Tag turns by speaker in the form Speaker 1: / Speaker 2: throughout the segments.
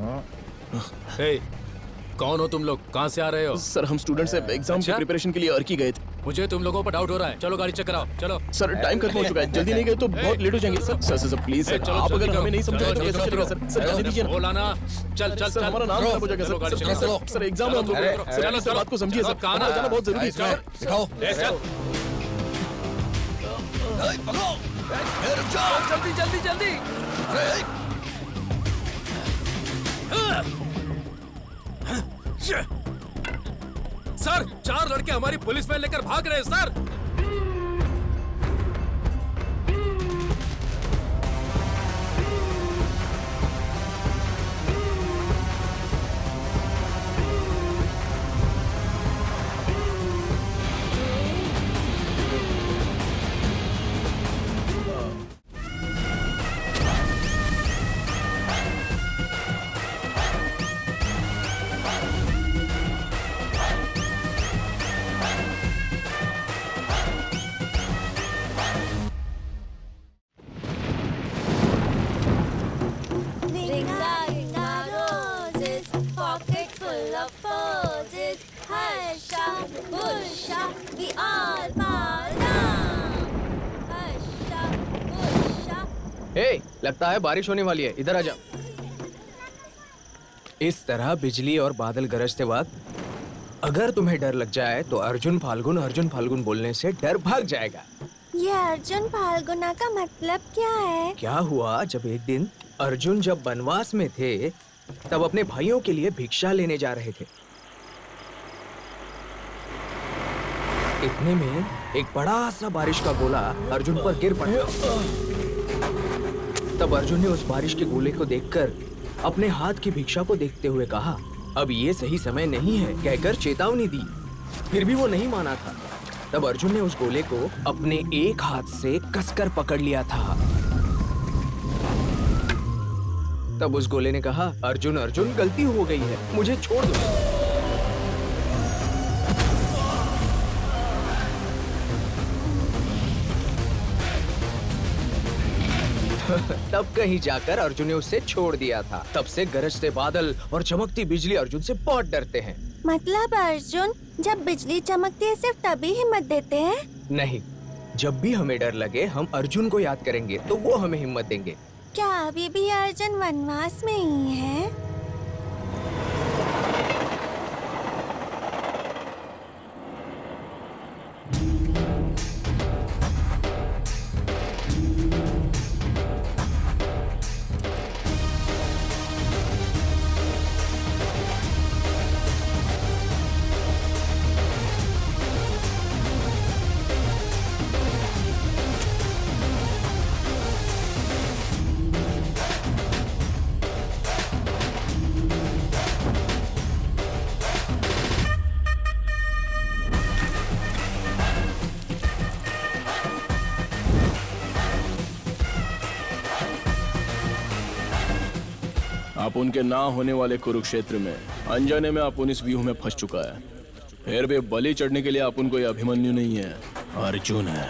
Speaker 1: हे, कौन हो तुम लोग? कहाँ से आ रहे हो?
Speaker 2: सर हम स्टूडेंट्स हैं, एग्जाम की प्रिपरेशन के लिए अर्की गए थे।
Speaker 1: मुझे तुम लोगों पर डाउट हो रहा है। चलो गाड़ी चेक कराओ, चलो।
Speaker 2: सर टाइम खत्म हो चुका है, जल्दी नहीं गए तो बहुत लेट हो जाएंगे। सर प्लीज सर,
Speaker 1: चलो,
Speaker 2: आप
Speaker 1: जल्दी
Speaker 2: अगर
Speaker 1: करो।
Speaker 2: हमें नहीं समझोगे तो
Speaker 1: चलो,
Speaker 2: कैसे
Speaker 1: चलो,
Speaker 2: चलेगा?
Speaker 1: चलो।
Speaker 2: सर जाने दीजिए ना।
Speaker 1: बोला ना, चल चल
Speaker 2: सर
Speaker 1: चल।
Speaker 2: हमारा नाम खराब हो जाएगा
Speaker 1: चलो, गाड़ी
Speaker 2: सर।
Speaker 1: चलो,
Speaker 2: सर एग्जाम है हम लोग। सर
Speaker 1: चलो,
Speaker 2: सर बात को समझिए सर,
Speaker 1: कहाँ
Speaker 2: हमारा जाना बहुत जरूरी है सर।
Speaker 3: दिखाओ।
Speaker 1: जल्दी जल्दी जल्दी। सर 4 लड़के हमारी पुलिस वैन लेकर भाग रहे हैं sir.
Speaker 4: Ringa, ringa roses, pocket full of posies. Harsha, Busha, we all fall down. Harsha, Busha.
Speaker 5: हे, लगता है बारिश होने वाली है, इधर आ जा। इस तरह बिजली और बादल गरजते वक्त अगर तुम्हें डर लग जाए तो अर्जुन फाल्गुन बोलने से डर भाग जाएगा।
Speaker 4: ये अर्जुन फाल्गुना का मतलब क्या है?
Speaker 5: क्या हुआ, जब एक दिन अर्जुन जब वनवास में थे तब अपने भाइयों के लिए भिक्षा लेने जा रहे थे। इतने में एक बड़ा सा बारिश का गोला अर्जुन पर गिर पड़ा। तब अर्जुन ने उस बारिश के गोले को देखकर अपने हाथ की भिक्षा को देखते हुए कहा, अब ये सही समय नहीं है, कहकर चेतावनी दी। फिर भी वो नहीं माना था। तब अर्जुन ने उस गोले को अपने एक हाथ से कसकर पकड़ लिया था। तब उस गोले ने कहा, अर्जुन अर्जुन गलती हो गई है, मुझे छोड़ दो। तब कहीं जाकर अर्जुन ने उसे छोड़ दिया था। तब से गरजते बादल और चमकती बिजली अर्जुन से बहुत डरते हैं।
Speaker 4: मतलब अर्जुन जब बिजली चमकती है सिर्फ तभी हिम्मत देते हैं?
Speaker 5: नहीं, जब भी हमें डर लगे हम अर्जुन को याद करेंगे तो वो हमें हिम्मत देंगे।
Speaker 4: क्या अभी भी अर्जुन वनवास में ही है?
Speaker 2: आप उनके ना होने वाले कुरुक्षेत्र में अनजाने में आप इस व्यूह में फंस चुका है। फिर भी बलि चढ़ने के लिए आप उनको अभिमन्यु नहीं है, अर्जुन है।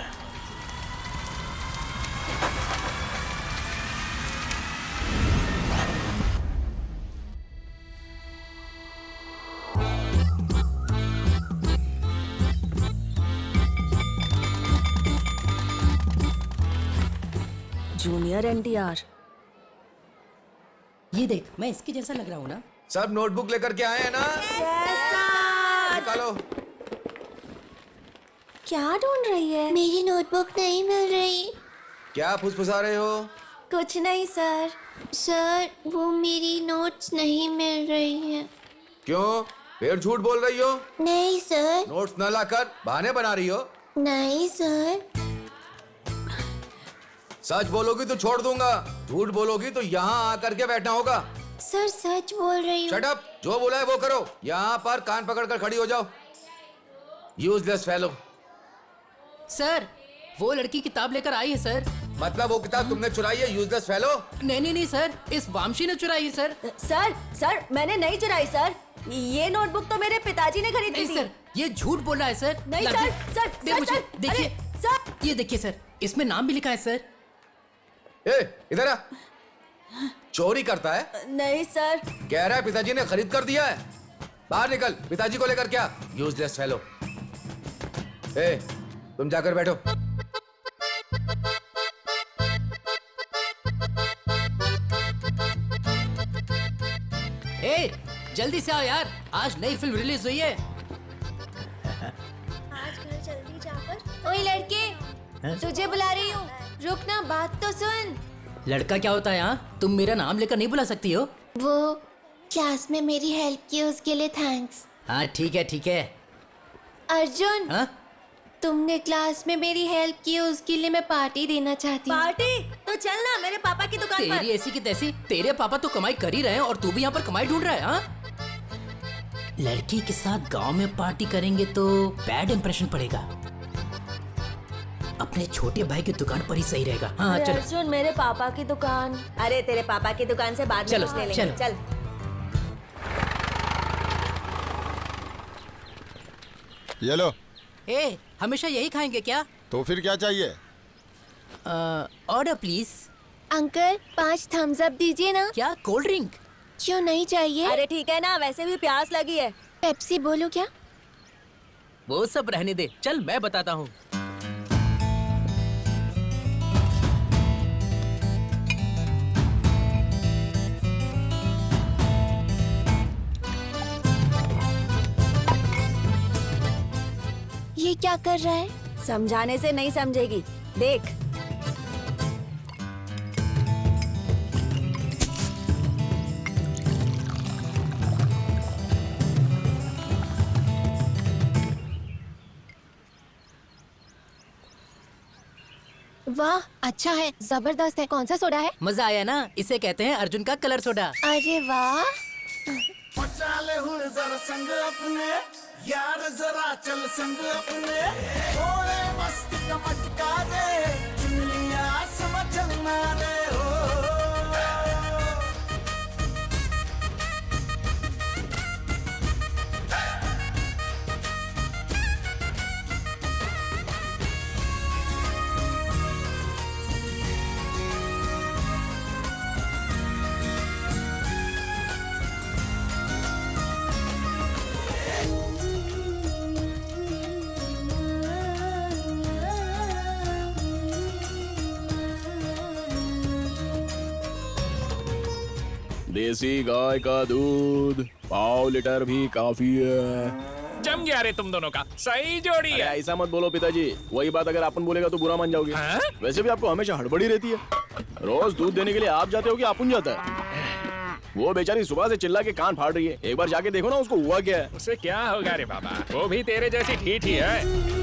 Speaker 6: जूनियर एनटीआर।
Speaker 7: ये देख, मैं इसके जैसा लग रहा हूँ ना?
Speaker 3: सब नोटबुक लेकर के आए हैं ना? निकालो।
Speaker 4: क्या ढूंढ रही है? मेरी नोटबुक नहीं मिल रही।
Speaker 3: क्या फुसफुसा रहे हो?
Speaker 4: कुछ नहीं सर। सर वो मेरी नोट्स नहीं मिल रही है।
Speaker 3: क्यों, फिर झूठ बोल रही हो?
Speaker 4: नहीं सर।
Speaker 3: नोट्स न लाकर बहाने बना रही हो?
Speaker 4: नहीं सर।
Speaker 3: सच बोलोगी तो छोड़ दूंगा, झूठ बोलोगी तो यहाँ आकर के बैठना होगा।
Speaker 4: सर सच बोल रही हूँ।
Speaker 3: शट अप, जो बोला है वो करो। यहाँ पर कान पकड़कर खड़ी हो जाओ। Useless fellow.
Speaker 7: सर, वो लड़की किताब लेकर आई है सर।
Speaker 3: मतलब वो किताब तुमने चुराई है, यूजलेस फेलो?
Speaker 7: नहीं सर, इस वामशी ने चुराई है सर।
Speaker 6: सर मैंने नहीं चुराई सर, ये नोटबुक तो मेरे पिताजी ने खरीदी
Speaker 7: नहीं
Speaker 6: थी।
Speaker 7: सर, ये झूठ बोल रहा है सर।
Speaker 6: नहीं सर,
Speaker 7: देखिए,
Speaker 6: सर
Speaker 7: ये देखिए सर, इसमें नाम भी लिखा है सर।
Speaker 3: ए, इधर आ। चोरी करता है?
Speaker 6: नहीं सर।
Speaker 3: कह रहा है पिताजी ने खरीद कर दिया है। बाहर निकल, पिताजी को लेकर क्या? Useless fellow. ए, तुम जाकर बैठो।
Speaker 7: ए, जल्दी से आओ यार, आज नई फिल्म रिलीज हुई है।
Speaker 4: आज घर जल्दी जाकर। ओए लड़के, तुझे बुला रही हूँ। रुक ना, बात तो सुन।
Speaker 7: लड़का क्या होता है यहाँ? तुम मेरा नाम लेकर नहीं बुला सकती हो।
Speaker 4: वो क्लास में मेरी हेल्प की, उसके लिए थैंक्स।
Speaker 7: हाँ ठीक है ठीक है।
Speaker 4: अर्जुन,
Speaker 7: हाँ
Speaker 4: तुमने क्लास में मेरी हेल्प की, उसके लिए मैं पार्टी देना चाहती हूँ।
Speaker 6: पार्टी? तो चल ना मेरे पापा की दुकान पर।
Speaker 7: तेरी ऐसी की तैसी, तेरे पापा तो कमाई कर ही रहे हैं और तू भी यहाँ पर कमाई ढूंढ रहा है। हाँ, लड़की के साथ गांव में पार्टी करेंगे तो बैड इंप्रेशन पड़ेगा। अपने छोटे भाई की दुकान पर ही सही रहेगा। हाँ
Speaker 6: अरे
Speaker 7: चलो
Speaker 6: अर्जुन, मेरे पापा की दुकान। अरे तेरे पापा की दुकान से बाद में
Speaker 7: चलो,
Speaker 6: कुछ ले लेंगे।
Speaker 7: चलो।
Speaker 6: चल।
Speaker 8: ये लो।
Speaker 7: ए, हमेशा यही खाएंगे क्या?
Speaker 8: तो फिर क्या चाहिए?
Speaker 7: Order please.
Speaker 4: Uncle 5 Thums Up दीजिए ना।
Speaker 7: क्या कोल्ड ड्रिंक?
Speaker 4: क्यों नहीं चाहिए?
Speaker 6: अरे ठीक है ना, वैसे भी प्यास लगी है।
Speaker 4: पेप्सी बोलूं क्या?
Speaker 7: वो सब रहने दे, चल मैं बताता हूँ।
Speaker 4: ये क्या कर रहा है?
Speaker 6: समझाने से नहीं समझेगी, देख।
Speaker 4: वाह, अच्छा है, जबरदस्त है। कौन सा सोडा है?
Speaker 7: मजा आया ना? इसे कहते हैं अर्जुन का कलर सोडा।
Speaker 4: अरे वाह।
Speaker 9: मचाले हुए जरा संग अपने यार, जरा चल संग अपने थोड़े मस्ती का मटका दे, चुन लिया समझना रे हो।
Speaker 2: देसी गाय का दूध 5 लीटर भी काफी है।
Speaker 1: जम गया रे तुम दोनों का, सही जोड़ी
Speaker 2: अरे
Speaker 1: है।
Speaker 2: ऐसा मत बोलो पिताजी, वही बात अगर अपन बोलेगा तो बुरा मान जाओगे।
Speaker 1: हाँ?
Speaker 2: वैसे भी आपको हमेशा हड़बड़ी रहती है। रोज दूध देने के लिए आप जाते हो कि अपुन जाता है? वो बेचारी सुबह से चिल्ला के कान फाड़ रही है, एक बार जाके देखो ना उसको हुआ क्या है।
Speaker 1: उसे क्या होगा रे बाबा, वो भी तेरे जैसी ठीक ही है।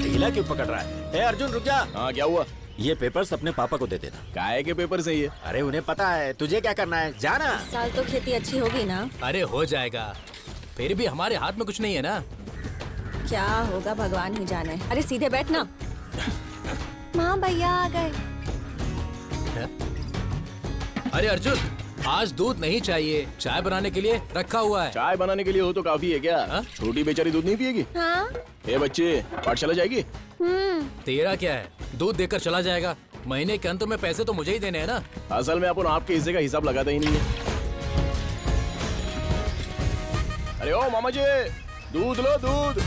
Speaker 10: ढीला क्यों पकड़ रहा है? ए अर्जुन रुक जा।
Speaker 2: हाँ क्या हुआ?
Speaker 10: ये पेपर्स अपने पापा को दे देना।
Speaker 2: काय के पेपर सही है?
Speaker 10: अरे उन्हें पता है, तुझे क्या करना है, जाना।
Speaker 6: साल तो खेती अच्छी होगी ना?
Speaker 7: अरे हो जाएगा, फिर भी हमारे हाथ में कुछ नहीं है ना।
Speaker 6: क्या होगा भगवान ही जाने। अरे सीधे बैठ ना।
Speaker 4: माँ भैया आ गए।
Speaker 7: अरे अर्जुन, आज दूध नहीं चाहिए, चाय बनाने के लिए रखा हुआ है।
Speaker 2: चाय बनाने के लिए हो तो काफी है क्या?
Speaker 7: हाँ?
Speaker 2: छोटी बेचारी दूध नहीं पिएगी?
Speaker 4: हाँ।
Speaker 2: ए बच्चे, पाठशाला जाएगी?
Speaker 7: तेरा क्या है, दूध देकर चला जाएगा। महीने के अंत में पैसे तो मुझे ही देने हैं ना।
Speaker 2: असल में अपन आपके हिस्से का हिसाब लगाता ही नहीं है। अरे ओ मामा जी, दूध लो दूध।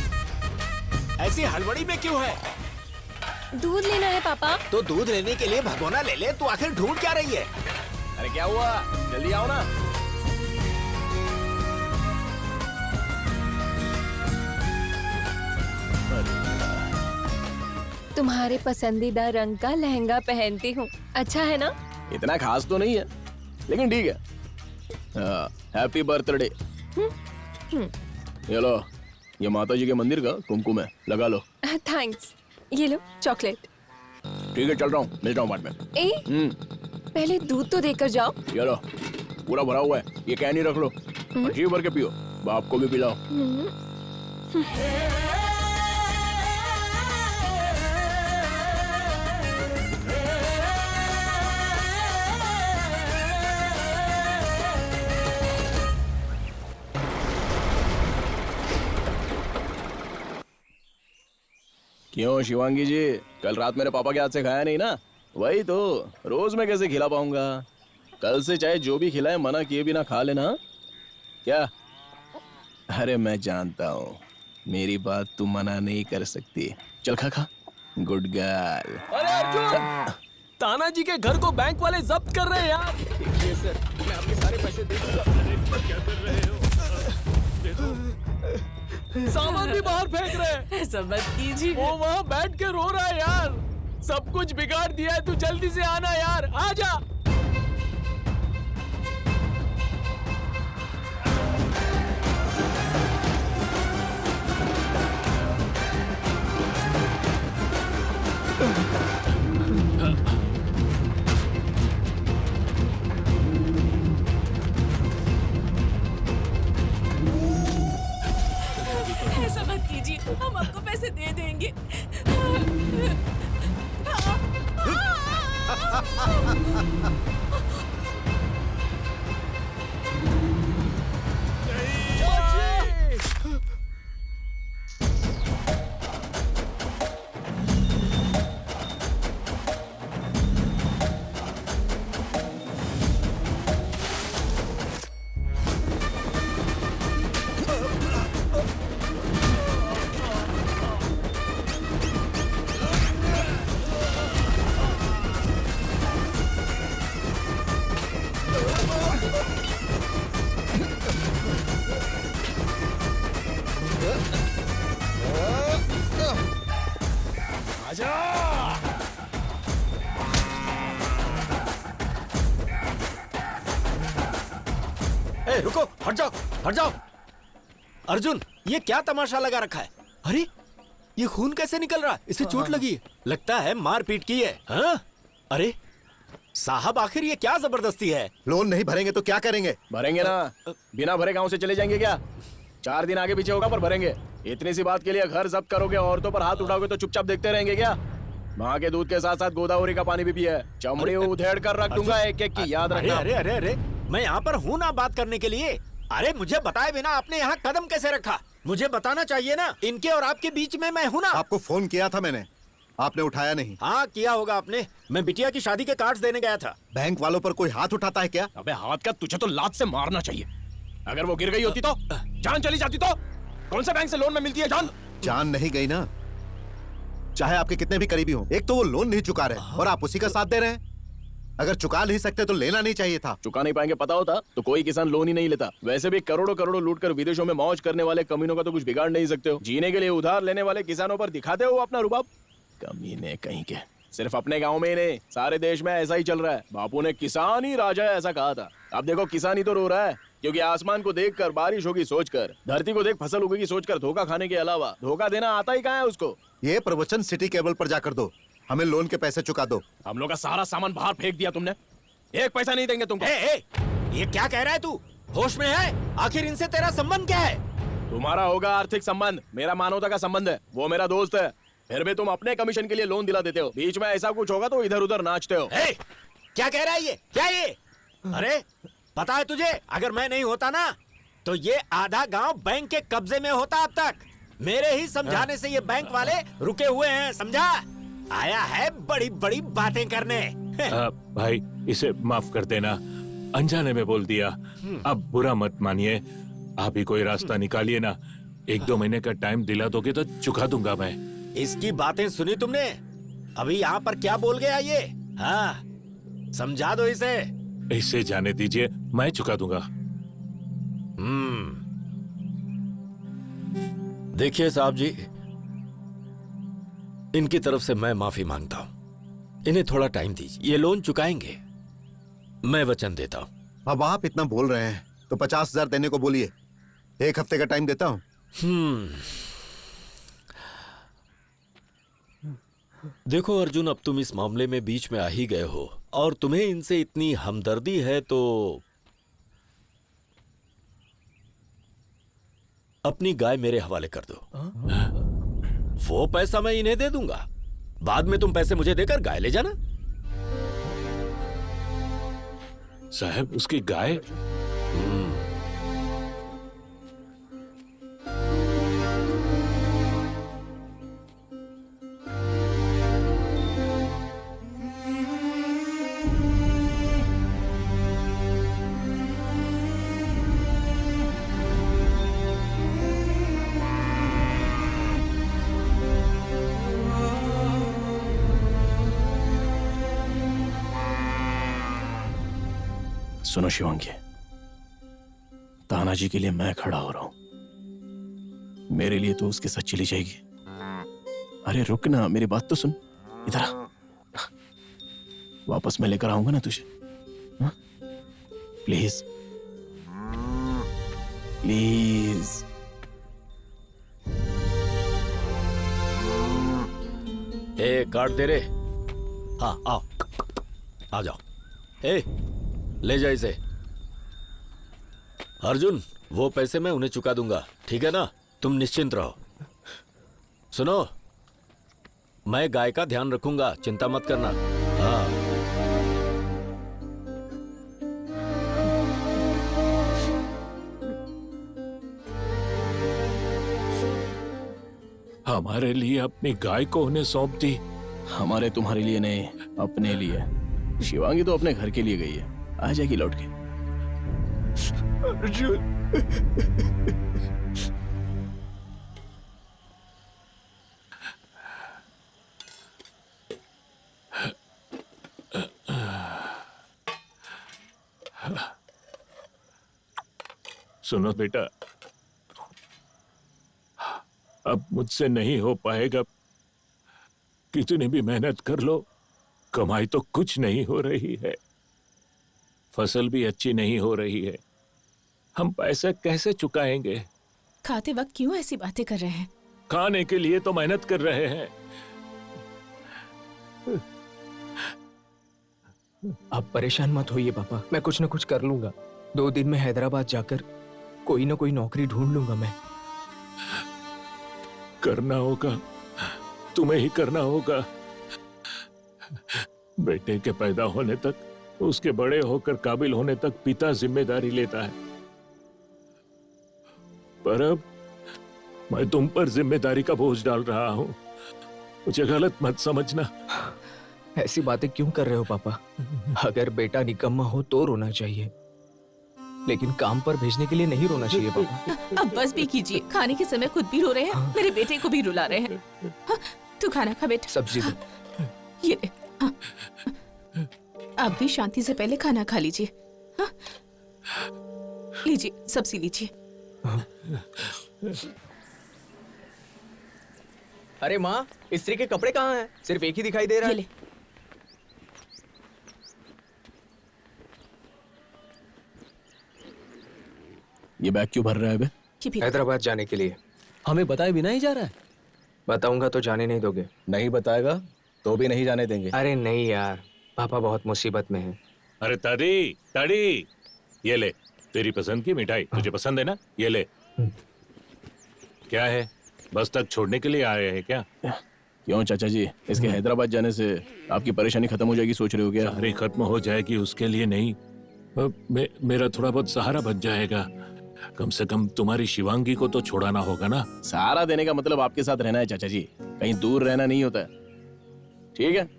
Speaker 10: ऐसी हड़बड़ी में क्यों है?
Speaker 6: दूध लेना है पापा।
Speaker 10: तो दूध लेने के लिए भगोना ले ले, तू आखिर ढूंढ क्या रही है?
Speaker 2: अरे क्या हुआ, जल्दी आओ ना।
Speaker 6: तुम्हारे पसंदीदा रंग का लहंगा पहनती हूँ, अच्छा है ना?
Speaker 2: इतना खास तो नहीं है, लेकिन ठीक है। Happy birthday. ये लो, ये माता जी के मंदिर का कुमकुम है, लगा लो।
Speaker 6: थैंक्स। ये लो चॉकलेट।
Speaker 2: ठीक है, चल रहा हूँ, मिलता हूँ बाद में।
Speaker 6: ए, पहले दूध तो देकर जाओ।
Speaker 2: ये लो, पूरा भरा हुआ है, ये कैन ही रख लो और जी भर के पियो, बाप को भी पिलाओ। क्यों शिवांगी जी, कल रात मेरे पापा के हाथ से खाया नहीं ना? वही तो, रोज मैं कैसे खिला पाऊंगा? कल से चाहे जो भी खिलाए मना किए बिना खा लेना। हाँ? क्या? अरे मैं जानता हूँ, मेरी बात तू मना नहीं कर सकती। चल खा खा। Good girl.
Speaker 1: अरे अर्जुन, तानाजी के घर को बैंक वाले जब्त कर रहे हैं यार।
Speaker 5: देखिए सर, मैं आपके सारे पैसे दे दूंगा।
Speaker 1: क्या कर रहे हो? सामान भी बाहर फेंक रहे हैं।
Speaker 7: ऐसा मत कीजिए।
Speaker 1: वो वहाँ बैठ के रो रहा है यार। सब कुछ बिगाड़ दिया है, तू जल्दी से आना यार, आजा।
Speaker 7: ऐसा मत कीजिए, हम आपको पैसे दे देंगे।
Speaker 10: ए, रुको, हट जाओ, हट जाओ। अर्जुन, ये क्या तमाशा लगा रखा है? अरे, ये खून कैसे निकल रहा है? इसे चोट लगी है। लगता है मारपीट की है। हाँ? अरे, साहब आखिर ये क्या जबरदस्ती है?
Speaker 8: लोन नहीं भरेंगे तो क्या करेंगे?
Speaker 2: भरेंगे ना, बिना भरे गांव से चले जाएंगे क्या? 4 दिन आगे पीछे होगा पर भरेंगे। इतनी सी बात के लिए घर जब्त करोगे, औरतों पर हाथ उठाओगे तो चुपचाप देखते रहेंगे क्या? माँ के दूध के साथ साथ गोदावरी का पानी भी पिया है। चमड़ी उधेड़ कर रख दूंगा एक एक की, याद
Speaker 10: अरे
Speaker 2: रखना।
Speaker 10: अरे अरे अरे, मैं यहाँ पर हूँ ना बात करने के लिए। अरे मुझे बताए बिना आपने यहाँ कदम कैसे रखा? मुझे बताना चाहिए ना। इनके और आपके बीच में मैं हूँ ना।
Speaker 8: आपको फोन किया था मैंने, आपने उठाया नहीं।
Speaker 10: हाँ किया होगा आपने। मैं बिटिया की शादी के कार्ड्स देने गया था।
Speaker 8: बैंक वालों पर कोई हाथ उठाता है क्या?
Speaker 2: अबे हाथ का, तुझे तो लात से मारना चाहिए। अगर वो गिर गई होती तो, जान चली जाती तो। कौन से बैंक से लोन में मिलती है जान?
Speaker 8: जान नहीं गई ना, चाहे आपके कितने भी करीबी हो। एक तो वो लोन नहीं चुका रहे और आप उसी का साथ दे रहे हैं। अगर चुका नहीं सकते तो लेना नहीं चाहिए था।
Speaker 2: चुका नहीं पाएंगे पता होता तो कोई किसान लोन ही नहीं लेता। वैसे भी करोड़ों करोड़ों लूट कर विदेशों में मौज करने वाले कमीनों का तो कुछ बिगाड़ नहीं सकते हो। जीने के लिए उधार लेने वाले किसानों पर दिखाते हो अपना रुबाब। कमीने कहीं के। सिर्फ अपने गांव में ही नहीं, सारे देश में ऐसा ही चल रहा है। बापू ने किसान ही राजा है ऐसा कहा था। अब देखो किसान ही तो रो रहा है, क्योंकि आसमान को देखकर बारिश होगी सोचकर, धरती को देख फसल उगेगी सोचकर धोखा खाने के अलावा धोखा देना आता ही कहाँ है उसको।
Speaker 8: ये प्रवचन सिटी केबल पर जाकर दो। हमें लोन के पैसे चुका दो।
Speaker 2: हम लोग का सारा सामान बाहर फेंक दिया तुमने, एक पैसा नहीं देंगे तुमको।
Speaker 10: ये क्या कह रहा है तू? होश में है? आखिर इनसे तेरा संबंध क्या है?
Speaker 2: तुम्हारा होगा आर्थिक संबंध, मेरा मानवता का संबंध है। वो मेरा दोस्त है, फिर भी तुम अपने कमीशन के लिए लोन दिला देते हो। बीच में ऐसा कुछ होगा तो इधर उधर नाचते हो।
Speaker 10: क्या कह रहा है ये? क्या ये? अरे पता है तुझे, अगर मैं नहीं होता ना तो ये आधा गांव बैंक के कब्जे में होता अब तक। मेरे ही समझाने से ये बैंक वाले रुके हुए हैं, समझा? आया है बड़ी बड़ी बातें करने।
Speaker 11: भाई इसे माफ कर देना, अनजाने में बोल दिया। अब बुरा मत मानिए, आप ही कोई रास्ता निकालिए ना। 1-2 महीने का टाइम दिला दोगे तो चुका दूंगा मैं।
Speaker 10: इसकी बातें सुनी तुमने? अभी यहाँ पर क्या बोल गया ये? हाँ, समझा दो इसे।
Speaker 11: इसे जाने दीजिए, मैं चुका दूंगा।
Speaker 10: देखिए साहब जी, इनकी तरफ से मैं माफी मांगता हूँ। इन्हें थोड़ा टाइम दीजिए, ये लोन चुकाएंगे, मैं वचन देता हूँ।
Speaker 8: अब आप इतना बोल रहे हैं तो 50,000 देने को बोलिए। 1 हफ्ते का टाइम देता हूँ।
Speaker 10: देखो अर्जुन, अब तुम इस मामले में बीच में आ ही गए हो और तुम्हें इनसे इतनी हमदर्दी है तो अपनी गाय मेरे हवाले कर दो। वो पैसा मैं इन्हें दे दूंगा, बाद में तुम पैसे मुझे देकर गाय ले जाना।
Speaker 11: साहब उसकी गाय?
Speaker 2: सुनो शिवांगी, तानाजी के लिए मैं खड़ा हो रहा हूं, मेरे लिए तो उसके साथ चली जाएगी। अरे रुक ना, मेरी बात तो सुन, इधर आ। वापस मैं लेकर आऊंगा ना तुझे, प्लीज प्लीज।
Speaker 10: ए कार्ड दे रे। हाँ आओ, आ जाओ। ए ले जा इसे। अर्जुन, वो पैसे मैं उन्हें चुका दूंगा, ठीक है ना? तुम निश्चिंत रहो। सुनो, मैं गाय का ध्यान रखूंगा, चिंता मत करना। हाँ
Speaker 11: हमारे लिए अपनी गाय को उन्हें सौंप दी।
Speaker 2: हमारे तुम्हारे लिए नहीं, अपने लिए। शिवांगी तो अपने घर के लिए गई है, आ जाएगी लौट के।
Speaker 11: अर्जुन, सुनो बेटा, अब मुझसे नहीं हो पाएगा। कितनी भी मेहनत कर लो, कमाई तो कुछ नहीं हो रही है, फसल भी अच्छी नहीं हो रही है। हम पैसे कैसे चुकाएंगे?
Speaker 12: खाते वक्त क्यों ऐसी बातें कर रहे हैं?
Speaker 11: खाने के लिए तो मेहनत कर रहे हैं।
Speaker 5: आप परेशान मत होइए पापा, मैं कुछ न कुछ कर लूंगा। 2 दिन में हैदराबाद जाकर कोई ना कोई नौकरी ढूंढ लूंगा मैं।
Speaker 11: करना होगा, तुम्हें ही करना होगा। बेटे के पैदा होने तक, उसके बड़े होकर काबिल होने तक पिता जिम्मेदारी लेता है, पर अब मैं तुम पर जिम्मेदारी का बोझ डाल रहा हूं। मुझे गलत मत समझना।
Speaker 5: ऐसी बातें क्यों कर रहे हो पापा? अगर बेटा निकम्मा हो तो रोना चाहिए, लेकिन काम पर भेजने के लिए नहीं रोना चाहिए पापा।
Speaker 12: अब बस भी कीजिए, खाने के समय खुद भी रो रहे हैं, मेरे बेटे को भी रुला रहे हैं। हाँ, तू खाना खा बेटा।
Speaker 5: सब्जी दो।
Speaker 12: ये ले। हाँ। आप भी शांति से पहले खाना खा लीजिए। हाँ? लीजिए, सब्जी लीजिए।
Speaker 5: अरे माँ, स्त्री के कपड़े कहाँ हैं? सिर्फ एक ही दिखाई दे रहा है।
Speaker 12: ये ले।
Speaker 2: ये बैग क्यों भर रहा है बे?
Speaker 5: हैदराबाद जाने के लिए।
Speaker 1: हमें बताए बिना ही जा रहा है?
Speaker 5: बताऊंगा तो जाने नहीं दोगे।
Speaker 2: नहीं बताएगा तो भी नहीं जाने देंगे।
Speaker 5: अरे नहीं यार, पापा बहुत मुसीबत में हैं।
Speaker 11: अरे ताड़ी ताड़ी, ये ले, तेरी पसंद की मिठाई। तुझे पसंद है ना? ये ले। क्या है, बस तक छोड़ने के लिए आ रहे हैं क्या?
Speaker 2: क्यों चाचा जी, इसके हैदराबाद जाने से आपकी परेशानी खत्म हो जाएगी सोच रहे हो क्या?
Speaker 11: सारी खत्म हो जाएगी उसके लिए नहीं, मेरा थोड़ा बहुत सहारा बच जाएगा। कम से कम तुम्हारी शिवांगी को तो छोड़ाना होगा ना।
Speaker 2: सहारा देने का मतलब आपके साथ रहना है चाचा जी, कहीं दूर रहना नहीं होता है। ठीक है,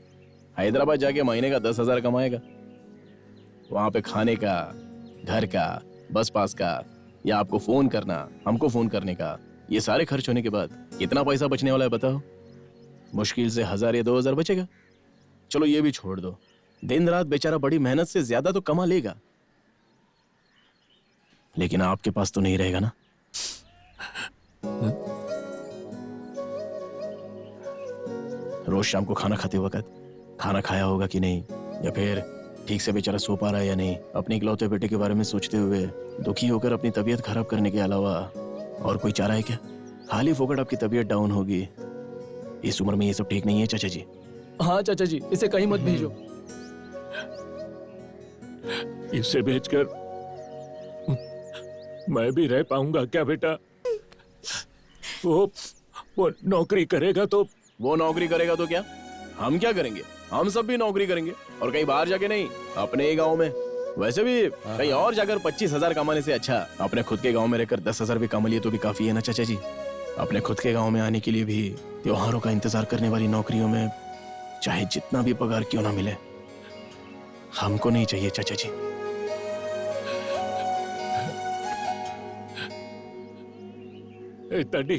Speaker 2: हैदराबाद जाके महीने का 10,000 कमाएगा, वहां पे खाने का, घर का, बस पास का, या आपको फोन करना, हमको फोन करने का, ये सारे खर्च होने के बाद कितना पैसा बचने वाला है बताओ? मुश्किल से 1,000 या 2,000 बचेगा। चलो ये भी छोड़ दो, दिन रात बेचारा बड़ी मेहनत से ज्यादा तो कमा लेगा, लेकिन आपके पास तो नहीं रहेगा ना। रोज शाम को खाना खाते वक्त खाना खाया होगा कि नहीं, या फिर ठीक से बेचारा सो पा रहा है या नहीं, अपने इकलौते बेटे के बारे में सोचते हुए दुखी होकर अपनी तबीयत खराब करने के अलावा और कोई चारा है क्या? खाली फोकट आपकी तबीयत डाउन होगी। इस उम्र में ये सब ठीक नहीं है चाचा जी।
Speaker 1: हाँ चाचा जी, इसे कहीं मत भेजो।
Speaker 11: इसे भेजकर मैं भी रह पाऊंगा क्या बेटा? वो नौकरी करेगा तो?
Speaker 2: वो नौकरी करेगा तो क्या, हम क्या करेंगे? हम सब भी नौकरी करेंगे, और कहीं बाहर जाके नहीं, अपने ही गांव में। वैसे भी कहीं और जाकर 25,000 कमाने से अच्छा अपने खुद के गांव में रहकर 10,000 भी कमा लिए तो भी काफी है ना चाचा जी। अपने खुद के गांव में आने के लिए भी त्योहारों का इंतजार करने वाली नौकरियों में चाहे जितना भी पगार क्यों ना मिले, हमको नहीं चाहिए चाचा जी।
Speaker 11: ताड़ी,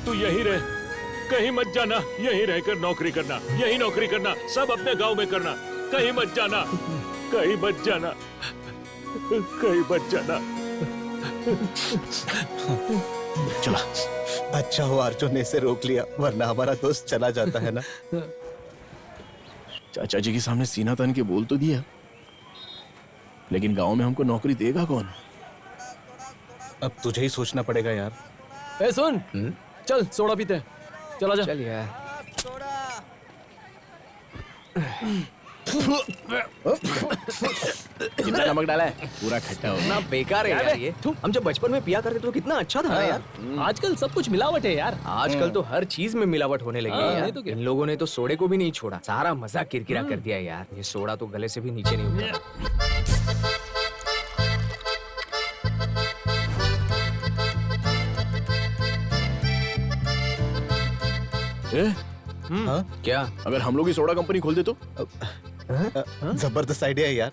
Speaker 11: तू यहीं रह, कहीं मत जाना। यहीं रहकर नौकरी करना, यहीं नौकरी करना, सब अपने गांव में करना, कहीं मत जाना, कहीं मत जाना। कहीं बच जाना।
Speaker 2: चला।
Speaker 8: अच्छा हुआ अर्जुन ने इसे रोक लिया, वरना हमारा दोस्त चला जाता है ना।
Speaker 2: चाचा जी के सामने सीना तान के बोल तो दिया, लेकिन गांव में हमको नौकरी देगा कौन?
Speaker 8: अब तुझे ही सोचना पड़ेगा यार।
Speaker 1: ए सुन, चल सोडा पीते हैं। चला जा।
Speaker 5: चल यार।
Speaker 2: कितना नमक डाला है? पूरा खट्टा हो गया।
Speaker 5: ना बेकार है यार ये। हम जब बचपन में पिया करते तो कितना अच्छा था ना यार।
Speaker 1: आजकल सब कुछ मिलावट है यार।
Speaker 5: आजकल तो हर चीज में मिलावट होने लगी है यार।
Speaker 1: नहीं तो क्या?
Speaker 5: इन लोगों ने तो सोडे को भी नहीं छोड़ा, सारा मजा किरकिरा कर दिया यार। ये सोडा तो गले से भी नीचे नहीं उतरा।
Speaker 2: हाँ?
Speaker 5: क्या?
Speaker 2: अगर हम लोग ही सोडा कंपनी खोल दे तो?
Speaker 8: जबरदस्त आइडिया है यार,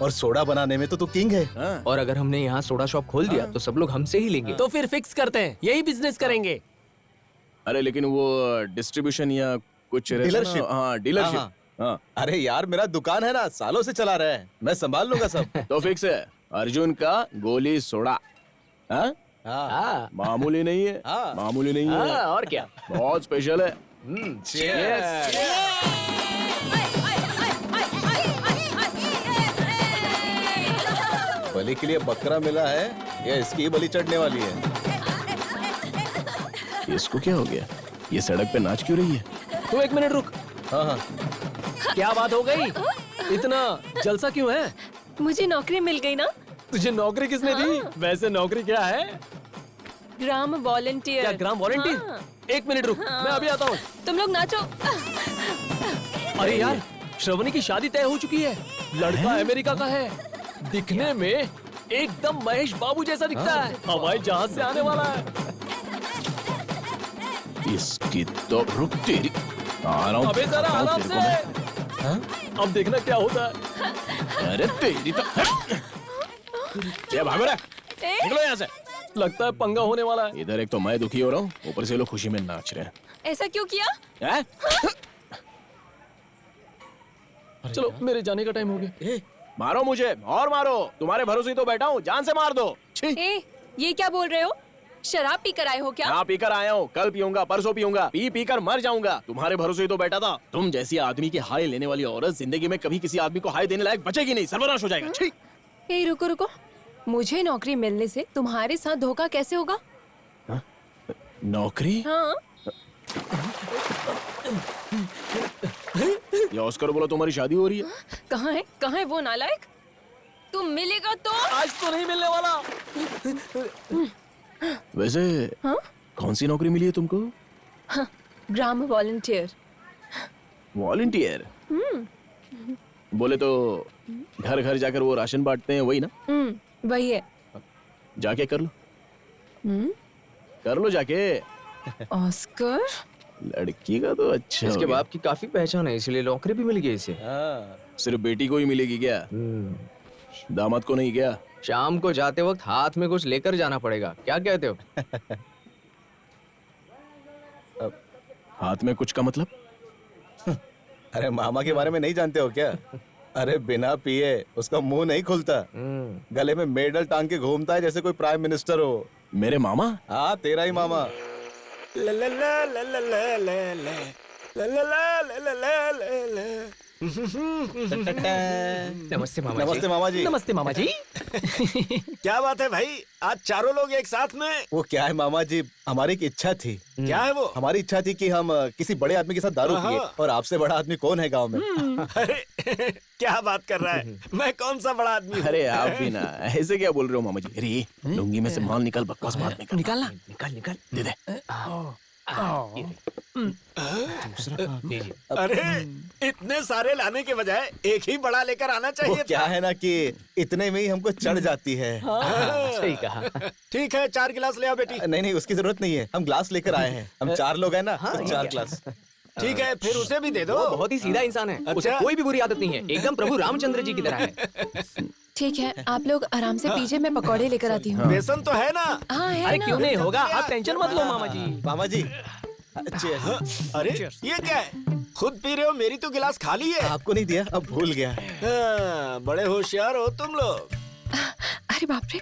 Speaker 8: और सोडा बनाने में तो तू किंग है।
Speaker 5: और अगर हमने यहाँ सोडा शॉप खोल दिया तो सब लोग हमसे ही लेंगे।
Speaker 1: तो फिर फिक्स करते हैं, यही बिजनेस करेंगे।
Speaker 2: अरे लेकिन वो डिस्ट्रीब्यूशन या कुछ रहता ना-
Speaker 8: डीलरशिप।
Speaker 2: हाँ डीलरशिप। हाँ
Speaker 8: अरे यार मेरा दुकान है ना, सालों से चला रहा है, मैं संभाल लूंगा सब।
Speaker 2: तो फिक्स है, अर्जुन का गोली सोडा। हाँ?
Speaker 5: हाँ।
Speaker 2: मामूली नहीं है,
Speaker 8: हाँ।
Speaker 2: मामूली नहीं है,
Speaker 5: हाँ, और क्या?
Speaker 2: बहुत स्पेशल है।
Speaker 8: बलि के लिए बकरा मिला है या इसकी ही बलि चढ़ने वाली है?
Speaker 2: इसको क्या हो गया? ये सड़क पे नाच क्यों रही है?
Speaker 1: तू एक मिनट रुक।
Speaker 8: हाँ हाँ।
Speaker 1: क्या बात हो गई? इतना जलसा क्यों है?
Speaker 6: मुझे नौकरी मिल गई ना।
Speaker 1: तुझे नौकरी किसने दी? वैसे नौकरी क्या है?
Speaker 6: ग्राम वॉलंटियर।
Speaker 1: क्या ग्राम वॉलंटियर?
Speaker 6: हाँ।
Speaker 1: एक मिनट रुक, मैं अभी आता हूँ।
Speaker 6: तुम लोग नाचो।
Speaker 1: अरे यार, श्रवणी की शादी तय हो चुकी है। लड़का अमेरिका का है, दिखने में एकदम महेश बाबू जैसा दिखता है। हवाई जहाज से आने वाला है।
Speaker 2: इसकी तो रुक तेरी। आ रहा हूँ।
Speaker 1: अबे जरा
Speaker 2: बताऊँ
Speaker 1: आराम
Speaker 2: तेरे
Speaker 1: से।
Speaker 2: को मैं।
Speaker 1: अब देखना क्या होता है।
Speaker 2: अरे तेरी तो क्या भाग रहा है? निकलो यहाँ से।
Speaker 1: लगता है पंगा होने वाला है।
Speaker 2: इधर एक तो मैं दुखी हो रहा हूँ, ऊपर से लोग खुशी में नाच रहे हैं।
Speaker 6: ऐसा क्यों किया?
Speaker 2: हैं?
Speaker 1: चलो मेरे जाने का टाइम हो गया।
Speaker 2: मारो मुझे और मारो, तुम्हारे भरोसे ही तो बैठा हूँ, जान से मार दो। छी।
Speaker 6: ए, ये क्या बोल रहे हो? शराब पी कर आए हो क्या?
Speaker 2: हाँ पीकर आया हूँ, कल पीऊंगा, परसों पीऊंगा, पी कर मर जाऊंगा। तुम्हारे भरोसे ही तो बैठा था। तुम जैसी आदमी की हाय लेने वाली औरत जिंदगी में कभी किसी आदमी को हाय देने लायक बचेगी नहीं, सर्वनाश हो जाएगा। छी।
Speaker 6: ए, रुको रुको, मुझे नौकरी मिलने से तुम्हारे साथ धोखा कैसे होगा?
Speaker 2: नौकरी?
Speaker 6: हाँ।
Speaker 2: ये ऑस्कर बोला तुम्हारी शादी हो रही है।
Speaker 6: कहाँ है? कहाँ है वो नालायक? तुम मिलेगा तो?
Speaker 1: आज तो नहीं मिलने वाला।
Speaker 2: वैसे
Speaker 6: हाँ?
Speaker 2: कौन सी नौकरी मिली है तुमको?
Speaker 6: हाँ, ग्राम वॉलंटियर।
Speaker 2: वॉलंटियर? बोले तो घर घर जाकर वो राशन बांटते हैं, वही ना?
Speaker 6: वही है।
Speaker 2: जाके कर लो। कर लो जाके।
Speaker 6: ऑस्कर?
Speaker 2: लड़की का तो अच्छा
Speaker 5: इसके
Speaker 2: हो गया।
Speaker 5: बाप की काफी पहचान है, इसलिए नौकरी भी मिल गई इसे।
Speaker 2: सिर्फ बेटी को ही मिलेगी क्या? दामाद को नहीं क्या?
Speaker 5: शाम को जाते वक्त हाथ में कुछ लेकर जाना पड़ेगा, क्या कहते हो?
Speaker 2: हाथ में कुछ का मतलब?
Speaker 8: अरे मामा के बारे में नहीं जानते हो क्या? अरे बिना पिए उसका मुंह नहीं खुलता, गले में मेडल टांग के घूमता है जैसे कोई प्राइम मिनिस्टर हो।
Speaker 2: मेरे मामा?
Speaker 8: हाँ तेरा ही मामा।
Speaker 5: नमस्ते मामा जी।
Speaker 8: नमस्ते मामा जी।
Speaker 1: नमस्ते मामा जी।
Speaker 10: क्या बात है भाई, आज चारों लोग एक साथ में?
Speaker 8: वो क्या है मामा जी, हमारी एक इच्छा थी।
Speaker 10: क्या है वो?
Speaker 8: हमारी इच्छा थी कि हम किसी बड़े आदमी के साथ दारू पिए, और आपसे बड़ा आदमी कौन है गांव में?
Speaker 10: अरे क्या बात कर रहा है, मैं कौन सा बड़ा आदमी हूँ?
Speaker 2: अरे आप भी ना ऐसे क्या बोल रहे हो मामा जी? अरे लुंगी में से माल निकाल, बकवास बात निकाल।
Speaker 1: निकालना।
Speaker 5: निकाल
Speaker 2: दे दे।
Speaker 10: अरे इतने सारे लाने के बजाय एक ही बड़ा लेकर आना
Speaker 8: वो
Speaker 10: चाहिए
Speaker 8: क्या
Speaker 10: था।
Speaker 8: है ना कि इतने में ही हमको चढ़ जाती है।
Speaker 5: सही कहा।
Speaker 10: ठीक है, 4 गिलास ले आओ बेटी।
Speaker 8: नहीं नहीं उसकी जरूरत नहीं है, हम ग्लास लेकर आए हैं। हम 4 लोग हैं ना, तो 4 ग्लास।
Speaker 10: ठीक है, फिर उसे भी दे दो।
Speaker 5: वो बहुत ही सीधा इंसान है, उसे
Speaker 10: अच्छा।
Speaker 5: कोई भी बुरी आदत नहीं है, एकदम प्रभु रामचंद्र जी की तरह है।
Speaker 6: ठीक है, आप लोग आराम से पीजिए, मैं पकौड़े लेकर आती हूँ।
Speaker 10: बेसन तो है ना?
Speaker 6: हाँ है
Speaker 1: अरे
Speaker 6: ना।
Speaker 1: क्यों नहीं होगा, आप टेंशन मत लो मामा जी।
Speaker 8: मामा जी cheers।
Speaker 10: अरे ये क्या है, खुद पी रहे हो, मेरी तो गिलास खाली है।
Speaker 8: आपको नहीं दिया, अब भूल गया।
Speaker 10: हाँ, बड़े होशियार हो तुम लोग।
Speaker 4: अरे बाप रे,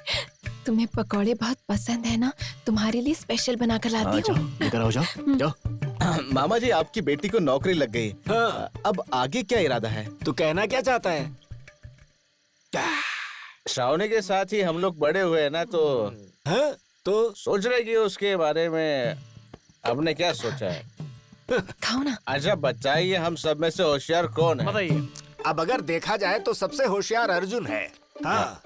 Speaker 4: तुम्हें पकौड़े बहुत पसंद है ना? तुम्हारे लिए स्पेशल बनाकर लाती
Speaker 2: जाओ
Speaker 4: हूँ।
Speaker 2: लेकर आओ, जाओ जाओ।
Speaker 8: मामा जी, आपकी बेटी को नौकरी लग गई।
Speaker 10: हाँ।
Speaker 8: अब आगे क्या इरादा है?
Speaker 10: तू कहना क्या चाहता है?
Speaker 8: श्रावणी के साथ ही हम लोग बड़े हुए हैं ना, तो
Speaker 10: हाँ? तो
Speaker 8: सोच रहे कि उसके बारे में आपने क्या सोचा है?
Speaker 4: खाओ ना।
Speaker 8: अच्छा बताइए, हम सब में से होशियार कौन है?
Speaker 1: बताइए।
Speaker 10: अब अगर देखा जाए तो सबसे होशियार अर्जुन है। हाँ।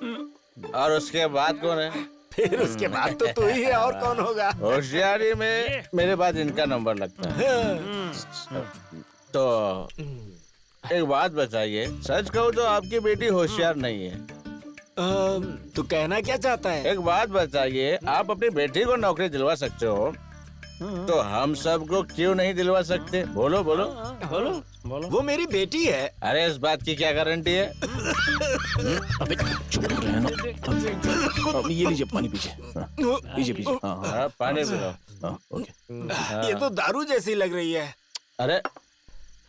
Speaker 8: और उसके बाद कौन है?
Speaker 10: फिर उसके बाद तो तू ही है, और कौन होगा?
Speaker 8: होशियारी में मेरे बाद इनका नंबर लगता है। तो एक बात बताइए, सच कहूँ तो आपकी बेटी होशियार नहीं है।
Speaker 10: तू कहना क्या चाहता है?
Speaker 8: एक बात बताइए, आप अपनी बेटी को नौकरी दिलवा सकते हो, तो हम सबको क्यों नहीं दिलवा सकते? बोलो बोलो
Speaker 10: बोलो बोलो। वो मेरी बेटी है।
Speaker 8: अरे इस बात की क्या गारंटी है?
Speaker 2: अबे चुप रहना। अब ये लीजिए पानी पीजिए। पीजिए पीजिए।
Speaker 8: हाँ, पानी पी लो।
Speaker 2: हाँ, ओके।
Speaker 10: ये तो दारू जैसी लग रही है।
Speaker 8: अरे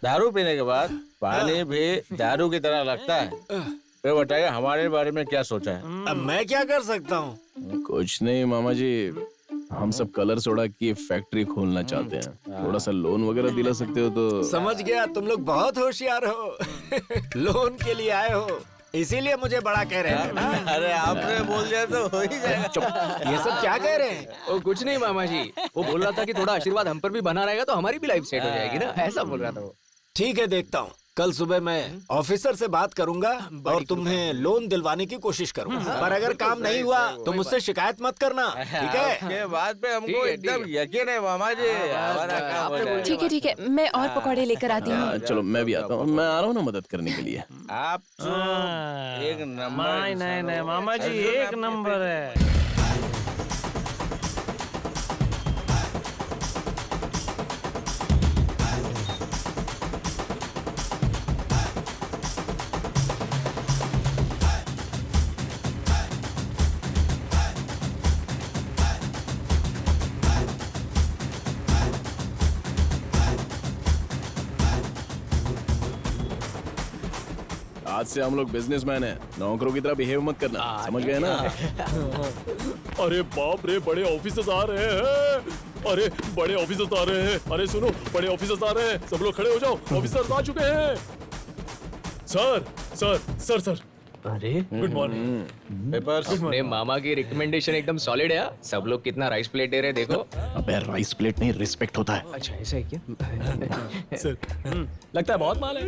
Speaker 8: दारू पीने के बाद पानी भी दारू की तरह लगता है। तो बताइए, हमारे बारे में क्या सोचा है?
Speaker 10: अब मैं क्या कर सकता हूँ?
Speaker 2: कुछ नहीं मामा जी, हम सब कलर सोडा की फैक्ट्री खोलना चाहते हैं। थोड़ा सा लोन वगैरह दिला सकते हो तो?
Speaker 10: समझ गया, तुम लोग बहुत होशियार हो। लोन के लिए आए हो, इसीलिए मुझे बड़ा कह रहे थे ना।
Speaker 8: अरे आपने बोल दिया तो हो ही जाएगा।
Speaker 10: ये सब क्या कह रहे हैं?
Speaker 5: वो कुछ नहीं मामा जी, वो बोल रहा था कि थोड़ा आशीर्वाद हम पर भी बना रहेगा तो हमारी भी लाइफ सेट हो जाएगी ना, ऐसा बोल रहा था वो।
Speaker 10: ठीक है, देखता हूँ। कल सुबह मैं ऑफिसर से बात करूंगा और तुम्हें लोन दिलवाने की कोशिश करूंगा। पर अगर काम नहीं हुआ तो मुझसे शिकायत मत करना, ठीक है?
Speaker 8: आपके बात पे हमको एकदम यकीन है मामा जी, हमारा काम हो जाएगा।
Speaker 4: ठीक है, मैं और पकौड़े लेकर आती हूँ।
Speaker 2: चलो मैं भी आता हूँ। मैं आ रहा हूँ ना मदद करने के लिए।
Speaker 8: आप तो एक नंबर।
Speaker 1: नहीं मामा जी, एक नंबर है।
Speaker 2: आज से हम लोग बिजनेसमैन हैं, नौकरों की तरह बिहेव मत करना, समझ गए ना?
Speaker 1: अरे बाप रे, बड़े ऑफिसर्स आ रहे हैं। अरे बड़े ऑफिसर्स आ रहे हैं। अरे सुनो, बड़े ऑफिसर्स आ रहे हैं। सब लोग खड़े हो जाओ, ऑफिसर्स आ चुके हैं। सर सर सर सर,
Speaker 5: अरे
Speaker 1: गुड मॉर्निंग।
Speaker 8: पेपर्स।
Speaker 5: अपने मामा की रिकमेंडेशन एकदम सॉलिड है। सब लोग कितना राइस प्लेट दे रहे देखो।
Speaker 2: अबे राइस प्लेट नहीं, रिस्पेक्ट होता है।
Speaker 5: अच्छा ऐसा है क्या?
Speaker 1: सर लगता है बहुत माल है।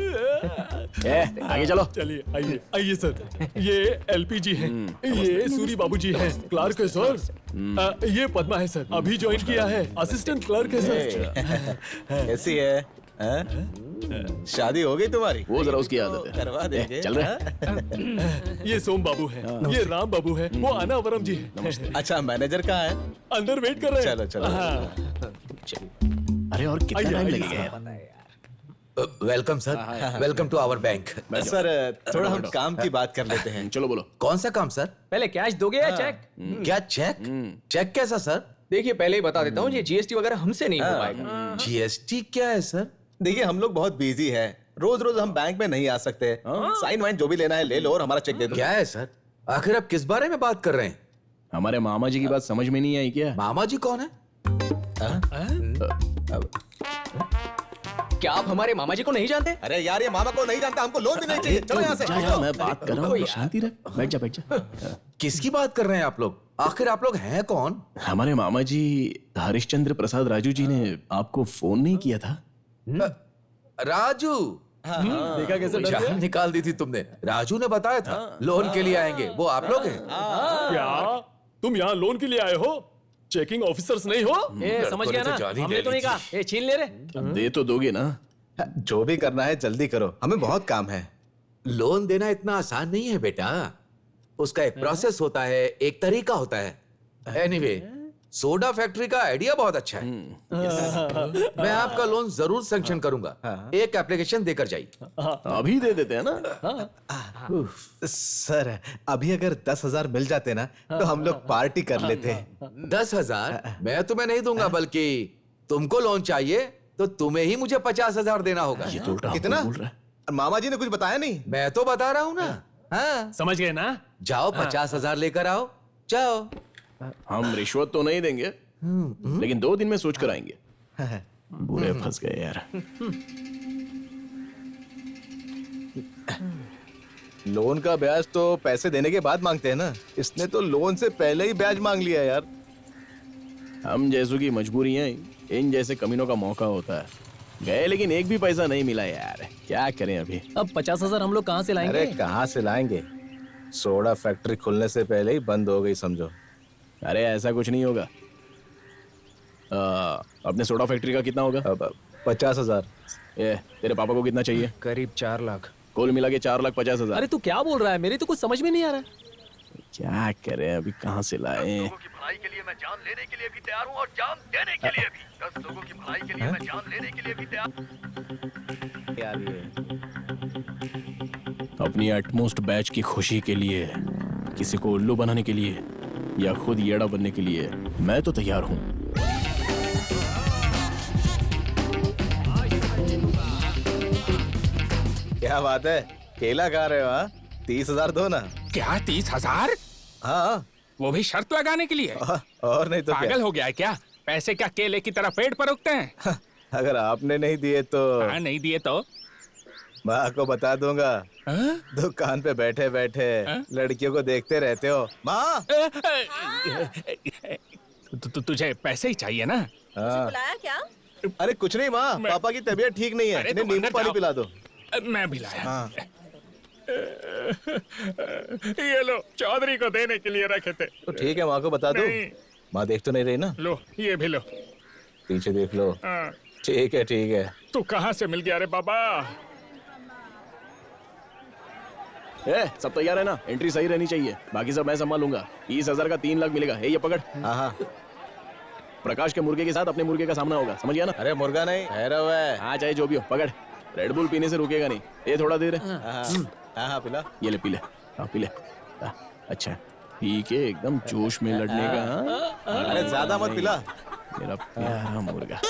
Speaker 2: आगे चलो।
Speaker 1: चलिए आइए आइए सर। ये एलपीजी है, ये सूरी बाबूजी है, क्लार्क है सर। ये पद्मा है सर, अभी ज्वाइन किया है, असिस्टेंट क्लर्क है सर।
Speaker 8: कैसी है? हाँ? शादी हो गई तुम्हारी?
Speaker 2: वो जरा उसकी आदत है।
Speaker 8: करवा देंगे।
Speaker 2: चल रहे।
Speaker 1: ये सोम बाबू है, ये राम बाबू है, वो अनावरम जी है।
Speaker 8: अच्छा, मैनेजर कहाँ है?
Speaker 1: अंदर वेट कर रहे हैं।
Speaker 8: चलो चलो।
Speaker 1: हाँ।
Speaker 2: अरे और कितना
Speaker 1: आइए,
Speaker 2: टाइम
Speaker 1: आइए,
Speaker 2: लगेगा यार?
Speaker 3: Welcome sir, welcome to our bank.
Speaker 8: Sir थोड़ा हम काम की बात कर लेते हैं।
Speaker 2: चलो बोलो।
Speaker 3: कौन सा काम सर?
Speaker 5: पहले कैश दोगे या चेक?
Speaker 3: क्या चेक? चेक कैसा सर?
Speaker 5: देखिए पहले ही बता देता हूँ, ये जीएसटी वगैरह हमसे नहीं हो पाएगा।
Speaker 3: जीएसटी क्या है सर?
Speaker 8: देखिए हम लोग बहुत बिजी हैं, रोज रोज हम बैंक में नहीं आ सकते। साइन वाइन जो भी लेना है ले लो और हमारा चेक दे दो।
Speaker 3: क्या है सर? आखिर आप किस बारे में बात कर रहे हैं?
Speaker 2: हमारे मामा जी की बात समझ में नहीं आई क्या?
Speaker 3: मामा जी कौन है?
Speaker 5: क्या आप हमारे मामा जी को नहीं जानते?
Speaker 8: अरे यार, ये मामा को नहीं जानता, हमको लोन भी नहीं चाहिए। चलो यहाँ से।
Speaker 2: जा यार, मैं बात कर रहा हूँ, शांति रख। बैठ जा बैठ जा।
Speaker 3: किसकी बात कर रहे हैं आप लोग? आखिर आप लोग हैं कौन?
Speaker 2: हमारे मामा जी हरिश्चंद्र प्रसाद राजू जी ने आपको फोन नहीं किया था?
Speaker 3: राजू।
Speaker 1: देखा कैसे डर
Speaker 3: जान
Speaker 1: गया?
Speaker 3: निकाल दी थी तुमने। राजू ने बताया था लोन के लिए आएंगे, वो आप लोग हैं?
Speaker 1: क्या तुम यहाँ लोन के लिए आए हो? चेकिंग ऑफिसर्स नहीं हो?
Speaker 3: समझ गया ना, हमने तो नहीं कहा।
Speaker 5: छीन ले रहे।
Speaker 2: दे तो दोगे ना?
Speaker 8: जो भी करना है जल्दी करो, हमें बहुत काम है।
Speaker 3: लोन देना इतना आसान नहीं है बेटा, उसका एक प्रोसेस होता है, एक तरीका होता है। एनीवे, सोडा फैक्ट्री का आइडिया बहुत अच्छा है। मैं आपका लोन जरूर सैंक्शन करूंगा। एक एप्लीकेशन देकर जाइए।
Speaker 2: अभी दे देते हैं ना?
Speaker 8: सर अभी अगर 10,000 मिल जाते ना तो हम लोग पार्टी कर लेते।
Speaker 3: 10,000 मैं तुम्हें नहीं दूंगा, बल्कि तुमको लोन चाहिए तो तुम्हें ही मुझे 50,000 देना होगा।
Speaker 2: ये तो उल्टा
Speaker 8: कितना?
Speaker 2: बोल रहा है।
Speaker 8: मामा जी ने कुछ बताया नहीं?
Speaker 3: मैं तो बता रहा हूँ ना, हाँ
Speaker 1: समझ गए ना?
Speaker 3: जाओ 50,000 लेकर आओ, जाओ।
Speaker 2: हम रिश्वत तो नहीं देंगे, लेकिन 2 दिन में सोच कर आएंगे। बुरे फंस गए यार।
Speaker 8: लोन का ब्याज तो पैसे देने के बाद मांगते हैं ना, इसने तो लोन से पहले ही ब्याज मांग लिया यार।
Speaker 2: हम जैसों की मजबूरियां इन जैसे कमीनों का मौका होता है। गए लेकिन एक भी पैसा नहीं मिला यार, क्या करें अभी।
Speaker 1: अब 50,000 हम लोग कहाँ से लाएंगे?
Speaker 8: अरे कहाँ से लाएंगे, सोडा फैक्ट्री खुलने से पहले ही बंद हो गई समझो।
Speaker 2: अरे ऐसा कुछ नहीं होगा। अपने सोडा फैक्ट्री का कितना होगा?
Speaker 8: 50,000।
Speaker 2: ये तेरे पापा को कितना चाहिए?
Speaker 5: करीब 4 लाख।
Speaker 2: कुल मिला के 4,50,000।
Speaker 1: अरे तू क्या बोल रहा है, मेरी तो कुछ समझ में नहीं आ रहा है।
Speaker 2: क्या करें अभी, कहाँ से लाए?
Speaker 13: भलाई के लिए मैं जान लेने के लिए भी तैयार हूँ और जान देने के लिए भी। 10 लोगों की भलाई के लिए मैं जान लेने के लिए भी तैयार।
Speaker 8: यार ये
Speaker 2: अपनी एटमोस्ट बैच की खुशी के लिए, किसी को उल्लू बनाने के लिए या खुद येड़ा बनने के लिए मैं तो तैयार हूँ।
Speaker 8: क्या बात है, केला खा रहे हो? हाँ 30,000 दो ना।
Speaker 11: क्या 30,000?
Speaker 8: हाँ
Speaker 11: वो भी शर्त लगाने के लिए?
Speaker 8: और नहीं तो
Speaker 11: पागल
Speaker 8: क्या?
Speaker 11: हो गया है क्या? पैसे क्या केले की तरह पेट पर उगते हैं?
Speaker 8: अगर आपने नहीं दिए तो
Speaker 11: हाँ, नहीं दिए तो
Speaker 8: माँ को बता दूंगा। दुकान पे बैठे बैठे लड़कियों को देखते रहते हो। माँ
Speaker 11: तुझे पैसे ही चाहिए ना?
Speaker 6: बुलाया क्या?
Speaker 8: अरे कुछ नहीं माँ, पापा की तबीयत ठीक नहीं है, इन्हें नींबू पानी पिला दो।
Speaker 11: मैं भी लाया।
Speaker 8: हाँ।
Speaker 11: ये लो, चौधरी को देने के लिए रखे थे।
Speaker 8: तो ठीक है, माँ को बता दो। माँ देख तो नहीं रही ना?
Speaker 11: लो ये भी लो।
Speaker 8: पीछे देख लो।
Speaker 11: हाँ।
Speaker 8: ठीक है ठीक है।
Speaker 11: तू कहाँ से मिल गया रे बाबा?
Speaker 2: सब तैयार है ना? एंट्री सही रहनी चाहिए, बाकी सब मैं संभालूंगा। 30,000 का 3 लाख मिलेगा। ये पकड़।
Speaker 8: हाँ
Speaker 2: प्रकाश के मुर्गे के साथ अपने मुर्गे का सामना होगा, समझ गया ना?
Speaker 8: अरे मुर्गा नहीं, भैरव है।
Speaker 2: हाँ चाहे जो भी हो, पकड़। रेड बुल पीने से रुकेगा नहीं। ये थोड़ा देर है।
Speaker 8: हाँ पिला।
Speaker 2: ये ले, पी ले। हाँ पी ले। अच्छा पी के एकदम जोश में लड़ने का।
Speaker 8: अरे ज्यादा मत पिला।
Speaker 2: मेरा प्यारा मुर्गा।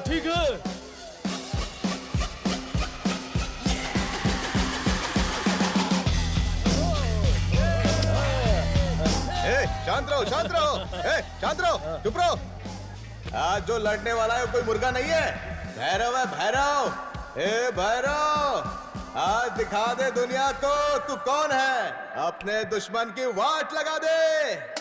Speaker 1: ठीक है।
Speaker 8: शांत रहो शांत रहो। शांत रहो, चुप रहो। आज जो लड़ने वाला है वो कोई मुर्गा नहीं है, भैरव है, भैरव। भैरव, आज दिखा दे दुनिया को तू कौन है। अपने दुश्मन की वाट लगा दे।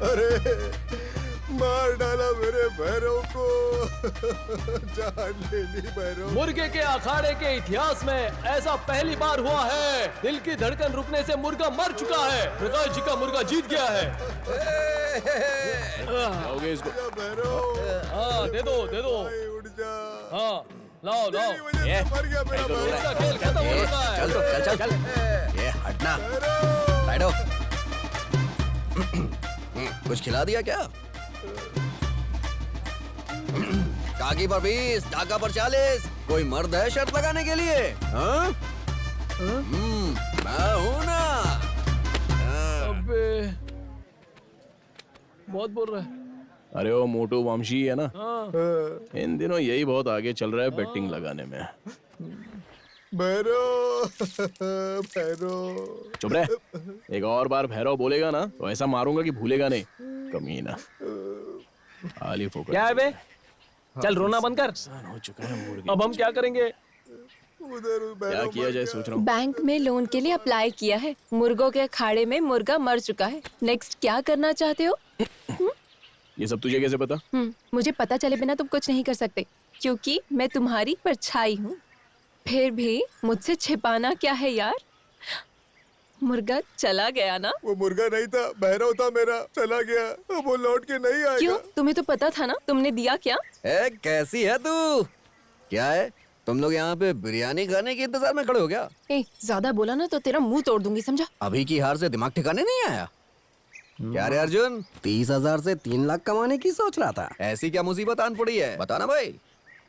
Speaker 8: अरे मार डाला मेरे भैरव को। जान ले ली भैरव।
Speaker 1: मुर्गे के अखाड़े के इतिहास में ऐसा पहली बार हुआ है। दिल की धड़कन रुकने से मुर्गा मर चुका है। प्रकाश जी का मुर्गा जीत गया है।
Speaker 2: लाओगे इसको?
Speaker 8: भैरव,
Speaker 1: हाँ दे दो दे दो।
Speaker 8: उठ जा।
Speaker 1: हाँ लाओ लाओ।
Speaker 8: मर गया मेरा भैरव।
Speaker 1: इसका खेल खत्म हो चुका है।
Speaker 10: चल तो चल चल चल। ये हटना। बैठो। कुछ खिला दिया क्या? काकी पर 20, टाका पर 40। कोई मर्द है शर्त लगाने के लिए? हाँ?
Speaker 3: मैं हूं ना।
Speaker 1: अबे बहुत बोल रहा है।
Speaker 2: अरे वो मोटू वंशी है ना,
Speaker 1: हाँ।
Speaker 2: इन दिनों यही बहुत आगे चल रहा है बेटिंग लगाने में।
Speaker 8: भैरव भैरव।
Speaker 2: चुप रहे, एक और बार भैरव बोलेगा ना तो ऐसा मारूंगा कि भूलेगा नहीं, कमीना। आली फोकट।
Speaker 1: क्या है बे? चल रोना बंद कर।
Speaker 2: हो चुका है मुर्गी।
Speaker 1: अब हम क्या करेंगे?
Speaker 2: क्या किया जाए सोच रहा हूँ।
Speaker 14: बैंक में लोन के लिए अप्लाई किया है। मुर्गों के अखाड़े में मुर्गा मर चुका है। नेक्स्ट क्या करना चाहते हो?
Speaker 2: ये सब तुझे कैसे पता?
Speaker 14: मुझे पता चले बिना तुम कुछ नहीं कर सकते, क्योंकि मैं तुम्हारी परछाई हूँ। फिर भी मुझसे छिपाना क्या है यार? मुर्गा चला गया ना?
Speaker 8: वो मुर्गा नहीं था, भैरव था मेरा, चला गया। अब वो लौट के नहीं आएगा।
Speaker 14: क्यों? तुम्हें तो पता था ना, तुमने दिया क्या?
Speaker 3: कैसी है तू? क्या है, तुम लोग यहाँ पे बिरयानी खाने के इंतजार में खड़े हो क्या?
Speaker 14: ज्यादा बोला ना तो तेरा मुंह तोड़ दूंगी, समझा?
Speaker 3: अभी की हार से दिमाग ठिकाने नहीं आया क्या रे अर्जुन? 30,000 से 3 लाख कमाने की सोच रहा था। ऐसी क्या मुसीबत आन पड़ी है, बताना भाई।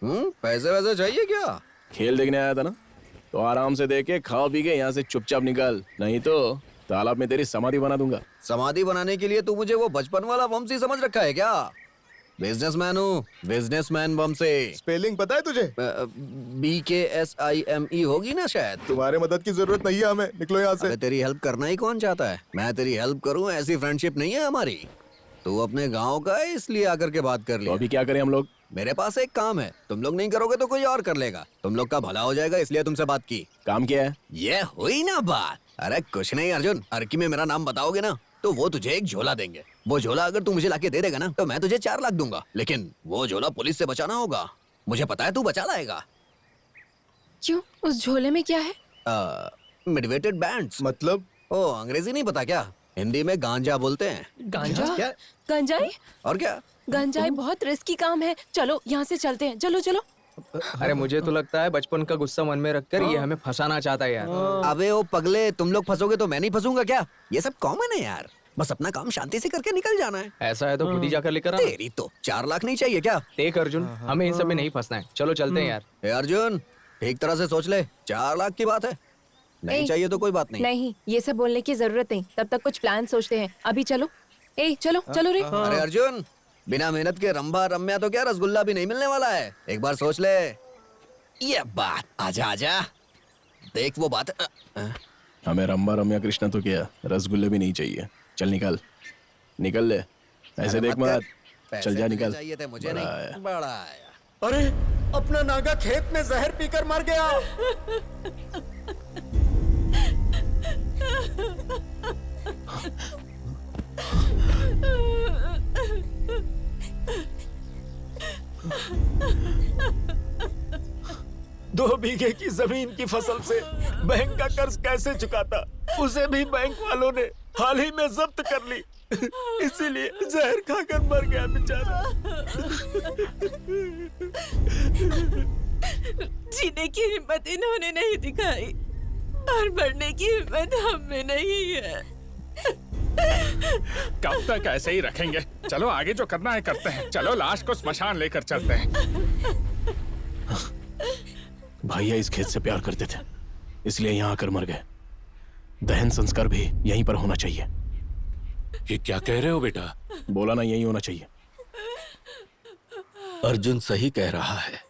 Speaker 3: पैसे वैसे चाहिए क्या?
Speaker 2: खेल देखने आया था ना, तो आराम से देख के खा पी के यहाँ से चुपचाप निकल, नहीं तो तालाब में तेरी समाधि बना दूंगा।
Speaker 3: समाधि बनाने के लिए तू मुझे वो बचपन वाला वंशी समझ रखा है क्या? बिजनेसमैन हूँ, बिजनेसमैन वंशी।
Speaker 8: स्पेलिंग पता है तुझे?
Speaker 3: BKSIME होगी ना शायद।
Speaker 8: तुम्हारे मदद की जरूरत नहीं है हमें, निकलो यहाँ से।
Speaker 3: तेरी हेल्प करना ही कौन चाहता है? मैं तेरी हेल्प करूँ, ऐसी फ्रेंडशिप नहीं है हमारी। तू अपने गांव का है इसलिए आकर के बात कर लिया।
Speaker 2: तो अभी क्या करें हम लोग?
Speaker 3: मेरे पास एक काम है, तुम लोग नहीं करोगे तो कोई और कर लेगा। तुम लोग का भला हो जाएगा इसलिए तुमसे बात की।
Speaker 2: काम क्या है?
Speaker 3: ये हुई ना बात। अरे कुछ नहीं अर्जुन, अर्की में मेरा नाम बताओगे ना तो वो तुझे एक झोला देंगे। वो झोला अगर तू मुझे लाके दे देगा ना तो मैं तुझे 4 लाख दूंगा। लेकिन वो झोला पुलिस से बचाना होगा। मुझे पता है तू बचा लाएगा।
Speaker 14: क्यों? उस झोले में क्या है?
Speaker 3: मिडवेटेड बैंड्स।
Speaker 8: मतलब?
Speaker 3: ओ, अंग्रेजी नहीं पता क्या? हिंदी में गांजा बोलते हैं।
Speaker 14: गांजा?
Speaker 3: क्या?
Speaker 14: गंजाई?
Speaker 3: और क्या?
Speaker 14: गंजाई बहुत रिस्की काम है। चलो यहाँ से चलते हैं, चलो चलो।
Speaker 5: अरे मुझे तो लगता है बचपन का गुस्सा मन में रखकर ये हमें फंसाना चाहता है यार।
Speaker 3: अबे ओ पगले, तुम लोग फंसोगे तो मैं नहीं फंसूंगा क्या? ये सब कॉमन है यार, बस अपना काम शांति से करके निकल जाना है।
Speaker 5: ऐसा है तो खुद ही जाकर लेकर आ।
Speaker 3: तेरी तो 4 लाख नहीं चाहिए क्या?
Speaker 5: देख अर्जुन, हमें इन सब में नहीं फंसना है। चलो चलते हैं यार।
Speaker 3: अर्जुन ठीक तरह से सोच ले, 4 लाख की बात है। नहीं चाहिए तो कोई बात नहीं।
Speaker 14: नहीं, ये सब बोलने की जरूरत नहीं। तब तक कुछ प्लान सोचते हैं। अभी चलो। चलो चलो रे।
Speaker 3: अरे अर्जुन, बिना मेहनत के रंभा रम्या तो क्या रसगुल्ला भी नहीं मिलने वाला है। एक बार सोच ले ये बात। आजा आजा, देख वो बात।
Speaker 2: हमें रंबा रम्या कृष्णा तो क्या, रसगुल्ले भी नहीं चाहिए। चल निकल, निकल ले, ऐसे देख मत। चल जा निकल।
Speaker 3: चाहिए थे मुझे नहीं, बड़ा आया।
Speaker 10: अरे अपना नागा खेत में जहर पीकर मर गया। दो बीघे की जमीन की फसल से बैंक का कर्ज कैसे चुकाता, उसे भी बैंक वालों ने हाल ही में जब्त कर ली। इसीलिए जहर खाकर मर गया बेचारा।
Speaker 12: जीने की हिम्मत इन्होंने नहीं दिखाई और मरने की हिम्मत हम में नहीं है।
Speaker 11: कब तक ऐसे ही रखेंगे? चलो आगे जो करना है करते हैं। चलो लाश को स्मशान लेकर चलते हैं।
Speaker 2: भैया इस खेत से प्यार करते थे, इसलिए यहाँ आकर मर गए। दहन संस्कार भी यहीं पर होना चाहिए।
Speaker 11: ये क्या कह रहे हो बेटा?
Speaker 2: बोला ना, यही होना चाहिए।
Speaker 15: अर्जुन सही कह रहा है।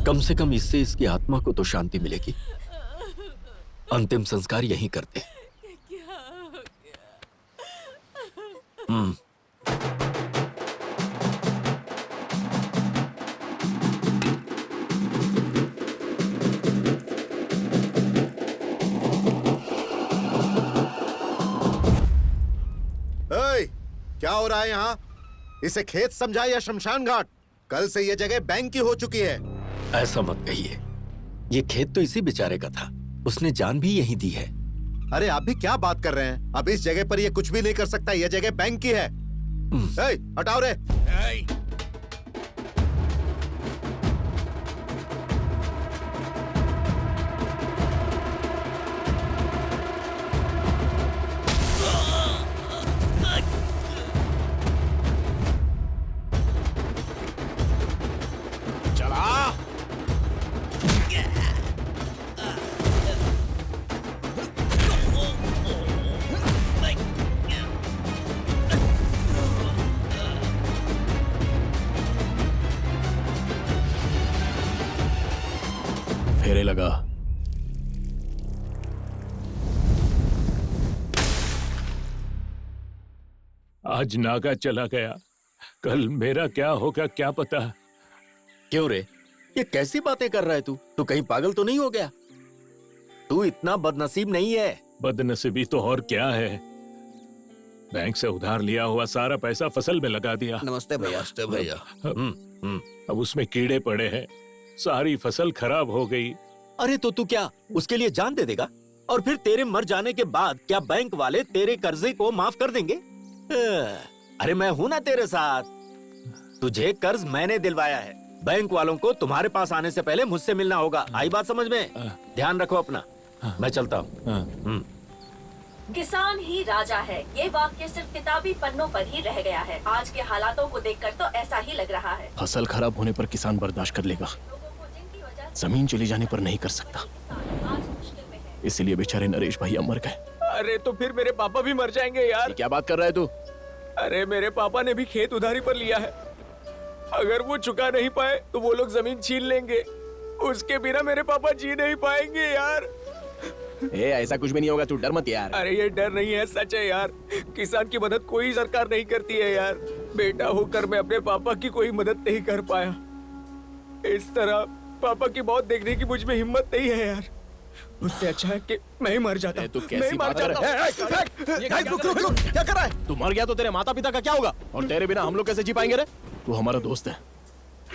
Speaker 15: कम से कम इससे इसकी आत्मा को तो शांति मिलेगी। अंतिम संस्कार यहीं करते हैं।
Speaker 8: क्या हो रहा है यहाँ? इसे खेत समझा या शमशान घाट? कल से ये जगह बैंक की हो चुकी है।
Speaker 15: ऐसा मत कहिए, ये खेत तो इसी बेचारे का था, उसने जान भी यही दी है।
Speaker 8: अरे आप भी क्या बात कर रहे हैं? अब इस जगह पर ये कुछ भी नहीं कर सकता, ये जगह बैंक की है। हटाओ रे।
Speaker 2: फेरे लगा।
Speaker 11: आज नागा चला गया, कल मेरा क्या होगा क्या पता।
Speaker 15: क्यों रे, ये कैसी बातें कर रहा है तू? तू कहीं पागल तो नहीं हो गया?
Speaker 10: तू इतना बदनसीब नहीं है।
Speaker 11: बदनसीबी तो और क्या है, बैंक से उधार लिया हुआ सारा पैसा फसल में लगा दिया।
Speaker 15: नमस्ते भैया। नमस्ते भैया।
Speaker 11: अब उसमें कीड़े पड़े हैं, सारी फसल खराब हो गई।
Speaker 10: अरे तो तू क्या उसके लिए जान दे देगा? और फिर तेरे मर जाने के बाद क्या बैंक वाले तेरे कर्जे को माफ कर देंगे? अरे मैं हूं ना तेरे साथ। तुझे कर्ज मैंने दिलवाया है। बैंक वालों को तुम्हारे पास आने से पहले मुझसे मिलना होगा। आई बात समझ में? ध्यान रखो अपना। मैं चलता हूँ।
Speaker 6: किसान ही राजा है, ये वाक्य सिर्फ किताबी पन्नों पर ही रह गया है। आज के हालातों को देखकर तो ऐसा ही लग रहा है।
Speaker 2: फसल खराब होने पर किसान बर्दाश्त कर लेगा, जमीन चली जाने पर नहीं कर सकता। इसलिए बेचारे नरेश भैया मर गए।
Speaker 5: अरे तो फिर मेरे पापा भी मर जाएंगे यार।
Speaker 2: क्या बात कर रहा है तू?
Speaker 5: अरे मेरे पापा ने भी खेत उधारी पर लिया है। अगर वो चुका नहीं पाए तो वो लोग जमीन छीन लेंगे। उसके बिना मेरे पापा जी नहीं पाएंगे यार।
Speaker 2: ऐसा कुछ भी नहीं होगा, तू डर मत यार।
Speaker 5: अरे ये डर नहीं है, सच है यार। किसान की मदद कोई सरकार नहीं करती है यार। बेटा होकर मैं अपने पापा की कोई मदद नहीं कर पाया। इस तरह पापा की मौत देखने की मुझ में हिम्मत नहीं है यार। उससे अच्छा है कि मैं ही मर जाता।
Speaker 2: तू कैसी बात कर रहा है?
Speaker 5: क्या कर रहा है?
Speaker 2: तू मर गया तो तेरे माता पिता का क्या होगा? और तेरे बिना हम लोग कैसे जी पाएंगे रे? तू हमारा दोस्त है,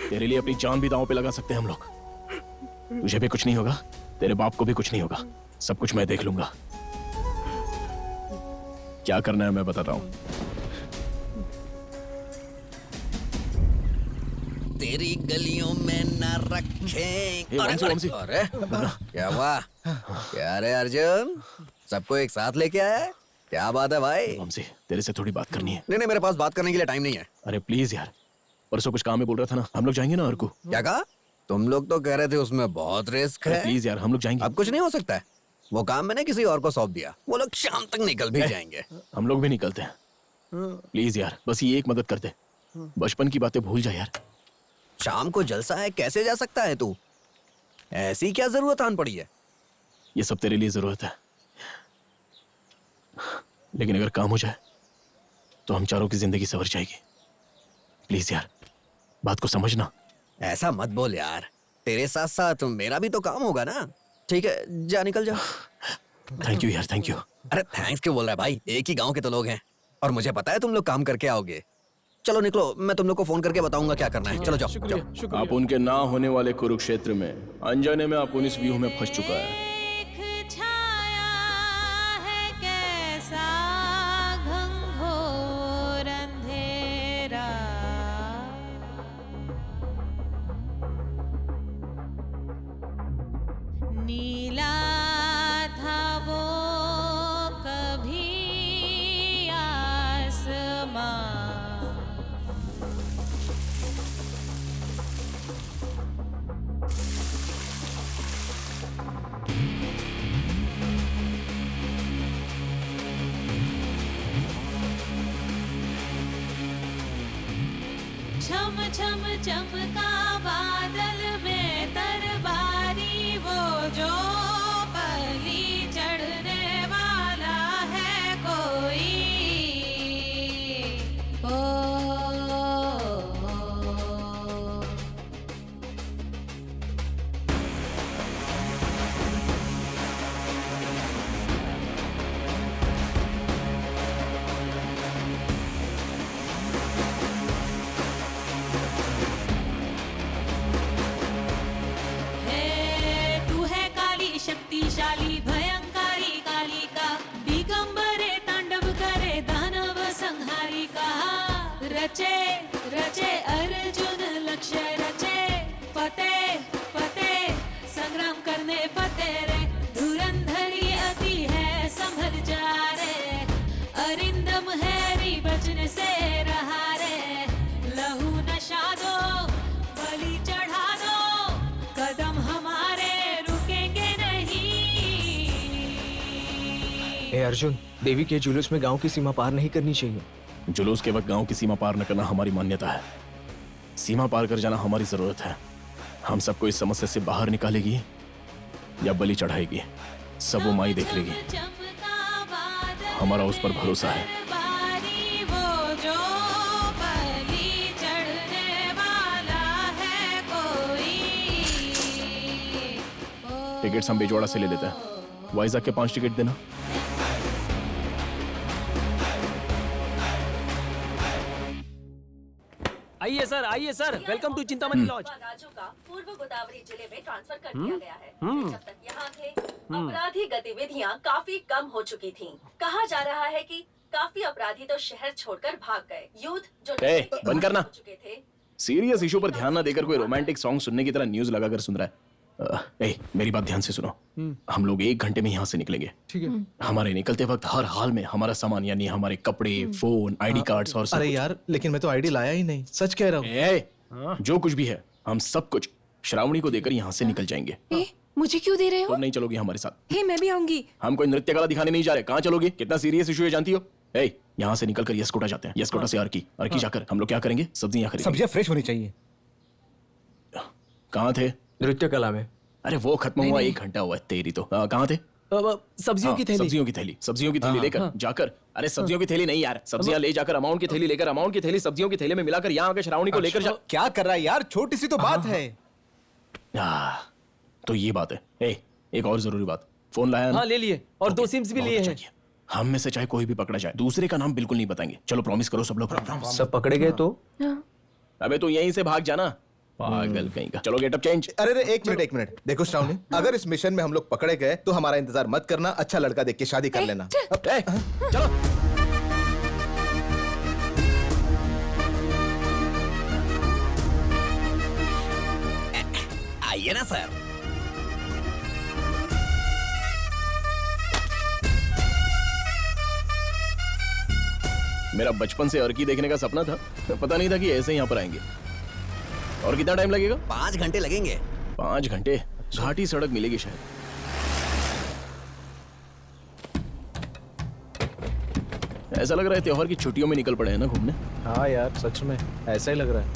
Speaker 2: तेरे लिए अपनी जान भी दांव पे लगा सकते हैं हम लोग। तुझे भी कुछ नहीं होगा, तेरे बाप को भी कुछ नहीं होगा, सब कुछ मैं देख लूंगा। क्या करना है मैं बताता हूँ।
Speaker 15: तेरी गलियों में न रखें।
Speaker 3: अरे क्या हुआ? क्या रे अर्जुन, सबको एक साथ लेके आया है? क्या बात है भाई?
Speaker 2: वंशी, तेरे से थोड़ी बात करनी है।
Speaker 3: नहीं, मेरे पास बात करने के लिए टाइम नहीं है।
Speaker 2: अरे प्लीज यार, परसों कुछ काम में बोल रहा था ना, हम लोग जाएंगे ना अर्कू।
Speaker 3: क्या कहा? तुम लोग तो कह रहे थे उसमें बहुत रिस्क है।
Speaker 2: प्लीज यार, हम लोग जाएंगे।
Speaker 3: अब कुछ नहीं हो सकता है। वो काम मैंने किसी और को सौंप दिया, वो लोग शाम तक निकल भी जाएंगे।
Speaker 2: हम लोग भी निकलते हैं। प्लीज यार, बस ये एक मदद कर दे, बचपन की बातें भूल जा यार।
Speaker 3: शाम को जलसा है, कैसे जा सकता है तू? ऐसी क्या जरूरत आन पड़ी है?
Speaker 2: ये सब तेरे लिए जरूरत है, लेकिन अगर काम हो जाए तो हम चारों की जिंदगी संवर जाएगी। प्लीज यार, बात को समझना।
Speaker 3: ऐसा मत बोल यार, तेरे साथ साथ मेरा भी तो काम होगा ना। ठीक है, जा निकल जा।
Speaker 2: थैंक यू यार, थैंक यू।
Speaker 3: अरे थैंक्स क्यों बोल रहा है भाई? एक ही गांव के तो लोग हैं और मुझे पता है तुम लोग काम करके आओगे। चलो निकलो, मैं तुम लोग को फोन करके बताऊंगा क्या करना है। चलो जाओ जाओ।
Speaker 2: आप उनके ना होने वाले कुरुक्षेत्र में अनजाने में आप इस व्यूह में फंस चुका है।
Speaker 16: नीला था वो कभी आसमां, छम छम चमका बादल में तरबारी, वो जो पली चढ़ने वाला है कोई। शक्तिशाली भयंकारी कालिका, दिगंबरे तांडव करे दानव संहारी का। रचे रचे अर्जुन लक्ष्य रचे, फतेह फतेह संग्राम करने फतेह रे। धुरंधरी अति है संभल जा रे, अरिंदम हैरी बचने से रहा रे। लहू नशा दो, बलि चढ़ा दो, कदम हमारे
Speaker 5: अर्जुन, देवी के जुलूस में गांव की सीमा पार नहीं करनी चाहिए।
Speaker 2: जुलूस के वक्त गांव की सीमा पार न करना हमारी मान्यता है। सीमा पार कर जाना हमारी जरूरत है। हम सबको इस समस्या से बाहर निकालेगी या बलि चढ़ाएगी, सब वो माई देख लेगी। हमारा उस पर भरोसा है।
Speaker 16: बारी वो जो बलि चढ़ने वाला है कोई।
Speaker 2: टिकट्स हम बेजोड़ा से ले लेते हैं। वाइजाग के 5 टिकट देना।
Speaker 17: आइए sir, welcome to Chintamani lodge.
Speaker 6: Raju का पूर्व गोदावरी जिले में ट्रांसफर कर दिया गया है। जब तक यहाँ थे, अपराधी गतिविधियाँ काफी कम हो चुकी थीं। कहा जा रहा है कि काफी अपराधी तो शहर छोड़कर भाग गए। यूथ जो
Speaker 2: बंद करना।
Speaker 6: हो चुके थे।
Speaker 2: सीरियस इशू पर ध्यान ना देकर कोई रोमांटिक सॉन्ग सुनने की तरह न्यूज लगाकर सुन रहा है। मेरी बात ध्यान से सुनो। हम लोग 1 घंटे में यहाँ से निकलेंगे।
Speaker 18: ठीक है।
Speaker 2: हमारे निकलते वक्त हर हाल में हमारा सामान यानी हमारे कपड़े, फोन, आईडी कार्ड्स और सब
Speaker 18: अरे
Speaker 2: कुछ।
Speaker 18: यार, लेकिन मैं तो आईडी लाया ही नहीं, सच कह रहा हूँ।
Speaker 2: जो कुछ भी है हम सब कुछ श्रावणी को देकर यहाँ से निकल जाएंगे।
Speaker 14: मुझे क्यों दे रहे हो?
Speaker 2: तुम नहीं चलोगी हमारे साथ।
Speaker 14: मैं भी आऊंगी।
Speaker 2: हम कोई नृत्य कला दिखाने नहीं जा रहे। कहाँ चलोगे? कितना सीरियस इशू है जानती हो? यहाँ से निकलकर यशकोटा जाते हैं। यशकोटा से अर्की जाकर हम लोग क्या करेंगे? सब्जियां खरीदेंगे।
Speaker 18: सब्जियां फ्रेश होनी चाहिए।
Speaker 2: कहाँ थे?
Speaker 5: नृत्य कला में।
Speaker 2: अरे वो खत्म हुआ, 1 घंटा हुआ है। तेरी तो कहाँ थे?
Speaker 17: सब्जियों की थैली।
Speaker 2: सब्जियों की थैली लेकर जाकर। अरे सब्जियों की थैली नहीं यार, सब्जियां ले जाकर अमाउंट की थैली लेकर, अमाउंट की थैली सब्जियों की थैली में मिलाकर यहाँ आकर श्रावणी को लेकर जा।
Speaker 18: क्या कर रहा है यार, छोटी सी तो बात है।
Speaker 2: तो ये बात है। एक और जरूरी बात, फोन लाया ना?
Speaker 17: हाँ ले लिए, और 2 सिम्स भी लिए हैं।
Speaker 2: हम में से चाहे कोई भी पकड़ा जाए, दूसरे का नाम बिल्कुल नहीं बताएंगे। चलो प्रॉमिस करो सब लोग।
Speaker 5: सब पकड़े गए तो?
Speaker 2: अबे तो यहीं से भाग जाना, पागल कहीं का। चलो गेटअप चेंज।
Speaker 8: अरे 1 मिनट। देखो श्रावणी, अगर इस मिशन में हम लोग पकड़े गए तो हमारा इंतजार मत करना। अच्छा लड़का देख के शादी कर लेना।
Speaker 2: चलो।
Speaker 10: आइए ना सर।
Speaker 2: मेरा बचपन से अर्की देखने का सपना था। पता नहीं था कि ऐसे यहाँ पर आएंगे। और कितना टाइम लगेगा?
Speaker 10: 5 घंटे लगेंगे।
Speaker 2: 5 घंटे? घाटी सड़क मिलेगी शायद। ऐसा लग रहा है त्योहार की छुट्टियों में निकल पड़े हैं ना घूमने।
Speaker 18: हाँ यार, सच में ऐसा ही लग रहा है।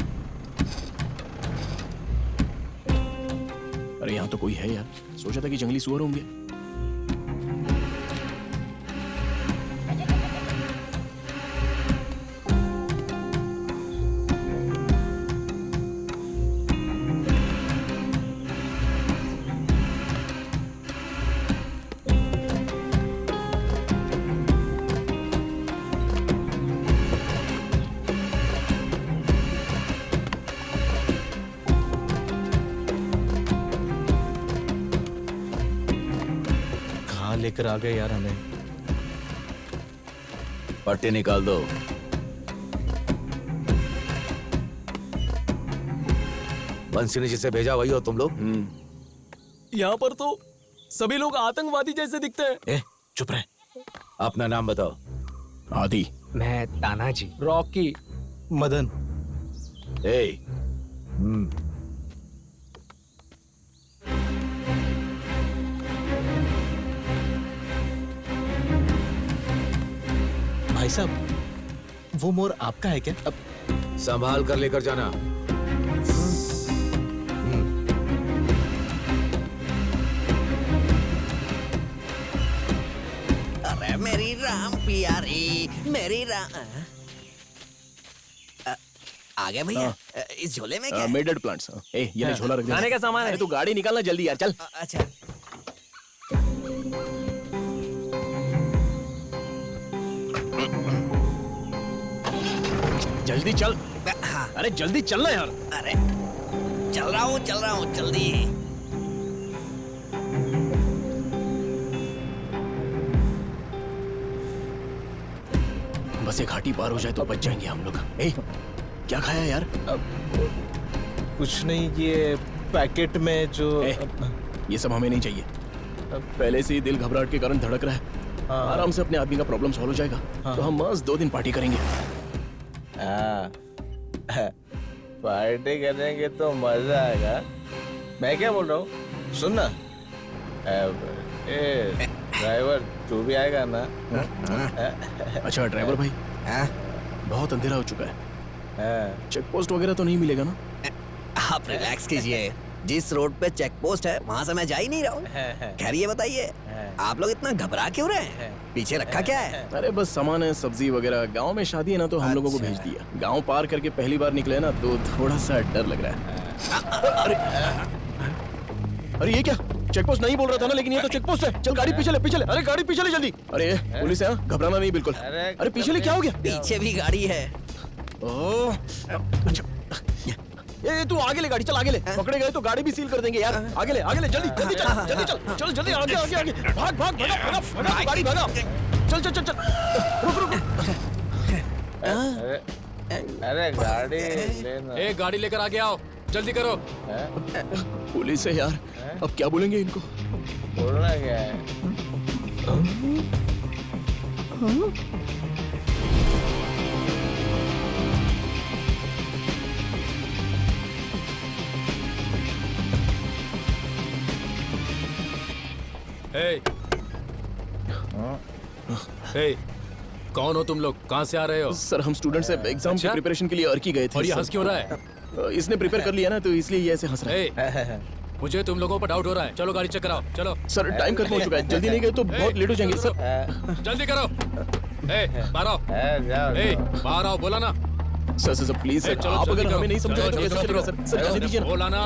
Speaker 2: अरे यहाँ तो कोई है यार। सोचा था कि जंगली सुअर होंगे।
Speaker 18: लेकर आ गए यार हमें।
Speaker 3: पट्टी निकाल दो। बंसी ने जिसे भेजा वही हो तुम लोग?
Speaker 17: यहाँ पर तो सभी लोग आतंकवादी जैसे दिखते हैं।
Speaker 3: चुप रहे। अपना नाम बताओ।
Speaker 2: आदि।
Speaker 5: मैं तानाजी।
Speaker 17: रॉकी।
Speaker 18: मदन। भाई साहब, वो मोर आपका है क्या?
Speaker 3: अब संभाल कर लेकर जाना।
Speaker 10: अरे मेरी राम प्यारी, मेरी राम। आ गया भैया। इस झोले में क्या है?
Speaker 2: मेडेड प्लांट्स। ये ले झोला रख दे।
Speaker 17: खाने का सामान है।
Speaker 2: अरे तू गाड़ी निकालना जल्दी यार, चल।
Speaker 10: अच्छा।
Speaker 2: जल्दी चल। अरे जल्दी चलना यार।
Speaker 10: अरे चल रहा हूँ जल्दी।
Speaker 2: बस एक घाटी पार हो जाए तो बच जाएंगे हम लोग। क्या खाया यार?
Speaker 18: कुछ नहीं, ये पैकेट में जो
Speaker 2: ये सब हमें नहीं चाहिए। पहले से ही दिल घबराहट के कारण धड़क रहा है। आराम से अपने आदमी का प्रॉब्लम सॉल्व हो जाएगा। तो हम मस्त 2 दिन पार्टी करेंगे।
Speaker 8: पार्टी करेंगे तो मजा आएगा। मैं क्या बोल रहा हूँ, सुन ना। ड्राइवर तू भी आएगा ना?
Speaker 2: अच्छा ड्राइवर भाई, बहुत अंधेरा हो चुका है। चेक पोस्ट वगैरह तो नहीं मिलेगा ना?
Speaker 10: आप रिलैक्स कीजिए,
Speaker 19: जिस रोड पे चेक पोस्ट है वहाँ से मैं जा ही नहीं रहा हूँ। खैर ये बताइए, आप लोग इतना घबरा क्यों रहे हैं? पीछे रखा क्या है?
Speaker 2: अरे बस सामान है, सब्जी वगैरह। गांव में शादी है ना, तो हम लोगों को भेज दिया। गांव पार करके पहली बार निकले ना, तो थोड़ा सा डर लग रहा है। अरे ये क्या? चेक पोस्ट नहीं बोल रहा था ना, लेकिन ये तो चेक पोस्ट है। चल गाड़ी पीछे ले, पीछे ले। अरे गाड़ी पीछे ले जल्दी। अरे पुलिस है, घबराना नहीं बिल्कुल। अरे पीछे ले, क्या हो गया?
Speaker 19: पीछे भी गाड़ी है।
Speaker 2: ओह, अच्छा। ये तू आगे ले गाड़ी, चल आगे ले। पकड़े गए तो गाड़ी भी सील कर देंगे यार। आगे ले, जल्दी जल्दी चल, जल्दी चल, चल जल्दी आगे आगे आगे। भाग भाग भगा भगा भगा, गाड़ी भगा। चल चल चल चल, रुक रुक।
Speaker 8: अरे गाड़ी लेना।
Speaker 1: ए गाड़ी लेकर आगे आओ, जल्दी करो।
Speaker 2: पुलिस है यार, अब क्या बोलेंगे इनको?
Speaker 8: बोलना क्या है?
Speaker 1: हे, कौन हो तुम लोग? कहाँ से आ रहे हो?
Speaker 2: सर हम स्टूडेंट्स हैं, एग्जाम की प्रिपरेशन के लिए अर्की गए थे।
Speaker 1: और ये हंस क्यों रहा है?
Speaker 2: इसने प्रिपेयर कर लिया ना, तो इसलिए ये ऐसे हंस रहा है।
Speaker 1: मुझे तुम लोगों पर डाउट हो रहा है। चलो गाड़ी चेक कराओ, चलो।
Speaker 2: सर टाइम खत्म हो चुका है, जल्दी नहीं गए तो बहुत लेट हो जाएंगे सर।
Speaker 1: जल्दी करो। बाहर आओ, बाहर आओ, बोला ना।
Speaker 2: सर प्लीज सर, आप अगर हमें नहीं समझोगे तो कैसे चलेगा सर? सर जाने दीजिए ना।
Speaker 1: बोला ना।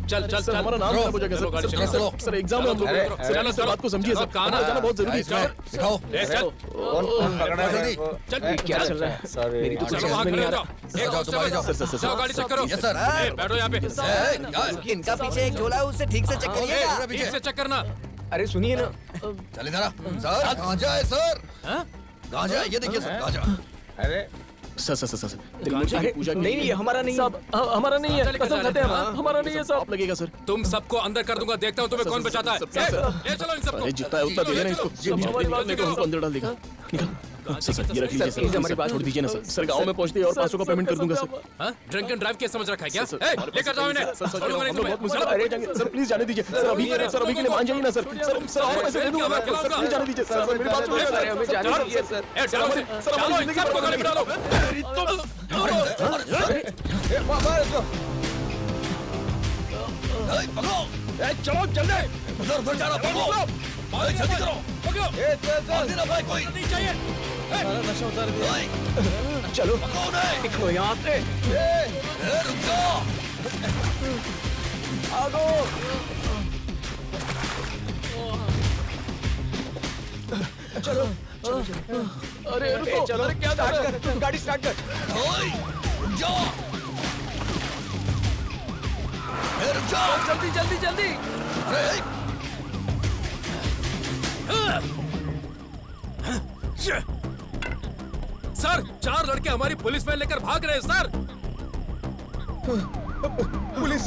Speaker 1: चल चल
Speaker 2: सर, हमारा नाम खराब हो जाएगा सर। सर एग्जाम है हम लोग। सर सर बात को समझिए सर, कहाँ जाना बहुत जरूरी है।
Speaker 8: दिखाओ। कौन पकड़ा है जल्दी?
Speaker 1: चल क्या चल रहा है? सॉरी, मेरी तो कुछ समझ में नहीं आ रहा। सर गाड़ी चेक करो।
Speaker 19: Yes sir.
Speaker 1: बैठो यहाँ पे।
Speaker 19: इनका पीछे एक झोला है, उससे ठीक से चेक करिएगा।
Speaker 1: ठीक से चेक करना।
Speaker 5: अरे सुनिए ना।
Speaker 19: चल इधर आ। सर गांजा है सर। गांजा, ये देखिए सर गांजा।
Speaker 8: अरे
Speaker 2: सर
Speaker 5: पूजा नहीं नहीं, हमारा नहीं।
Speaker 17: साहब हमारा नहीं है, कसम खाते हैं हमारा नहीं है साहब।
Speaker 2: आप लगेगा सर।
Speaker 1: तुम सबको अंदर कर दूंगा, देखता हूँ तुम्हें कौन बचाता है। ले चलो इन सबको।
Speaker 2: जितना है उतना दे देना इसको, हमको अंदर डाल देगा। सर ये रख लीजिए सर, हमारी बात छोड़ दीजिए ना सर। सर गांव में पहुंचते ही और 500 का पेमेंट कर दूंगा सर।
Speaker 1: ड्रिंक एंड ड्राइव क्या समझ रखा है क्या? लेकर जाओ इन्हें।
Speaker 2: सर प्लीज जाने दीजिए सर, अभी के लिए मान जाइए ना सर। सर और पैसे दे दूंगा मैं। सर प्लीज जाने दीजिए सर, मेरी बात सुनिए सर।
Speaker 5: हमें जाने दीजिए सर।
Speaker 2: सर हमारी जिंदगी पर गाली डालो।
Speaker 9: चलो जल्दी। उधर जा रहा, पकड़ो। जल्दी करो, पकड़ो। चल भाई, कोई नहीं चाहिए। नशा उतार दिया।
Speaker 2: चलो
Speaker 5: निकलो यहाँ से।
Speaker 9: रुक जाओ।
Speaker 2: आगो। चलो चलो। अरे रुको,
Speaker 5: चलो
Speaker 2: क्या
Speaker 5: स्टार्ट कर, गाड़ी स्टार्ट कर।
Speaker 9: रुक जाओ। रुक जाओ,
Speaker 17: जल्दी जल्दी जल्दी।
Speaker 1: सर 4 लड़के हमारी पुलिस वैन लेकर भाग रहे हैं सर।
Speaker 2: पुलिस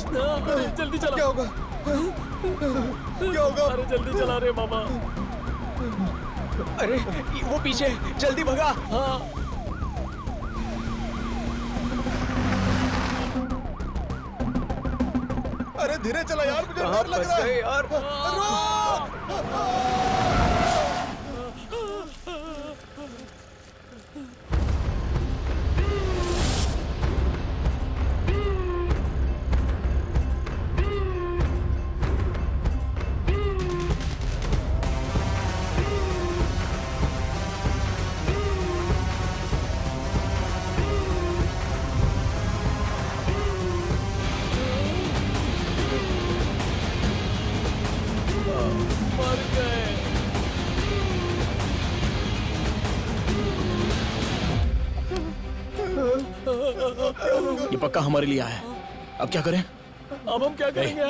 Speaker 17: जल्दी चलो।
Speaker 2: क्या होगा? क्या होगा?
Speaker 17: अरे जल्दी चला रहे मामा।
Speaker 5: अरे वो पीछे, जल्दी भगा।
Speaker 17: हाँ
Speaker 2: अरे धीरे चला यार, मुझे डर लग रहा है यार। ये पक्का हमारे लिए आया है। अब क्या करें?
Speaker 17: अब हम क्या करेंगे?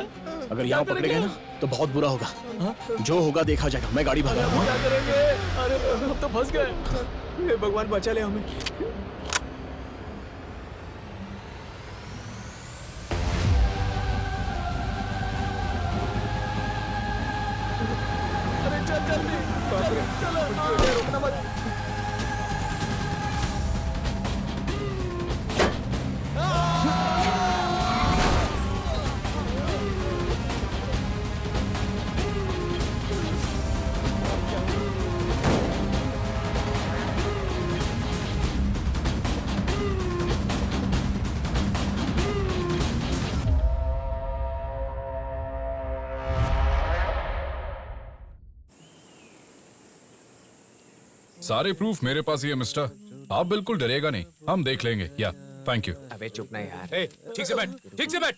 Speaker 2: अगर यहाँ पकड़े गए ना तो बहुत बुरा होगा। जो होगा देखा जाएगा। मैं गाड़ी भगा रहा हूँ।
Speaker 17: क्या करेंगे? अरे हम तो फंस गए।
Speaker 5: हे भगवान बचा ले हमें।
Speaker 17: अरे चल जल्दी, चलो रुकना मत।
Speaker 20: सारे प्रूफ मेरे पास ही है मिस्टर, आप बिल्कुल डरेगा नहीं, हम देख लेंगे। या थैंक यू।
Speaker 5: अबे चुप ना यार।
Speaker 2: ठीक से बैठ, ठीक से बैठ।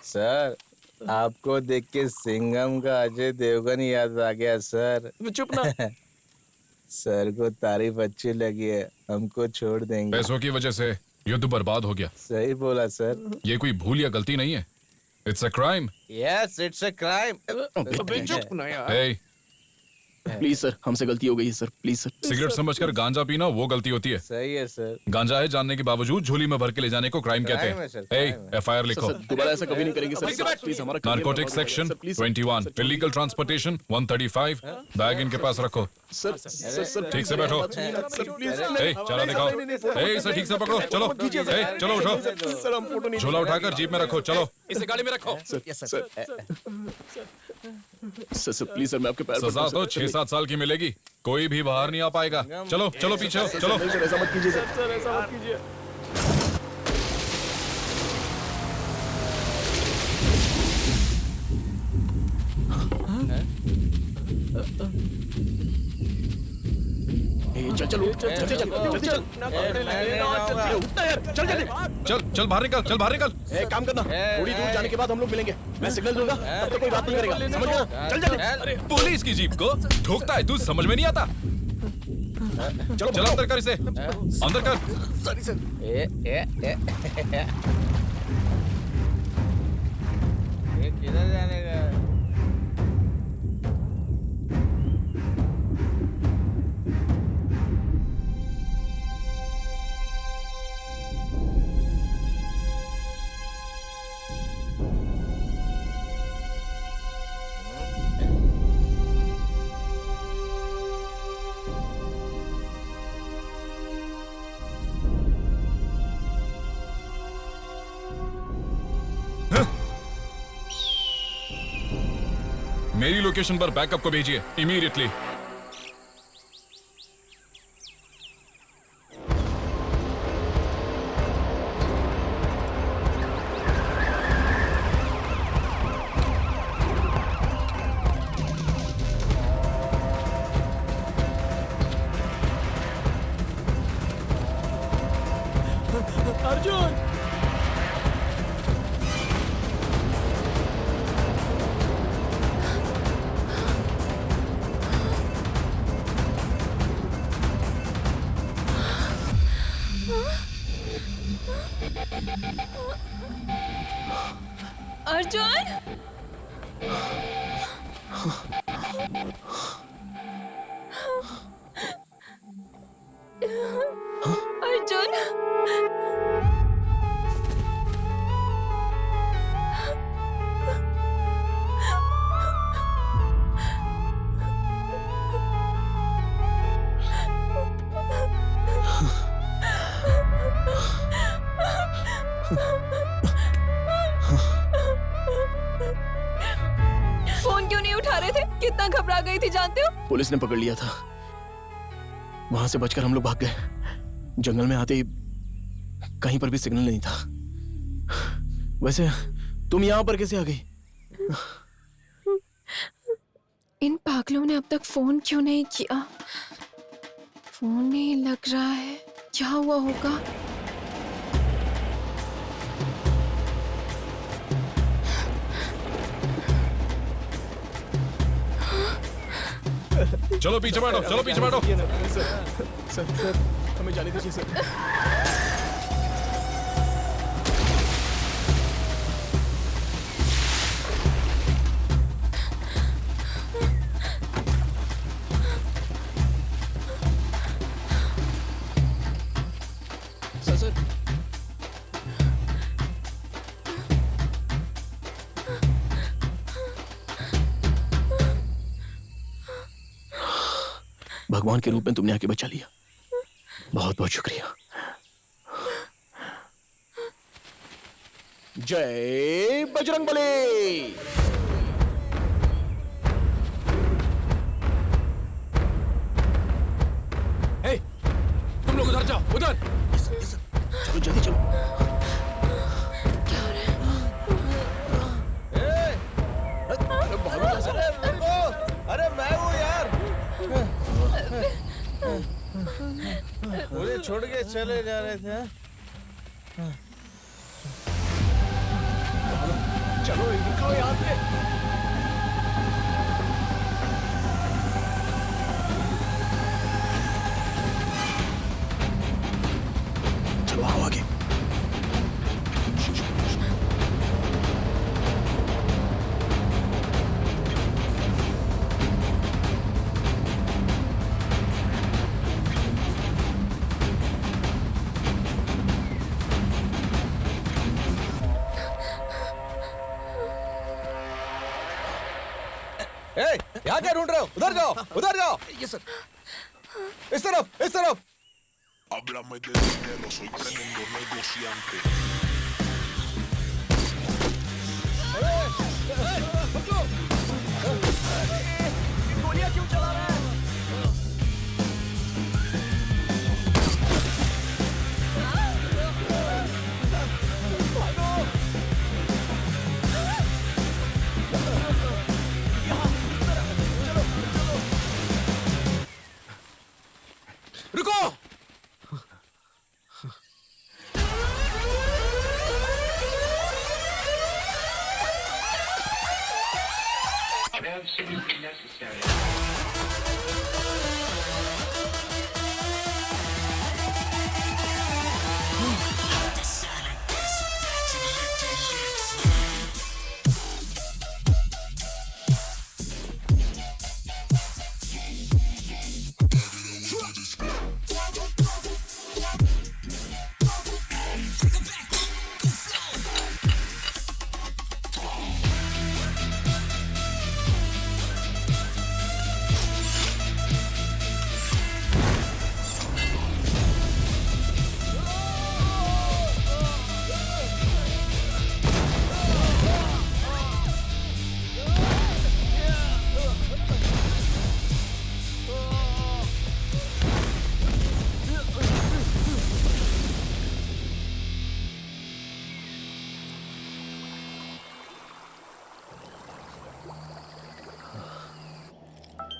Speaker 8: सर आपको देख के सिंघम का अजय देवगन याद आ गया सर।
Speaker 2: चुप ना।
Speaker 8: सर को तारीफ अच्छी लगी है, हमको छोड़ देंगे।
Speaker 20: पैसों की वजह से युद्ध बर्बाद हो गया।
Speaker 8: सही बोला सर।
Speaker 20: ये कोई भूल या गलती नहीं है, it's a crime.
Speaker 8: Yes it's a crime.
Speaker 2: चुप ना यार।
Speaker 20: Hey,
Speaker 2: प्लीज सर, हमसे गलती हो गई है सर, प्लीज सर।
Speaker 20: सिगरेट समझकर गांजा पीना वो गलती होती है।
Speaker 8: सही है सर।
Speaker 20: गांजा है जानने के बावजूद झोली में भर के ले जाने को क्राइम कहते
Speaker 8: Crime है सर, crime
Speaker 20: हैं। एफआईआर लिखो।
Speaker 2: दोबारा ऐसा कभी नहीं करेंगे सर, प्लीज हमारा
Speaker 20: narcotic section 21, illegal transportation 135, bag इनके पास रखो।
Speaker 2: सर सर
Speaker 20: ठीक से बैठो। चला दिखाओ। सर ठीक से पकड़ो, चलो। चलो उठो,
Speaker 2: सर हम फोटो नहीं।
Speaker 20: झोला उठाकर जीप में रखो, चलो।
Speaker 2: इसे गाड़ी में रखो। सर प्लीज सर, मैं आपके पैर
Speaker 20: सजा तो 6-7 साल की मिलेगी, कोई भी बाहर नहीं आ पाएगा। चलो चलो पीछे हो, चलो।
Speaker 2: ऐसा मत कीजिए सर, ऐसा मत कीजिए। चल चल चल चल चल
Speaker 20: चल चल बाहर निकल, चल बाहर निकल।
Speaker 2: काम करना, थोड़ी दूर जाने के बाद हम लोग मिलेंगे, मैं सिग्नल दूंगा, तब तक कोई बात नहीं करेगा, समझ गया? चल चल।
Speaker 20: पुलिस की जीप को ठोकता है तू, समझ में नहीं आता।
Speaker 2: चलो
Speaker 20: चल अंदर कर इसे, अंदर कर।
Speaker 2: Sorry sir.
Speaker 8: ये किधर जाने का?
Speaker 20: मेरी लोकेशन पर बैकअप को भेजिए इमीडिएटली।
Speaker 17: अर्जुन
Speaker 14: अर्जुन अर्जुन फोन क्यों नहीं उठा रहे थे? कितना घबरा गई थी जानते हो?
Speaker 2: पुलिस ने पकड़ लिया था, वहां से बचकर हम लोग भाग गए। जंगल में आते ही कहीं पर भी सिग्नल नहीं था। वैसे तुम यहां पर कैसे आ गई?
Speaker 14: इन पागलों ने अब तक फोन क्यों नहीं किया? फोन नहीं लग रहा है, क्या हुआ होगा?
Speaker 20: चलो पीछे बैठो, चलो पीछे बैठो।
Speaker 2: सर सर हमें जाने दीजिए सर। सर सर भगवान के रूप में तुमने आके बचा लिया, बहुत बहुत शुक्रिया। जय बजरंगबली।
Speaker 17: तुम लोग उधर जाओ, उधर।
Speaker 2: चलो जल्दी चलो।
Speaker 14: क्या हो रहा है?
Speaker 8: अरे मैं हूँ यार। चले जा रहे थे।
Speaker 1: चलो निकलो यहाँ से।
Speaker 2: चलो आओ आगे।
Speaker 8: यहाँ क्या ढूंढ रहे हो? उधर जाओ, उधर जाओ।
Speaker 5: Yes sir.
Speaker 8: इस तरफ, इस तरफ।
Speaker 21: Háblame de dinero, soy tremendo negociante.
Speaker 1: गोलियां क्यों चला रहा है?
Speaker 5: रुको।
Speaker 22: Absolutely necessary.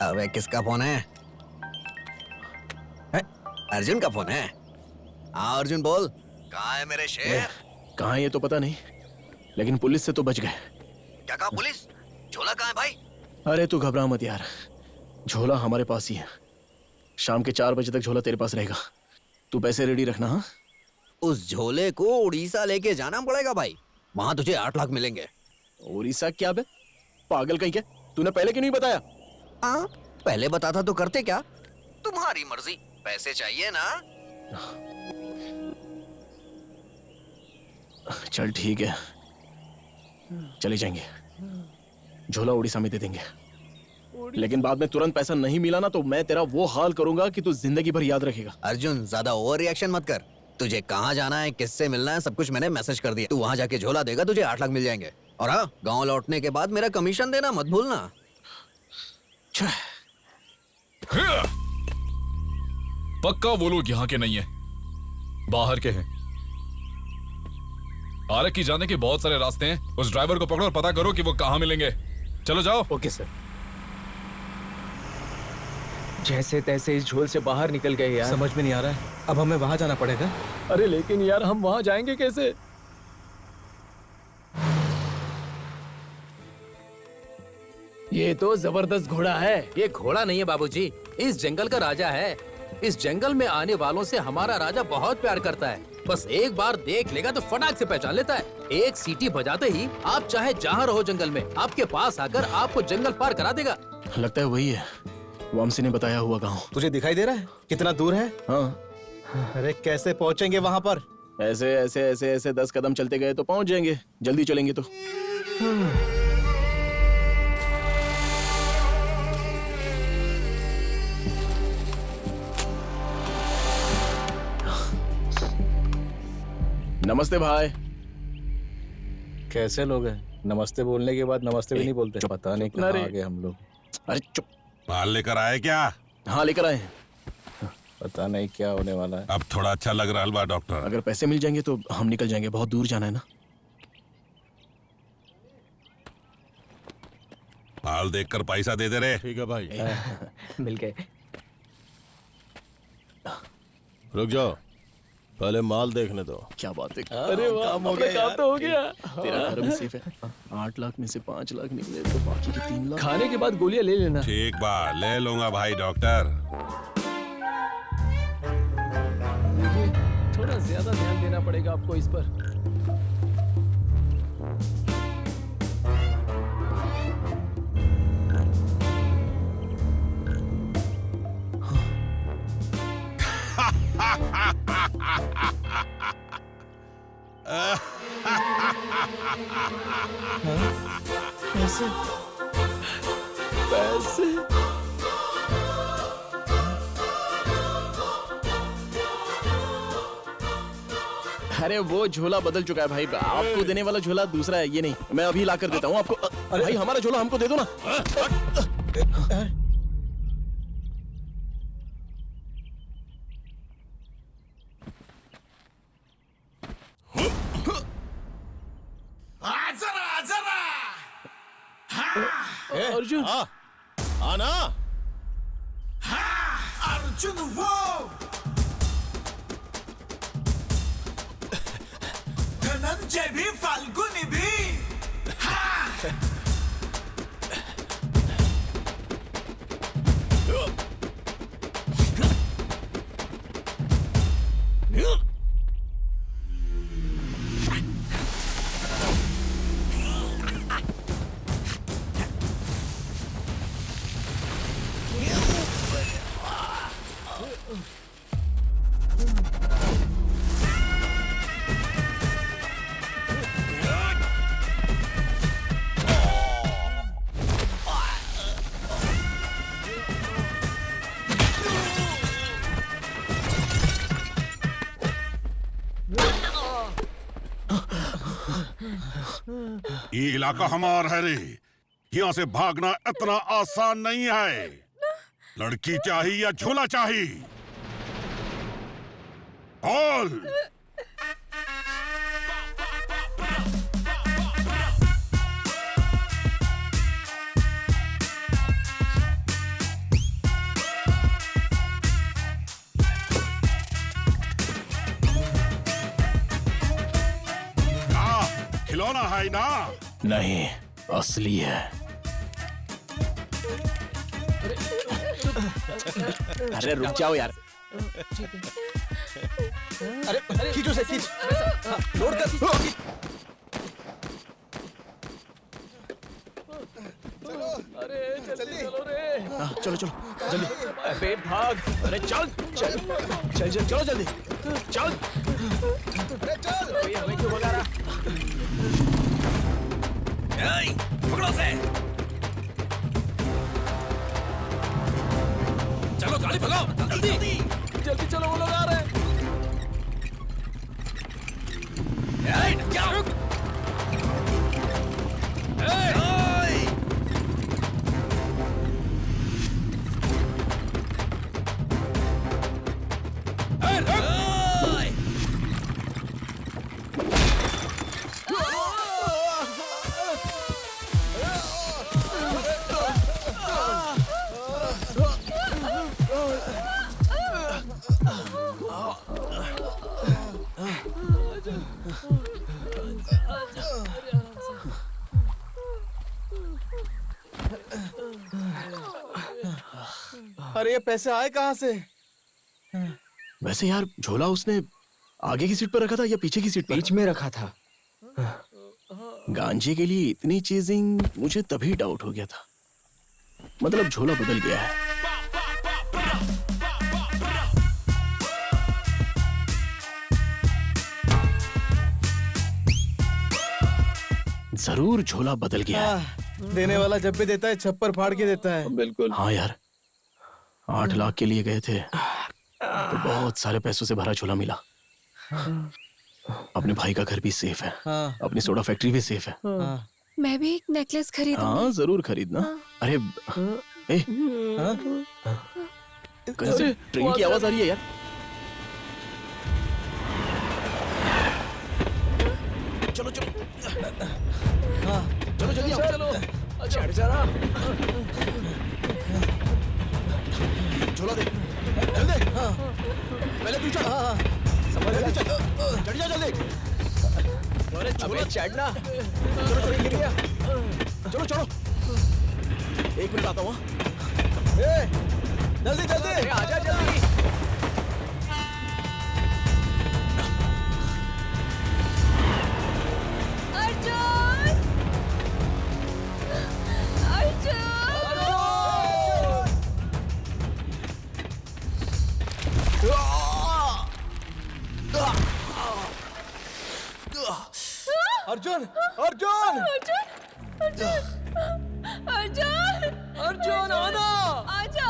Speaker 19: अबे किसका फोन है? अर्जुन का फोन है। हाँ अर्जुन बोल, कहाँ है मेरे शेर?
Speaker 2: कहाँ ये तो पता नहीं, लेकिन पुलिस से तो बच गए।
Speaker 19: क्या कहा पुलिस? झोला कहाँ है भाई?
Speaker 2: अरे तू घबरा मत यार, झोला हमारे पास ही है। शाम के 4 बजे तक झोला तेरे पास रहेगा। तू पैसे रेडी रखना। हाँ,
Speaker 19: उस झोले को उड़ीसा लेके जाना पड़ेगा भाई। वहाँ तुझे 8 लाख मिलेंगे।
Speaker 2: उड़ीसा क्या बे? पागल कहीं के? तूने पहले क्यों नहीं बताया?
Speaker 19: हाँ पहले बताता तो करते क्या? तुम्हारी मर्जी, पैसे चाहिए ना?
Speaker 2: चल ठीक है, चले जाएंगे। झोला उड़ीसा में दे देंगे, लेकिन बाद में तुरंत पैसा नहीं मिला ना तो मैं तेरा वो हाल करूंगा कि तू जिंदगी भर याद रखेगा।
Speaker 19: अर्जुन ज्यादा ओवर रिएक्शन मत कर। तुझे कहाँ जाना है, किससे मिलना है, सब कुछ मैंने मैसेज कर दिया। तू वहाँ जाके झोला देगा, तुझे 8 लाख मिल जाएंगे। और हाँ, गांव लौटने के बाद मेरा कमीशन देना मत भूलना।
Speaker 20: पक्का वो लोग यहाँ के नहीं है, बाहर के हैं। आरक की जाने के बहुत सारे रास्ते हैं। उस ड्राइवर को पकड़ो और पता करो कि वो कहाँ मिलेंगे। चलो जाओ।
Speaker 5: Okay sir. जैसे तैसे इस झोल से बाहर निकल गए यार।
Speaker 18: समझ में नहीं आ रहा है, अब हमें वहां जाना पड़ेगा।
Speaker 1: अरे लेकिन यार हम वहां जाएंगे कैसे?
Speaker 7: ये तो जबरदस्त घोड़ा है। ये घोड़ा नहीं है बाबूजी, इस जंगल का राजा है। इस जंगल में आने वालों से हमारा राजा बहुत प्यार करता है। बस एक बार देख लेगा तो फटाक से पहचान लेता है। एक सीटी बजाते ही आप चाहे जहाँ रहो जंगल में, आपके पास आकर आपको जंगल पार करा देगा।
Speaker 2: लगता है वही है, वामसी ने बताया हुआ गांव।
Speaker 18: तुझे दिखाई दे रहा है कितना दूर है?
Speaker 2: हाँ।
Speaker 18: अरे कैसे पहुंचेंगे वहां पर?
Speaker 2: ऐसे ऐसे ऐसे ऐसे 10 कदम चलते गए तो पहुंच जाएंगे, जल्दी चलेंगे तो। नमस्ते भाई।
Speaker 18: कैसे लोग हैं? नमस्ते बोलने के बाद नमस्ते भी नहीं बोलते। पता नहीं कहाँ आ गए हम लोग।
Speaker 2: अरे चुप।
Speaker 21: माल लेकर आए क्या?
Speaker 2: हाँ लेकर आए हैं।
Speaker 18: पता नहीं क्या होने वाला है।
Speaker 21: अब थोड़ा अच्छा लग रहा है बा डॉक्टर।
Speaker 2: अगर पैसे मिल जाएंगे तो हम निकल जाएंगे, बहुत दूर जाना है ना।
Speaker 21: माल देखकर पैसा दे दे रे।
Speaker 1: ठीक है भाई।
Speaker 5: मिल गए।
Speaker 8: रुक जाओ, पहले माल देखने दो।
Speaker 2: क्या बात है।
Speaker 17: अरे वाह, अपना काम तो हो गया।
Speaker 2: तेरा घर भी सेफ है। 8 लाख में से 5 लाख निकले तो बाकी के 3 लाख।
Speaker 17: खाने के बाद गोलियां ले लेना।
Speaker 4: ठीक बा, ले लूंगा भाई डॉक्टर।
Speaker 17: थोड़ा ज्यादा ध्यान देना पड़ेगा आपको इस पर।
Speaker 18: पैसे
Speaker 17: पैसे
Speaker 2: अरे वो झोला बदल चुका है भाई। आपको देने वाला झोला दूसरा है, ये नहीं। मैं अभी ला कर देता हूँ आपको। भाई हमारा झोला हमको दे दो ना।
Speaker 9: जरा जरा
Speaker 17: अर्जुन
Speaker 8: आना।
Speaker 9: अर्जुन वो धनंजय भी फाल्गुनी भी
Speaker 4: ये इलाका हमारा है रे। यहाँ से भागना इतना आसान नहीं है। लड़की चाहिए या झोला चाहिए? बोल। खिलौना है ना?
Speaker 2: नहीं, असली है। अरे रुक जाओ यार।
Speaker 18: अरे खींचो से खींच। लोड कर।
Speaker 17: अरे जल्दी चलो रे।
Speaker 2: चलो चलो जल्दी।
Speaker 17: अबे भाग।
Speaker 2: अरे चल चल चल चल चलो जल्दी चल।
Speaker 8: अरे चल।
Speaker 17: कोई हमें क्यों भगा रहा?
Speaker 7: पकड़ो से। चलो गाड़ी भगाओ जल्दी।
Speaker 17: जल्दी चलो, वो लोग आ रहे हैं।
Speaker 7: क्या रुक?
Speaker 18: अरे ये पैसे आए कहाँ से?
Speaker 2: वैसे यार झोला उसने आगे की सीट पर रखा था या पीछे की सीट पर?
Speaker 5: बीच में रखा था।
Speaker 2: गांजे के लिए इतनी चीजिंग, मुझे तभी डाउट हो गया था। मतलब झोला बदल गया है। जरूर झोला बदल गया है।
Speaker 18: देने वाला जब भी देता है छप्पर फाड़ के देता है।
Speaker 17: बिल्कुल।
Speaker 2: हाँ यार, 8 लाख के लिए गए थे तो बहुत सारे पैसों से भरा झोला मिला। अपने भाई का घर भी सेफ है।
Speaker 18: हाँ।
Speaker 2: अपनी सोडा फैक्ट्री भी सेफ है।
Speaker 18: हाँ।
Speaker 14: मैं भी एक नेकलेस खरीदूंगी।
Speaker 2: हाँ जरूर खरीदना। अरे ए, कहीं से ट्रेन की आवाज आ रही है यार। चलो चलो चलो जल्दी आओ।
Speaker 17: चलो चढ़ जाना।
Speaker 2: झोला दे जल्दी। पहले तू चढ़।
Speaker 8: चढ़ जा जल्दी।
Speaker 2: अबे चढ़ना।
Speaker 8: चलो चलो गिर गया। चलो चलो।
Speaker 2: 1 मिनट आता हूँ।
Speaker 8: जल्दी जल्दी।
Speaker 2: आजा जल्दी।
Speaker 14: अर्जुन!
Speaker 8: अर्जुन! अर्जुन!
Speaker 14: अर्जुन आना! आजा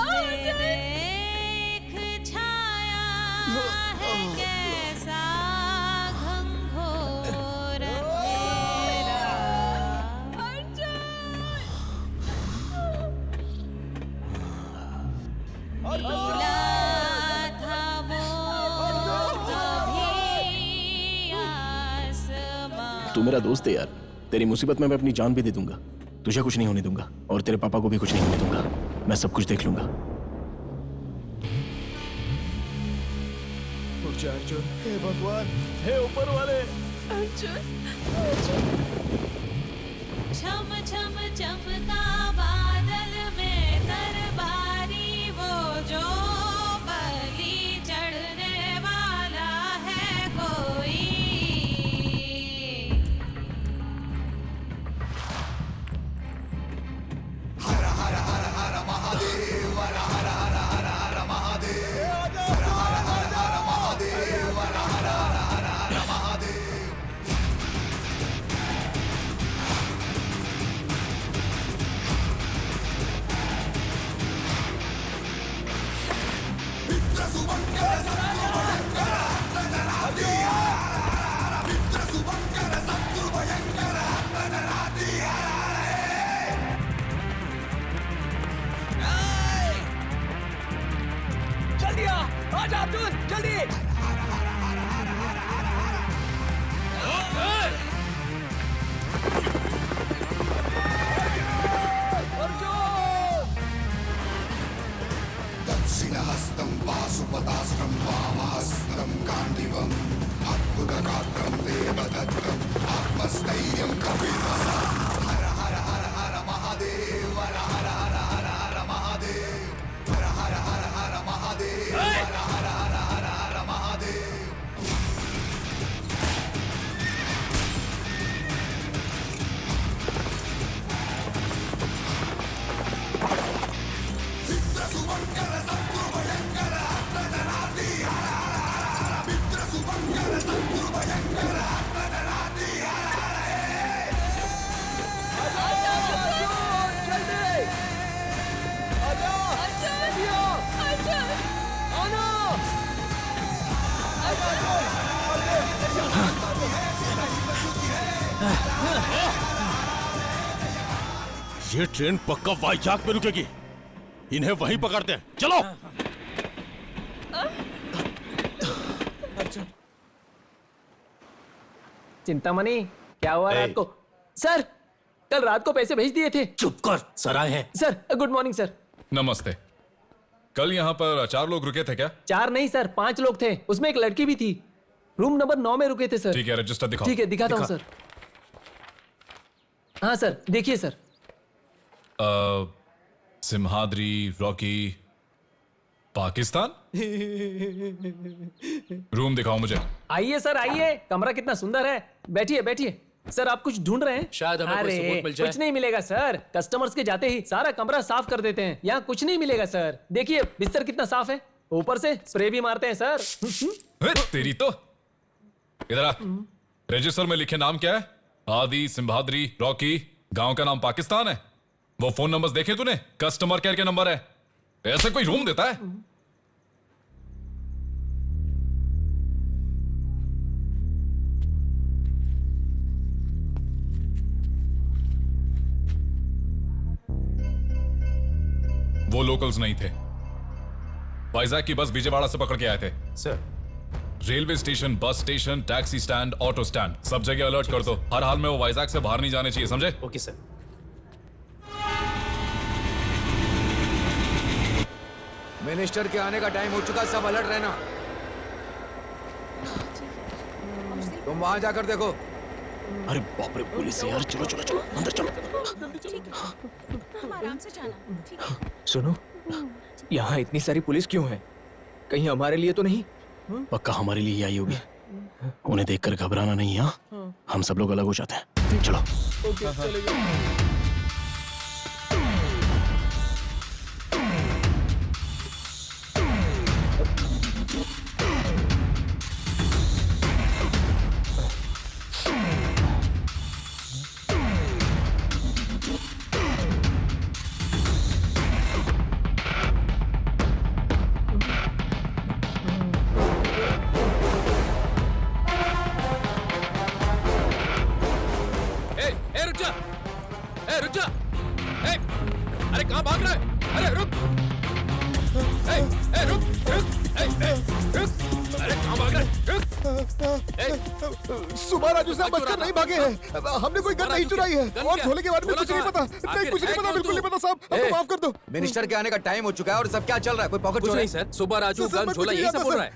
Speaker 16: देख छाया है कैसा घंघोर तेरा। बोला था वो कभी आसमां।
Speaker 2: तू मेरा दोस्त है यार, तेरी मुसीबत में मैं अपनी जान भी दे दूंगा। तुझे कुछ नहीं होने दूंगा और तेरे पापा को भी कुछ नहीं होने दूंगा। मैं सब कुछ देख लूंगा।
Speaker 8: अर्जुन, हे भगवान,
Speaker 1: हे ऊपर वाले।
Speaker 16: छम छम चमका बादल में दरबारी वो जो बलि चढ़ने वाला है कोई।
Speaker 17: जल्दी आजा अर्जुन, जल्दी।
Speaker 21: दक्षिणहस्तं वासुपदास्त्रं वामहस्तं गाण्डीवम् अद्भुतगात्रं देवदत्तम् आत्मस्थैर्यं कपिलवसा। हर हर हर हर महादेव, हर हर हर हर हर महादेव, हर हर हर हर महादेव, हर हर हर हर हर महादेव।
Speaker 1: ये ट्रेन पक्का वाईजाग में रुकेगी। इन्हें वहीं पकड़ते हैं। चलो।
Speaker 17: चिंतामणि, क्या हुआ रात को? सर, कल रात को पैसे भेज दिए थे।
Speaker 20: चुप कर, सर आए हैं।
Speaker 17: Sir, good morning sir.
Speaker 20: नमस्ते। कल यहाँ पर 4 लोग रुके थे क्या?
Speaker 17: 4 नहीं सर, 5 लोग थे। उसमें एक लड़की भी थी। रूम नंबर 9 में रुके थे सर।
Speaker 20: ठीक है, रजिस्टर दिखाओ।
Speaker 17: ठीक है, दिखाता हूँ सर। हाँ सर, देखिए sir.
Speaker 20: Simhadri, Rocky, Pakistan. Room दिखाओ मुझे।
Speaker 17: आइए सर, आइए। कमरा कितना सुंदर है। बैठिए बैठिए। सर, आप कुछ ढूंढ रहे हैं?
Speaker 7: शायद हमें कोई सबूत मिल जाए।
Speaker 17: कुछ नहीं मिलेगा सर। कस्टमर्स के जाते ही सारा कमरा साफ कर देते हैं। यहाँ कुछ नहीं मिलेगा सर। देखिए बिस्तर कितना साफ है। ऊपर से स्प्रे भी मारते हैं सर।
Speaker 20: तेरी तो। इधर आ। रजिस्टर में लिखे नाम क्या है? आदि, सिम्हाद्री, रॉकी। गांव का नाम पाकिस्तान है। वो फोन नंबर्स देखे तूने? कस्टमर केयर के नंबर है। ऐसे कोई रूम देता है? वो लोकल्स नहीं थे। वाइजैक की बस विजयवाड़ा से पकड़ के आए थे।
Speaker 8: Sir,
Speaker 20: railway station, bus station, taxi stand, auto stand, सब जगह अलर्ट कर दो। हर हाल में वो वाइजैक से बाहर नहीं जाने चाहिए, समझे?
Speaker 8: Okay sir.
Speaker 3: मिनिस्टर के आने का टाइम हो चुका, सब अलर्ट रहना। तुम वहां जाकर देखो।
Speaker 2: अरे बाप रे, पुलिस है यार। चलो चलो चलो अंदर चलो।
Speaker 12: हम आराम से जाना, ठीक है?
Speaker 5: सुनो, यहाँ इतनी सारी पुलिस क्यों है? कहीं हमारे लिए तो नहीं?
Speaker 2: पक्का हमारे लिए ही आई होगी। उन्हें देखकर घबराना नहीं। हाँ, हम सब लोग अलग हो जाते हैं। चलो।
Speaker 1: ओके, चलेगा।
Speaker 7: रुक जा। अरे कहाँ भाग रहा है? अरे रुक। रुक रुक। रुक। अरे कहाँ भाग रहा है? रुक।
Speaker 8: सुबह राजू साहब बचकर नहीं भागे हैं। हमने कोई गन नहीं चुराई है और झोले के बारे में कुछ नहीं पता। नहीं, कुछ नहीं पता, बिल्कुल नहीं पता साहब। हमको माफ कर दो।
Speaker 3: मिनिस्टर के आने का टाइम हो चुका है और सब क्या चल रहा है? कोई पॉकेट चोरी?
Speaker 5: नहीं सर, सुबह राजू गन झोला यही सब बोल रहा है।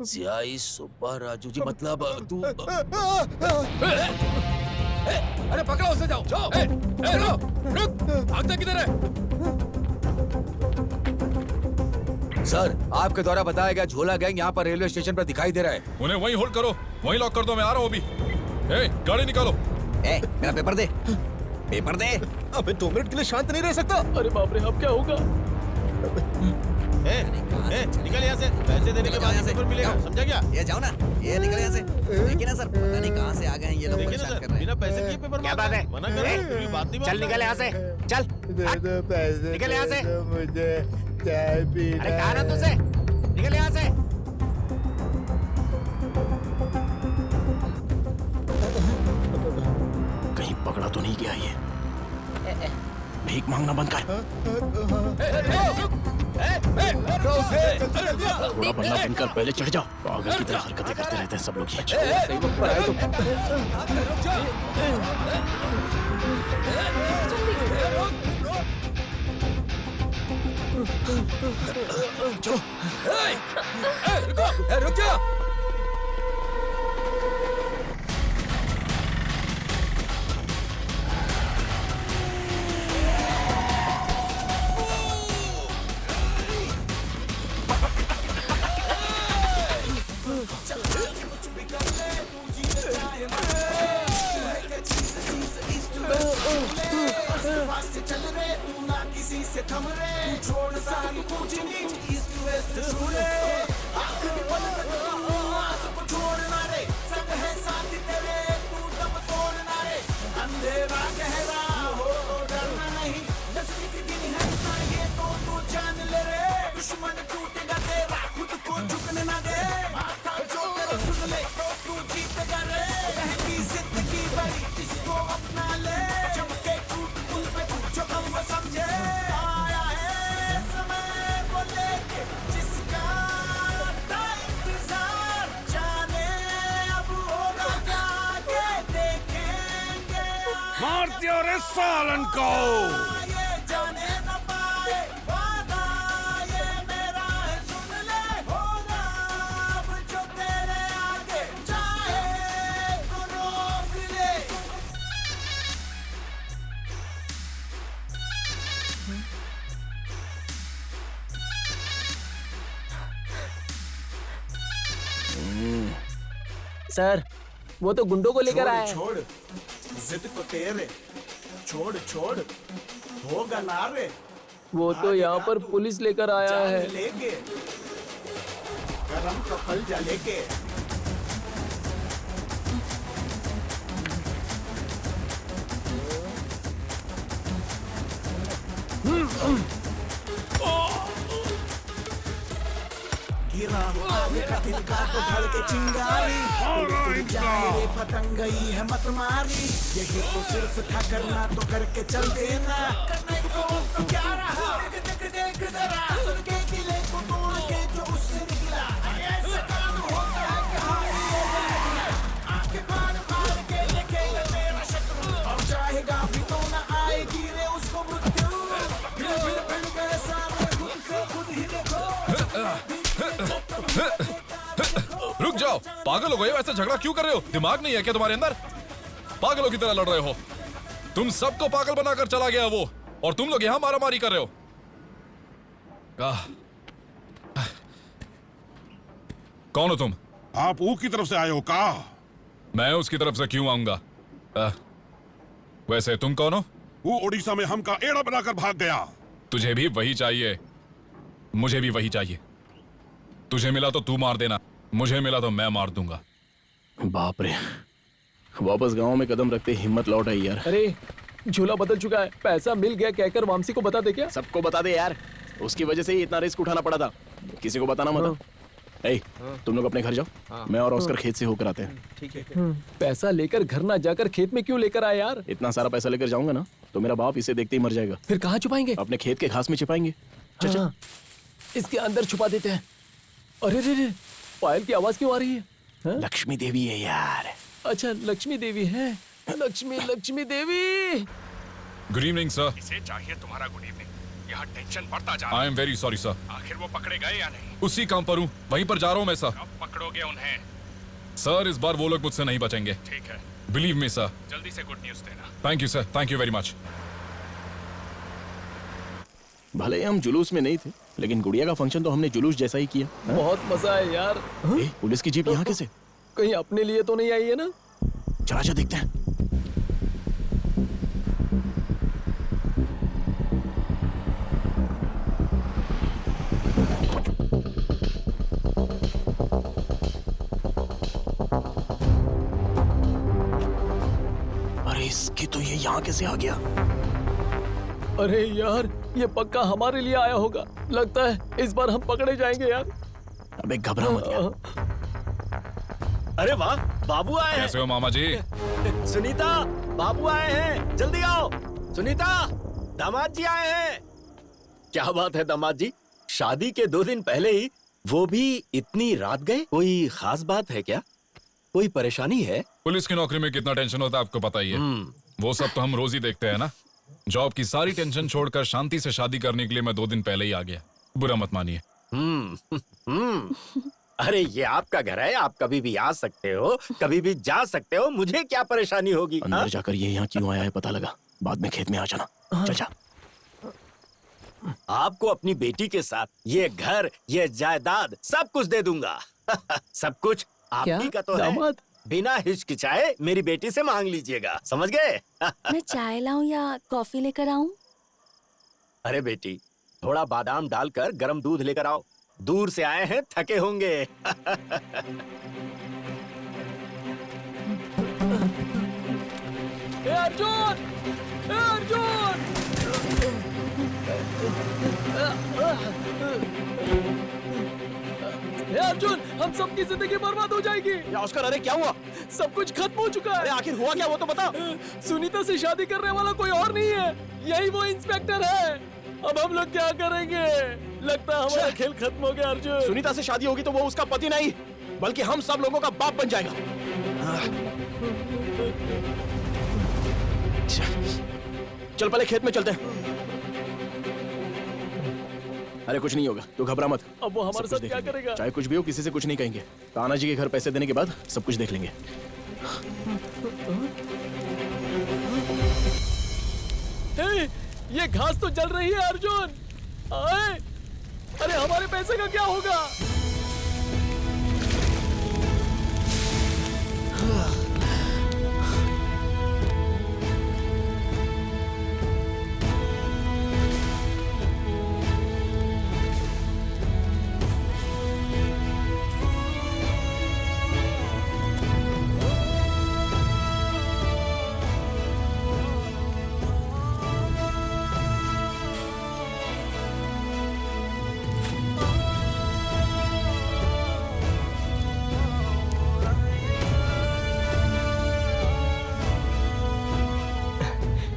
Speaker 2: सियाई सुब्बा राजू जी मतलब तू।
Speaker 7: अरे पकड़ो उसे, जाओ जाओ। रुक, भागता किधर है?
Speaker 3: सर, आपके द्वारा बताया गया झोला गैंग यहाँ पर रेलवे स्टेशन पर दिखाई दे रहा है।
Speaker 20: उन्हें वहीं होल्ड करो, वहीं लॉक कर दो। मैं आ रहा हूँ अभी। गाड़ी निकालो।
Speaker 19: मेरा पेपर दे, पेपर दे।
Speaker 8: अबे 2 मिनट के लिए शांत नहीं रह सकता।
Speaker 1: अरे बाप रे, अब क्या होगा?
Speaker 8: निकल यहाँ से। पैसे देने के बाद पेपर मिलेगा, समझा क्या?
Speaker 19: ये जाओ ना, ये निकल यहाँ से। देखिए ना सर, पता नहीं कहाँ से आ गए हैं ये लोग, परेशान कर रहे हैं।
Speaker 8: बिना पैसे दिए पेपर
Speaker 10: क्या बात है?
Speaker 8: मना करो, बात नहीं।
Speaker 10: चल निकल यहाँ से, चल
Speaker 8: पैसे
Speaker 10: निकल यहाँ से।
Speaker 8: मुझे चाय पीना।
Speaker 10: अरे कहा ना तुझसे, निकल यहाँ से।
Speaker 2: कहीं पकड़ा तो नहीं गया ये? भीख मांगना बंद कर। थोड़ा बनना बंद कर, पहले चढ़ जाओ। पागल की तरह हरकतें करते रहते हैं सब लोग ये।
Speaker 3: सही वक्त पर आए तो।
Speaker 2: चलो।
Speaker 5: रुक जा।
Speaker 9: चल रे तू ना किसी से थम रे, छोड़ सारी ऊंच नीच ईस्ट वेस्ट छूले। आखिरी पल तक आस को छोड़ना रे, संग है साथी तेरे तू दम तोड़ना रे। अंधेरा गहरा हो डरना नहीं, नजदीक दिन है ना ये तो तू जान ले रे। दुश्मन टूटेगा तेरा, खुद को झुकने ना दे। माथा जो तेरा सुन ले तो तू जीतेगा रे। महंगी जिंदगी बड़ी, इसको अपना ले। चमके टूट पुल पे जो कम समझे, आया है समय को लेके जिसका था इंतजार। जाने अब होगा क्या, आगे देखेंगे।
Speaker 4: मार दिया रे सालन को।
Speaker 9: ये जाने न पाए वादा ये मेरा है, सुन ले। होगा अब जो तेरे आगे, चाहे तो रोक ले।
Speaker 17: सर, वो तो गुंडों को लेकर आया है।
Speaker 9: छोड़ जिद को तेरे, छोड़ छोड़ होगा ना रे।
Speaker 17: वो तो यहाँ पर पुलिस लेकर आया
Speaker 9: जान
Speaker 17: है।
Speaker 9: लेके गरम का फल जा लेके। गिरा आगे का तिनका तो भड़ के चिंगारी, उड़ जाए रे पतंग गई है मत मारी। यही तो सिर्फ था करना तो करके चल देना, करने को तो क्या रहा। देख देख देख जरा सुन के दिले को तोड़ के जो उससे निकला, ऐसा काम होता है कहाँ। आंखें फाड़ फाड़ के देखेगा तेरा शत्रु, और चाहेगा भी तो ना आएगी रे उसको मृत्यु। भिड़ भिड़ भिड़ गए सारे, खुद से खुद ही देखो।
Speaker 20: रुक जा। जाओ। पागल हो गए हो? ऐसा झगड़ा क्यों कर रहे हो? दिमाग नहीं है क्या तुम्हारे अंदर? पागलों की तरह लड़ रहे हो। तुम सबको पागल बनाकर चला गया वो, और तुम लोग यहाँ मारामारी कर रहे हो। कौन हो तुम?
Speaker 4: आप ऊ की तरफ से आए हो का?
Speaker 20: मैं उसकी तरफ से क्यों आऊंगा? वैसे तुम कौन हो?
Speaker 4: वो उड़ीसा में हमका एड़ा बनाकर भाग गया।
Speaker 20: तुझे भी वही चाहिए, मुझे भी वही चाहिए। तुझे मिला तो तू मार देना, मुझे मिला तो मैं मार दूंगा।
Speaker 2: बाप रे, वापस गांव में कदम रखते हिम्मत लौट आई यार।
Speaker 17: अरे झूला बदल चुका है, पैसा मिल गया कहकर वामसी को बता दे क्या?
Speaker 2: सबको बता दे यार, उसकी वजह से ही इतना रिस्क उठाना पड़ा था। किसी को बताना मत। तुम लोग अपने घर जाओ, मैं और ऑस्कर खेत से होकर आते हैं।
Speaker 17: ठीक है। पैसा लेकर घर ना जाकर खेत में क्यों लेकर आए यार?
Speaker 2: इतना सारा पैसा लेकर जाऊंगा ना तो मेरा बाप इसे देखते ही मर जाएगा।
Speaker 17: फिर कहाँ छुपाएंगे?
Speaker 2: अपने खेत के घास में छिपाएंगे।
Speaker 17: हाँ, इसके अंदर छुपा देते हैं। अरे रे रे, पायल की आवाज क्यों आ रही है?
Speaker 2: लक्ष्मी देवी है यार।
Speaker 17: अच्छा लक्ष्मी देवी है। Lakshmi Devi.
Speaker 20: Good evening sir.
Speaker 13: इसे चाहिए तुम्हारा गुड इवनिंग। यहाँ टेंशन बढ़ता जा रहा
Speaker 20: आई
Speaker 13: है।
Speaker 20: Am very sorry sir.
Speaker 13: आखिर वो पकड़े गए या नहीं?
Speaker 20: उसी काम पर हूँ, वहीं पर जा रहा हूँ मैं सर।
Speaker 13: कब पकड़ोगे उन्हें?
Speaker 20: सर इस बार वो लोग मुझसे नहीं बचेंगे।
Speaker 13: ठीक है,
Speaker 20: बिलीव मी सर।
Speaker 13: जल्दी से गुड न्यूज देना।
Speaker 20: Thank you sir, thank you very much.
Speaker 2: भले ही हम जुलूस में नहीं थे, लेकिन गुड़िया का फंक्शन तो हमने जुलूस जैसा ही किया।
Speaker 17: बहुत मजा है यार।
Speaker 2: पुलिस की जीप यहाँ कैसे?
Speaker 17: कहीं अपने लिए तो नहीं आई है ना?
Speaker 2: चला जा देखते हैं। अरे इसकी तो ये यहाँ कैसे आ गया?
Speaker 17: अरे यार, ये पक्का हमारे लिए आया होगा। लगता है इस बार हम पकड़े जाएंगे यार।
Speaker 2: अबे घबरा मत यार।
Speaker 10: अरे वाह, बाबू आए हैं।
Speaker 20: कैसे हो मामा जी?
Speaker 10: सुनीता, बाबू आए हैं, जल्दी आओ। सुनीता, दामाद जी आए हैं।
Speaker 15: क्या बात है दामाद जी, शादी के 2 दिन पहले ही, वो भी इतनी रात गए? कोई खास बात है क्या? कोई परेशानी है?
Speaker 20: पुलिस की नौकरी में कितना टेंशन होता है आपको पता ही है। वो सब तो हम रोज ही देखते हैं ना। जॉब की सारी टेंशन छोड़कर शांति से शादी करने के लिए मैं 2 दिन पहले ही आ गया। बुरा मत मानिए।
Speaker 15: अरे ये आपका घर है, आप कभी भी आ सकते हो, कभी भी जा सकते हो, मुझे क्या परेशानी होगी?
Speaker 2: अंदर जाकर ये यहाँ क्यों आया है पता लगा, बाद में खेत में आ जाना। चल जा।
Speaker 15: आपको अपनी बेटी के साथ ये घर, ये जायदाद सब कुछ दे दूंगा। सब कुछ आपकी का तो है। बिना हिचकिचाए मेरी बेटी से मांग लीजिएगा, समझ गए?
Speaker 22: मैं चाय लाऊं या कॉफी लेकर आऊं?
Speaker 15: अरे बेटी, थोड़ा बादाम डालकर गरम दूध लेकर आओ। दूर से आए हैं, थके होंगे।
Speaker 17: ए अर्जुन! ए अर्जुन! ए अर्जुन, हम सबकी जिंदगी बर्बाद हो जाएगी।
Speaker 2: ऑस्कर, अरे क्या हुआ?
Speaker 17: सब कुछ खत्म हो चुका है।
Speaker 2: अरे आखिर हुआ क्या वो तो बता।
Speaker 17: सुनीता से शादी करने वाला कोई और नहीं है, यही वो इंस्पेक्टर है। अब हम लोग क्या करेंगे? लगता है हमारा खेल खत्म हो गया अर्जुन।
Speaker 2: सुनीता से शादी होगी तो वो उसका पति नहीं, बल्कि हम सब लोगों का बाप बन जाएगा। चल पहले खेत में चलते हैं। अरे कुछ नहीं होगा, तू घबरा मत।
Speaker 17: अब वो हमारे साथ क्या करेगा?
Speaker 2: चाहे कुछ भी हो, किसी से कुछ नहीं कहेंगे। ताना जी के घर पैसे देने के बाद सब कुछ देख लेंगे।
Speaker 17: ये घास तो जल रही है अर्जुन। अरे हमारे पैसे का क्या होगा?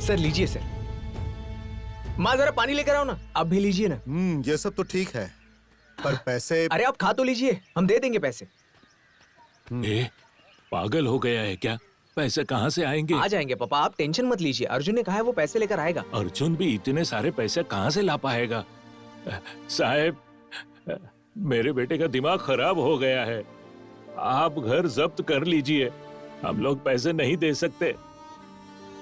Speaker 17: सर लीजिए सर। माँ जरा पानी लेकर आओ ना। आप भी लीजिए ना।
Speaker 8: ये सब तो ठीक है, पर पैसे।
Speaker 17: अरे आप खा तो लीजिए, हम दे देंगे पैसे।
Speaker 11: पागल हो गया है क्या? पैसे कहाँ से आएंगे?
Speaker 5: आ जाएंगे पापा, आप टेंशन मत लीजिए। अर्जुन ने कहा है वो पैसे लेकर आएगा।
Speaker 11: अर्जुन भी इतने सारे पैसे कहाँ से ला पाएगा? साहब, मेरे बेटे का दिमाग खराब हो गया है। आप घर जब्त कर लीजिए, हम लोग पैसे नहीं दे सकते।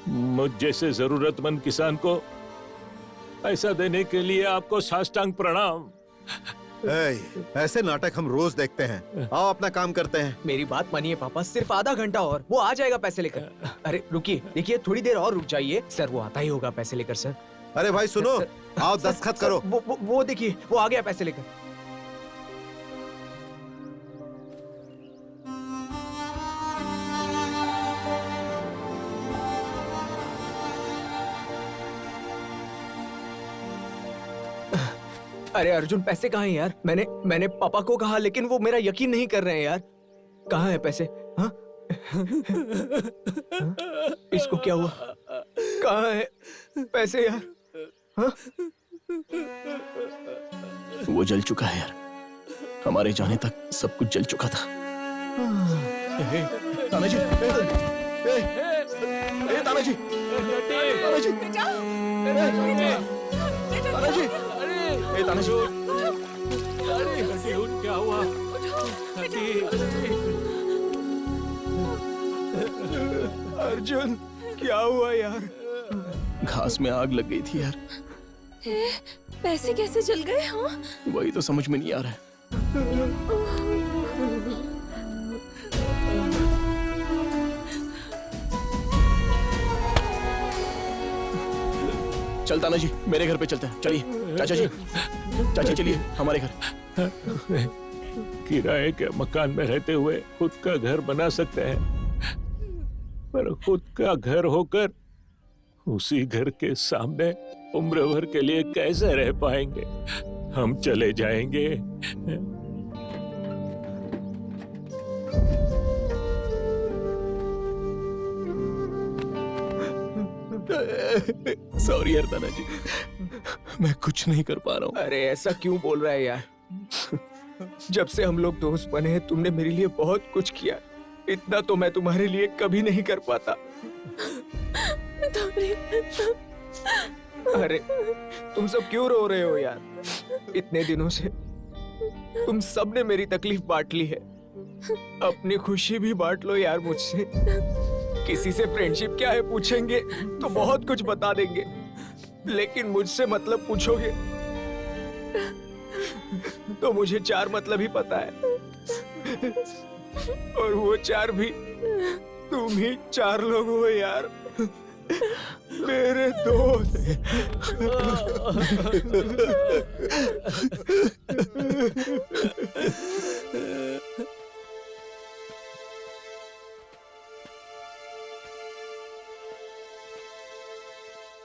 Speaker 11: मुझ जैसे जरूरतमंद किसान को पैसा देने के लिए आपको साष्टांग प्रणाम।
Speaker 8: ऐसे नाटक हम रोज देखते हैं, आओ अपना काम करते हैं।
Speaker 5: मेरी बात मानिए पापा, सिर्फ आधा घंटा और वो आ जाएगा पैसे लेकर। अरे रुकिए, देखिए थोड़ी देर और रुक जाइए सर, वो आता ही होगा पैसे लेकर सर।
Speaker 8: अरे भाई सुनो, आओ दस्तखत करो।
Speaker 5: वो देखिए वो आ गया पैसे लेकर। अरे अर्जुन पैसे कहाँ हैं यार? मैंने पापा को कहा लेकिन वो मेरा यकीन नहीं कर रहे हैं यार। कहाँ है पैसे? हाँ? इसको क्या हुआ? कहाँ है पैसे यार? हाँ?
Speaker 2: वो जल चुका है यार, हमारे जाने तक सब कुछ जल चुका था। तानाजी, तानाजी, तानाजी, तानाजी, तानाजी,
Speaker 11: क्या हुआ?
Speaker 5: अर्जुन क्या हुआ यार?
Speaker 2: घास में आग लग गई थी यार।
Speaker 14: पैसे कैसे जल गए? हाँ
Speaker 2: वही तो समझ में नहीं आ रहा है। चल तानाजी, मेरे घर पे चलते हैं। चलिए चाचा जी, चाचा चलिए हमारे घर।
Speaker 11: किराए के मकान में रहते हुए खुद का घर बना सकते हैं, पर खुद का घर होकर उसी घर के सामने उम्र भर के लिए कैसे रह पाएंगे? हम चले जाएंगे।
Speaker 2: सॉरी यार तानाजी, मैं कुछ नहीं कर पा रहा हूँ।
Speaker 5: अरे ऐसा क्यों बोल रहा है यार? जब से हम लोग दोस्त बने हैं तुमने मेरे लिए बहुत कुछ किया, इतना तो मैं तुम्हारे लिए कभी नहीं कर पाता। अरे तुम सब क्यों रो रहे हो यार? इतने दिनों से तुम सब ने मेरी तकलीफ बांट ली है, अपनी खुशी भी बांट लो यार मुझसे। किसी से फ्रेंडशिप क्या है पूछेंगे तो बहुत कुछ बता देंगे, लेकिन मुझसे मतलब पूछोगे तो मुझे 4 मतलब ही पता है, और वो 4 भी तुम ही 4 लोग हो यार, मेरे दोस्त।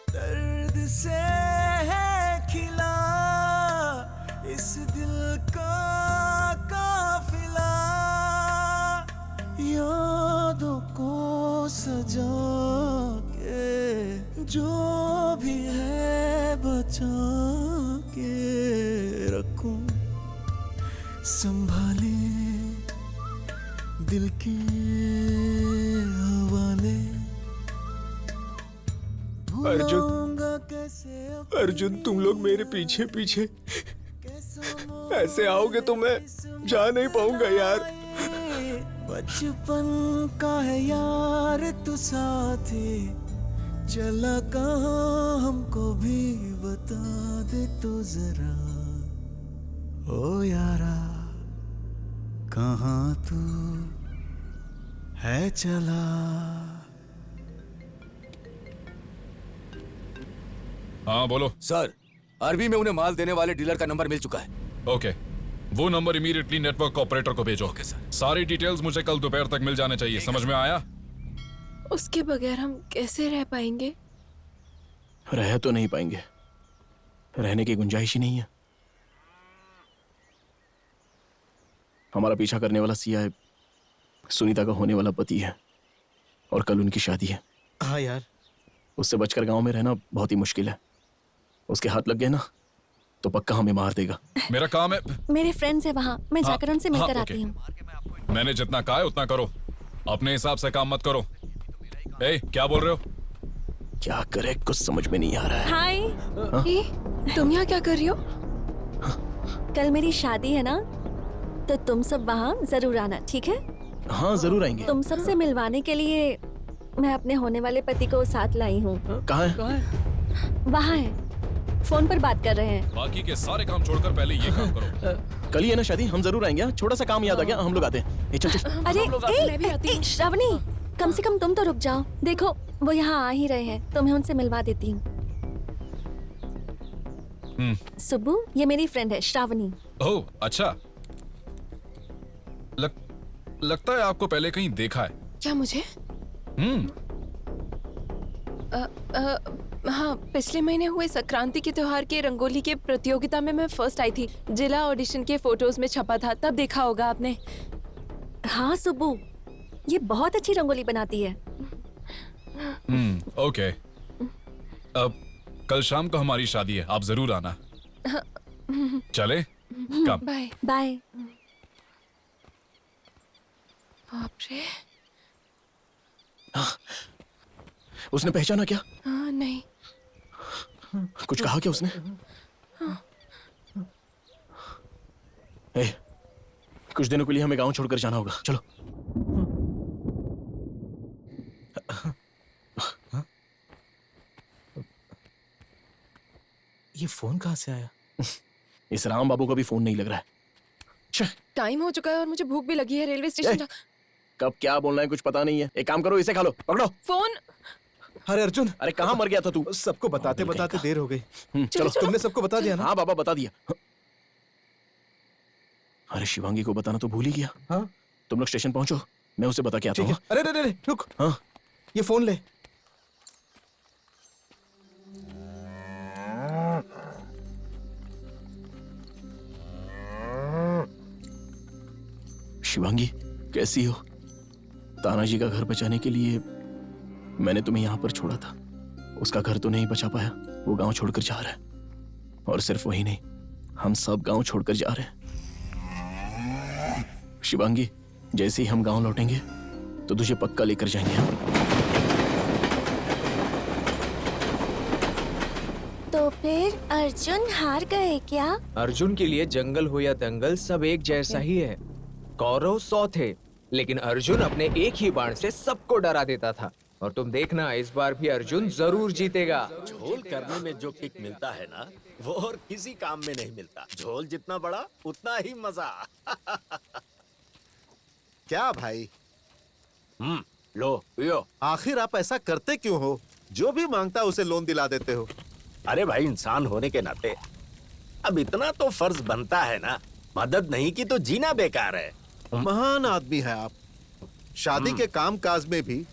Speaker 9: दर्द से है खिला इस दिल का काफिला, यादों को सजा के जो भी है बचा के रखूं, संभाले दिल के हवाले।
Speaker 5: अर्जुन तुम लोग मेरे पीछे पीछे ऐसे आओगे तो मैं जा नहीं पाऊंगा यार।
Speaker 9: बचपन का है यार तू साथी, चला कहाँ हमको भी बता दे तो जरा। ओ यारा कहाँ तू है चला।
Speaker 20: हाँ बोलो
Speaker 6: सर, अरबी में उन्हें माल देने वाले डीलर का नंबर मिल चुका है।
Speaker 20: ओके, वो नंबर इमीडिएटली नेटवर्क ऑपरेटर को भेजो। Okay sir. सारी डिटेल्स मुझे कल दोपहर तक मिल जाने चाहिए, समझ में आया?
Speaker 14: उसके बगैर हम कैसे रह पाएंगे?
Speaker 2: रह तो नहीं पाएंगे, रहने की गुंजाइश ही नहीं है। हमारा पीछा करने वाला सिया सुनीता का होने वाला पति है और कल उनकी शादी है।
Speaker 8: हाँ यार,
Speaker 2: उससे बचकर गांव में रहना बहुत ही मुश्किल है। उसके हाथ लग गए ना तो पक्का हमें मार देगा।
Speaker 20: मेरा काम है।
Speaker 22: मेरे फ्रेंड्स है वहाँ, मैं जाकर उनसे मिलकर आती हूँ।
Speaker 20: मैंने जितना कहा है उतना करो, अपने हिसाब से काम मत करो। ए, क्या बोल रहे हो?
Speaker 2: क्या करे कुछ समझ में नहीं आ रहा है।
Speaker 22: हाय,
Speaker 14: तुम यहाँ क्या कर रही हो?
Speaker 22: कल मेरी शादी है ना, तो तुम सब वहाँ जरूर आना, ठीक है?
Speaker 2: हाँ जरूर आएंगे।
Speaker 22: तुम सबसे मिलवाने के लिए मैं अपने होने वाले पति को साथ लाई हूँ।
Speaker 2: कहाँ है?
Speaker 22: वहाँ है, फोन पर बात कर रहे हैं।
Speaker 20: बाकी के सारे काम छोड़कर पहले ये काम करो।
Speaker 2: कल ही है ना शादी, हम जरूर आएंगे। छोटा सा काम याद आ गया, हम लोग आते हैं। चल चल।
Speaker 22: अरे श्रावणी, कम से कम तुम तो रुक जाओ। देखो वो यहाँ आ ही रहे हैं, तुम्हें उनसे मिलवा देती हूँ। सुब्बू, ये मेरी फ्रेंड है श्रावणी।
Speaker 20: ओह अच्छा। लगता है आपको पहले कहीं देखा है।
Speaker 14: क्या मुझे? हाँ, पिछले महीने हुए संक्रांति के त्योहार के रंगोली के प्रतियोगिता में मैं फर्स्ट आई थी। जिला ऑडिशन के फोटोज में छपा था, तब देखा होगा आपने।
Speaker 22: हाँ सुब्बू, ये बहुत अच्छी रंगोली बनाती है।
Speaker 20: ओके। अब कल शाम को हमारी शादी है, आप जरूर आना। चले? कम।
Speaker 14: Bye
Speaker 22: bye.
Speaker 14: बाप रे।
Speaker 2: उसने पहचाना क्या?
Speaker 14: नहीं।
Speaker 2: कुछ कहा क्या उसने? ए, कुछ दिनों के लिए हमें गांव छोड़कर जाना होगा, चलो।
Speaker 1: ये फोन कहाँ से आया?
Speaker 2: इस राम बाबू का भी फोन नहीं लग रहा है।
Speaker 14: टाइम हो चुका है और मुझे भूख भी लगी है। रेलवे स्टेशन
Speaker 2: कब क्या बोलना है कुछ पता नहीं है। एक काम करो, इसे खा लो, पकड़ो
Speaker 14: फोन।
Speaker 1: अरे अर्जुन,
Speaker 2: अरे कहाँ मर गया था तू?
Speaker 1: सबको बताते बताते देर हो गई।
Speaker 2: चलो
Speaker 1: तुमने सबको बता दिया ना?
Speaker 2: हाँ बाबा बता दिया। अरे शिवांगी को बताना तो भूल ही गया।
Speaker 1: हाँ?
Speaker 2: तुम लोग स्टेशन पहुंचो, मैं उसे बता के आता हूँ।
Speaker 1: अरे अरे अरे रुक।
Speaker 2: हाँ?
Speaker 1: ये फोन ले।
Speaker 2: शिवांगी कैसी हो? तानाजी का घर बचाने के लिए मैंने तुम्हें यहाँ पर छोड़ा था। उसका घर तो नहीं बचा पाया, वो गांव छोड़कर जा रहा है। और सिर्फ वही नहीं, हम सब गांव छोड़कर जा रहे हैं। शिवांगी, जैसे ही हम गांव लौटेंगे तो तुझे पक्का लेकर जाएंगे हम।
Speaker 22: तो फिर अर्जुन हार गए क्या?
Speaker 5: अर्जुन के लिए जंगल हो या दंगल सब एक जैसा ही है। कौरव 100 थे, लेकिन अर्जुन अपने एक ही बाण से सबको डरा देता था। और तुम देखना, इस बार भी अर्जुन जरूर जीतेगा।
Speaker 15: झोल करने में जो किक मिलता है ना, वो और किसी काम में नहीं मिलता। झोल जितना बड़ा उतना ही मजा।
Speaker 8: क्या भाई?
Speaker 15: लो पियो।
Speaker 8: आखिर आप ऐसा करते क्यों हो? जो भी मांगता है उसे लोन दिला देते हो।
Speaker 15: अरे भाई, इंसान होने के नाते अब इतना तो फर्ज बनता है ना। मदद नहीं की तो जीना बेकार है।
Speaker 8: महान आदमी है आप। शादी के काम काज में भी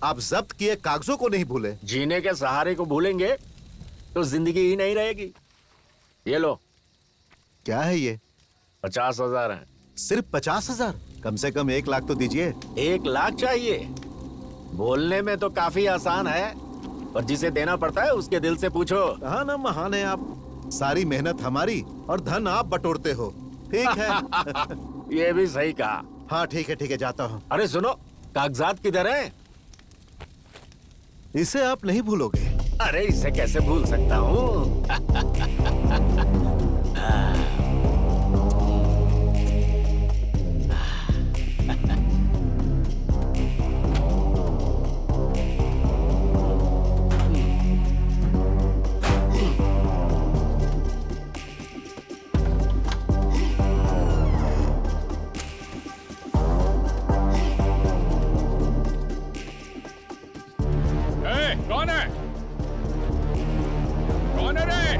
Speaker 8: आप जब्त किए कागजों को नहीं भूले।
Speaker 15: जीने के सहारे को भूलेंगे तो जिंदगी ही नहीं रहेगी। ये लो।
Speaker 8: क्या है ये?
Speaker 15: 50,000 है।
Speaker 8: सिर्फ 50,000? कम से कम 1 लाख तो दीजिए।
Speaker 15: 1 लाख चाहिए? बोलने में तो काफी आसान है, पर जिसे देना पड़ता है उसके दिल से पूछो।
Speaker 8: कहा ना महान है आप। सारी मेहनत हमारी और धन आप बटोरते हो। ठीक है।
Speaker 15: ये भी सही कहा।
Speaker 8: हाँ ठीक है, जाता हूँ।
Speaker 15: अरे सुनो, कागजात किधर हैं?
Speaker 8: इसे आप नहीं भूलोगे।
Speaker 15: अरे इसे कैसे भूल सकता हूँ?
Speaker 13: कौन है? कौन है रे?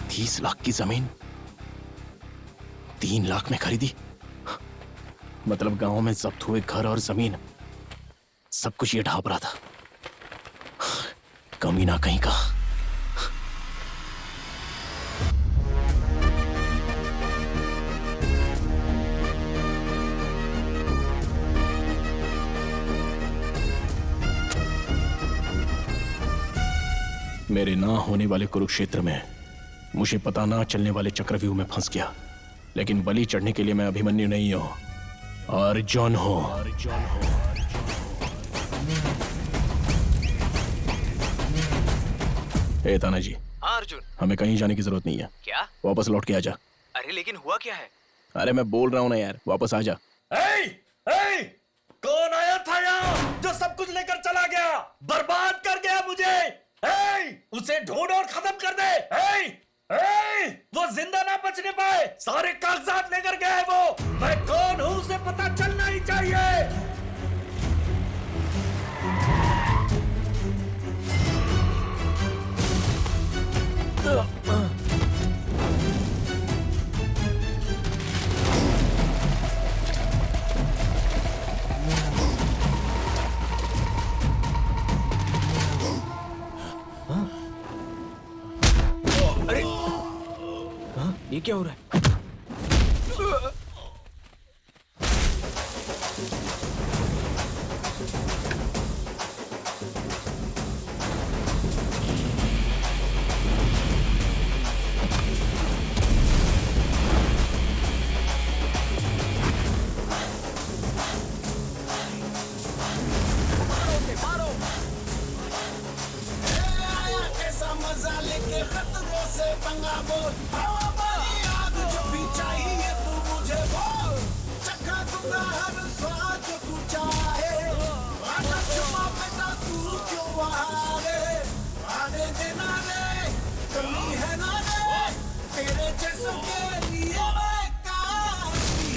Speaker 2: 30 लाख की जमीन 3 लाख में खरीदी। मतलब गांव में जब्त हुए घर और जमीन सब कुछ ये ढाप रहा था। कमीना कहीं का। मेरे ना होने वाले कुरुक्षेत्र में मुझे पता ना चलने वाले चक्रव्यूह में फंस गया, लेकिन बलि चढ़ने के लिए मैं अभिमन्यु नहीं हूं, अर्जुन हूं। ए तानाजी,
Speaker 5: हाँ अर्जुन।
Speaker 2: हमें कहीं जाने की जरूरत नहीं है।
Speaker 5: क्या?
Speaker 2: वापस लौट के आ जा।
Speaker 5: अरे लेकिन हुआ क्या है?
Speaker 2: अरे मैं बोल रहा हूं ना यार, वापस आ जा।
Speaker 10: कौन आया था यहाँ जो सब कुछ लेकर चला गया, बर्बाद कर गया मुझे? उसे ढूंढ और खत्म कर दे। वो जिंदा ना बचने पाए, सारे कागजात लेकर गया है वो। मैं कौन हूँ उसे पता चलना ही चाहिए।
Speaker 5: अरे हाँ, ये क्या हो रहा है?
Speaker 9: कैसा मजा लेके खतरों से पंगा बोल, हवा वाली आग जो भी चाहिए तू मुझे बोल, चखा दूंगा हर स्वाद जो तू चाहे, आजा चुमा बेटा तू क्यों वहाँ रे, आने देना रे, कमी है ना रे, तेरे जैसों के लिए मैं काफी।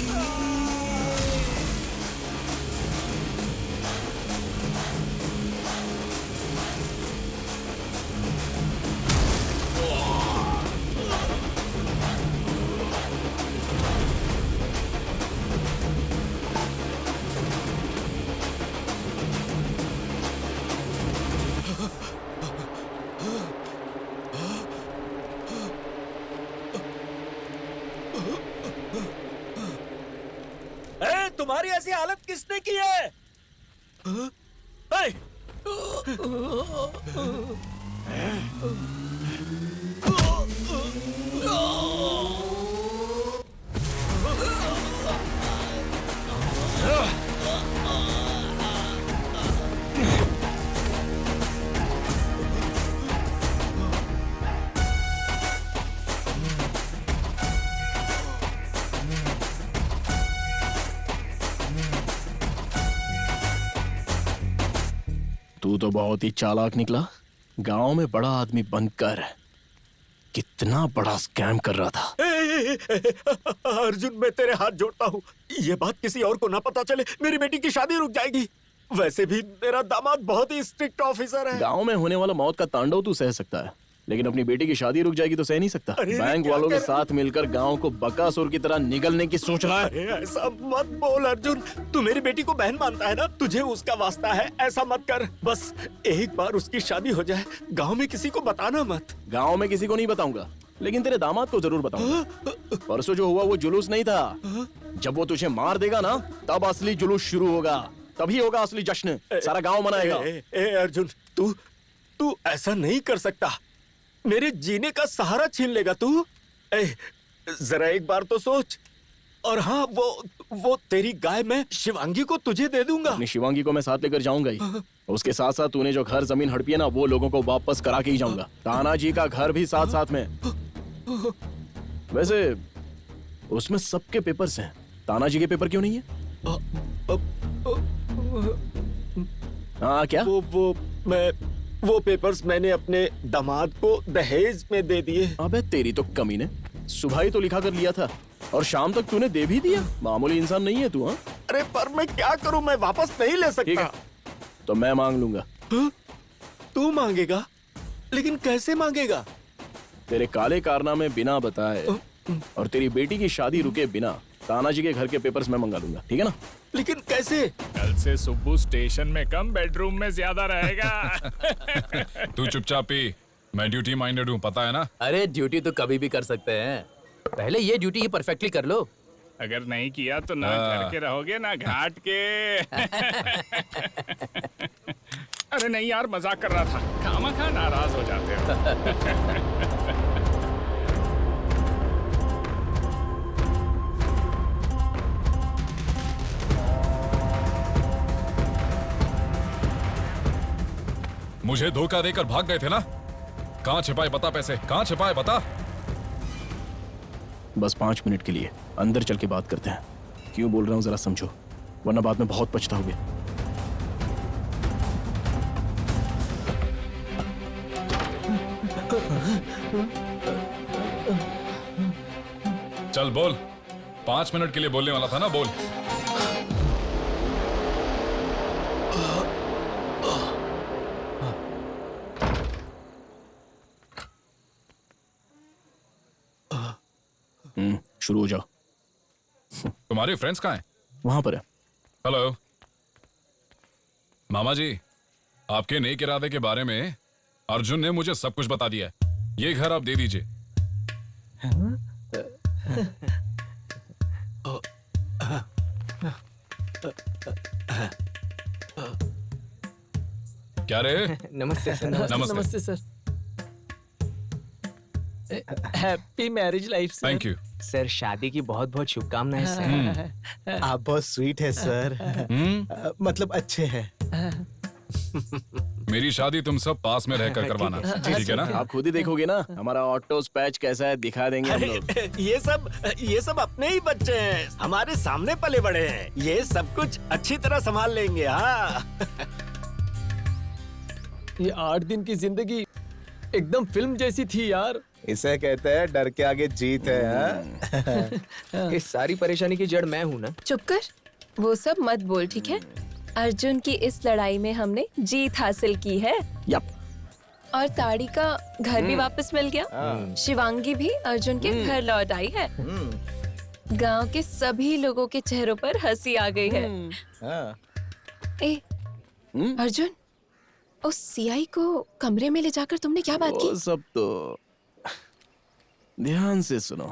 Speaker 10: तुम्हारी ऐसी हालत किसने की है?
Speaker 2: तू तो बहुत ही चालाक निकला। गांव में बड़ा आदमी बनकर कितना बड़ा स्कैम कर रहा था।
Speaker 10: अर्जुन, मैं तेरे हाथ जोड़ता हूँ, ये बात किसी और को ना पता चले, मेरी बेटी की शादी रुक जाएगी। वैसे भी मेरा दामाद बहुत ही स्ट्रिक्ट ऑफिसर है।
Speaker 2: गांव में होने वाला मौत का तांडव तू सह सकता है, लेकिन अपनी बेटी की शादी रुक जाएगी तो सह नहीं सकता। बैंक वालों के साथ मिलकर गांव को बकासुर की तरह निगलने की सोच रहा है।
Speaker 10: अरे ऐसा मत बोल अर्जुन, तू मेरी बेटी को बहन मानता है ना, तुझे उसका वास्ता है, ऐसा मत कर। बस एक बार उसकी शादी हो जाए, गांव में किसी को बताना मत।
Speaker 2: गांव में किसी को नहीं बताऊंगा, लेकिन तेरे दामाद को जरूर बताऊंगा। परसों जो हुआ वो जुलूस नहीं था, जब वो तुझे मार देगा ना तब असली जुलूस शुरू होगा, तभी होगा असली जश्न, सारा गांव मनाएगा।
Speaker 10: अर्जुन, तू ऐसा नहीं कर सकता, मेरे जीने का सहारा छीन लेगा तू। जरा एक बार तो सोच। और हाँ, वो तेरी गाय मैं शिवांगी को तुझे दे दूंगा।
Speaker 2: अपनी शिवांगी को मैं साथ लेकर जाऊंगा ही, उसके साथ साथ तूने जो घर जमीन हड़पी है ना, वो लोगों को वापस करा के ही जाऊंगा। तानाजी का घर भी साथ साथ में। वैसे उसमें सबके पेपर्स हैं, तानाजी के पेपर क्यों नहीं है? हाँ क्या?
Speaker 10: वो पेपर्स मैंने अपने दामाद को दहेज में दे दिए।
Speaker 2: अबे तेरी तो कमी ने, सुबह ही तो लिखा कर लिया था और शाम तक तूने दे भी दिया। मामूली इंसान नहीं है तू। हाँ,
Speaker 10: अरे पर मैं क्या करूं, मैं वापस नहीं ले सकता।
Speaker 2: ठीक है, तो मैं मांग लूंगा।
Speaker 10: तू मांगेगा? लेकिन कैसे मांगेगा?
Speaker 2: तेरे काले कारनामे बिना बताए और तेरी बेटी की शादी रुके बिना तानाजी के घर के पेपर्स मैं मंगा लूंगा, ठीक है ना?
Speaker 10: लेकिन कैसे?
Speaker 13: कल से सुब्बू स्टेशन में कम बेडरूम में ज्यादा रहेगा।
Speaker 20: तू चुपचाप पी, मैं ड्यूटी माइंडेड हूँ, पता है ना?
Speaker 7: अरे ड्यूटी तो कभी भी कर सकते हैं, पहले ये ड्यूटी ही परफेक्टली कर लो।
Speaker 13: अगर नहीं किया तो ना घर के रहोगे ना घाट के। अरे नहीं यार, मजाक कर रहा था। खामखा नाराज हो जाते हो।
Speaker 20: मुझे धोखा देकर भाग गए थे ना? कहाँ छिपाए बता पैसे, कहाँ छिपाए बता।
Speaker 2: बस 5 मिनट के लिए अंदर चल के बात करते हैं। क्यों बोल रहा हूँ जरा समझो, वरना बाद में बहुत पछताओगे।
Speaker 20: चल बोल, 5 मिनट के लिए बोलने वाला था ना, बोल।
Speaker 2: शुरू हो जाओ।
Speaker 20: तुम्हारे फ्रेंड्स कहाँ हैं?
Speaker 2: वहां पर है।
Speaker 20: हेलो मामा जी, आपके नेक इरादे के बारे में अर्जुन ने मुझे सब कुछ बता दिया है। ये घर आप दे दीजिए। क्या रे?
Speaker 17: नमस्ते सर। नमस्ते sir. Happy marriage life sir.
Speaker 20: Thank you
Speaker 5: sir. शादी की बहुत बहुत शुभकामनाएं सर।
Speaker 16: आप बहुत स्वीट है सर। मतलब अच्छे हैं।
Speaker 20: मेरी शादी तुम सब पास में रहकर करवाना, ठीक है ना?
Speaker 2: आप खुद ही देखोगे ना हमारा ऑटो पैच कैसा है, दिखा देंगे हम लोग।
Speaker 15: ये सब अपने ही बच्चे हैं, हमारे सामने पले बड़े हैं। ये सब कुछ अच्छी तरह संभाल लेंगे। हाँ।
Speaker 17: ये 8 दिन की जिंदगी एकदम फिल्म जैसी थी यार।
Speaker 8: इसे कहते हैं डर के आगे जीत है।
Speaker 5: इस सारी परेशानी की जड़ मैं हूँ ना।
Speaker 14: चुप कर, वो सब मत बोल, ठीक है? अर्जुन की इस लड़ाई में हमने जीत हासिल की है।
Speaker 2: यप।
Speaker 14: और ताड़ी का घर भी वापस मिल गया। शिवांगी भी अर्जुन के घर लौट आई है। गांव के सभी लोगों के चेहरों पर हंसी आ गई है। ए, अर्जुन, उस सीआई को कमरे में ले जाकर तुमने क्या बात की?
Speaker 2: वो सब तो ध्यान से सुनो।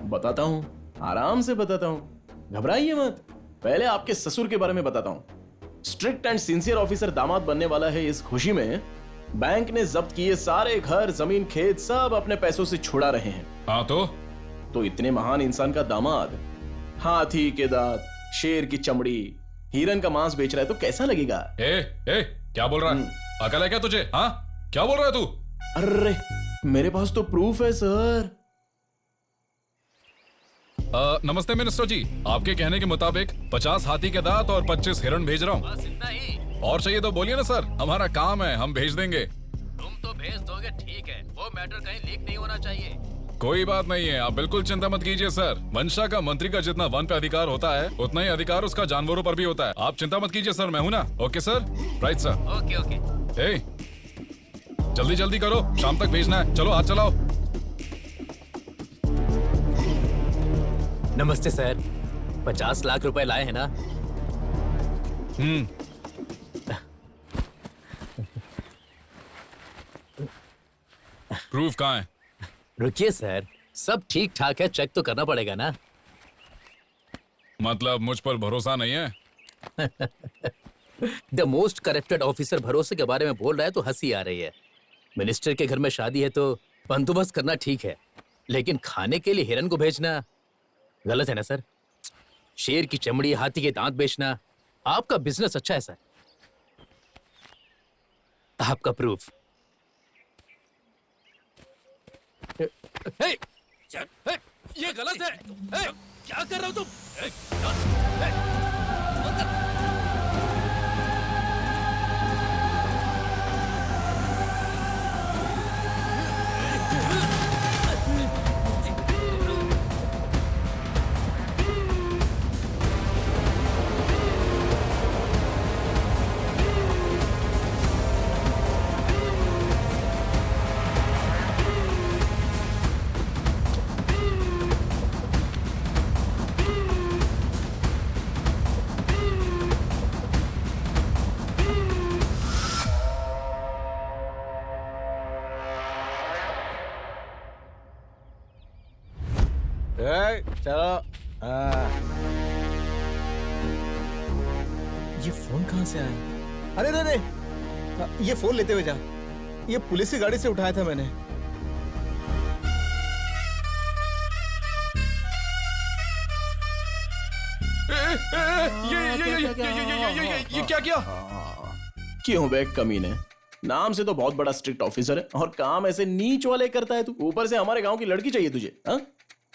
Speaker 2: बताता हूँ, आराम से बताता हूँ, घबराइए मत। पहले आपके ससुर के बारे में बताता हूँ। स्ट्रिक्ट एंड सिंसियर ऑफिसर दामाद बनने वाला है। इस खुशी में बैंक ने जब्त किए सारे घर, जमीन, खेत सब अपने पैसों से छुड़ा रहे हैं।
Speaker 20: हाँ
Speaker 2: तो इतने महान इंसान का दामाद हाथी के दांत, शेर की चमड़ी, हिरन का मांस बेच रहा है तो कैसा लगेगा?
Speaker 20: क्या बोल रहा है? अकल है क्या तुझे? हाँ, क्या बोल रहा है तू?
Speaker 2: अरे मेरे पास तो प्रूफ है सर।
Speaker 20: नमस्ते मिनिस्टर जी, आपके कहने के मुताबिक 50 हाथी के दांत और 25 हिरन भेज रहा हूँ। और चाहिए तो बोलिए ना सर, हमारा काम है, हम भेज देंगे।
Speaker 7: तुम तो भेज दोगे, ठीक है। वो मैटर कहीं लीक नहीं होना चाहिए।
Speaker 20: कोई बात नहीं है, आप बिल्कुल चिंता मत कीजिए सर। वंशा का मंत्री का जितना वन पे अधिकार होता है उतना ही अधिकार उसका जानवरों पर भी होता है। आप चिंता मत कीजिए सर, मैं हूं ना। Okay sir, right sir.
Speaker 7: Okay.
Speaker 20: जल्दी जल्दी करो, शाम तक भेजना है। चलो हाथ चलाओ।
Speaker 7: नमस्ते सर, 50 लाख रुपए लाए हैं ना?
Speaker 20: प्रूफ कहाँ है?
Speaker 7: रुकिए सर, सब ठीक ठाक है, चेक तो करना पड़ेगा ना।
Speaker 20: मतलब मुझ पर भरोसा नहीं है?
Speaker 7: द मोस्ट करप्टेड ऑफिसर भरोसे के बारे में बोल रहा है तो हंसी आ रही है। मिनिस्टर के घर में शादी है तो बंदोबस्त करना ठीक है, लेकिन खाने के लिए हिरन को भेजना गलत है ना सर? शेर की चमड़ी, हाथी के दांत बेचना, आपका बिजनेस अच्छा है सर। आपका प्रूफ।
Speaker 18: ये गलत है। क्या कर रहे हो तुम?
Speaker 8: चलो।
Speaker 16: ये फोन कहाँ से आया? अरे रे रे, ये फोन लेते हुए जा। ये पुलिस की गाड़ी से उठाया था मैंने।
Speaker 20: ये क्या किया?
Speaker 2: क्यों बे कमीने? नाम से तो बहुत बड़ा स्ट्रिक्ट ऑफिसर है और काम ऐसे नीच वाले करता है तू। ऊपर से हमारे गांव की लड़की चाहिए तुझे, हाँ?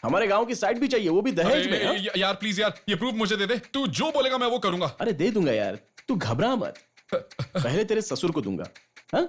Speaker 2: हमारे गांव की साइड भी चाहिए, वो भी दहेज में। हाँ?
Speaker 20: यार प्लीज यार, ये प्रूफ मुझे दे दे। तू जो बोलेगा मैं वो करूंगा।
Speaker 2: अरे दे दूंगा यार, तू घबरा मत। पहले तेरे ससुर को दूंगा, हाँ?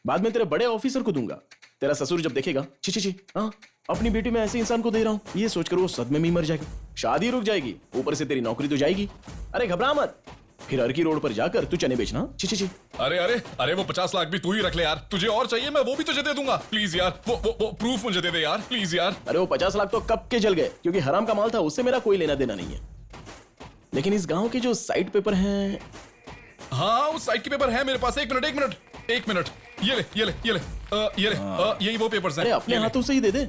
Speaker 2: बाद में तेरे बड़े ऑफिसर को दूंगा। तेरा ससुर जब देखेगा, छी छी छी, हाँ, अपनी बेटी में ऐसे इंसान को दे रहा हूँ, ये सोचकर वो सदमे में मर जाएगा। शादी रुक जाएगी, ऊपर से तेरी नौकरी तो जाएगी। अरे घबरा मत, फिर अर्की रोड पर जाकर तू चने बेचना। छी छी छी।
Speaker 20: अरे अरे अरे, वो 50 लाख भी तू ही रख ले यार। तुझे और चाहिए, मैं वो भी तुझे दे दूंगा। प्लीज यार, वो प्रूफ मुझे दे दे यार, प्लीज यार।
Speaker 2: अरे वो 50 लाख तो कब के जल गए, क्योंकि हराम का माल था, उससे मेरा कोई लेना देना नहीं है। लेकिन इस गांव के जो साइड पेपर हैं।
Speaker 20: हाँ, उस साइड के पेपर है मेरे पास। एक मिनट, ये ले यही वो पेपर्स हैं।
Speaker 2: अरे अपने हाथों से ही दे दे।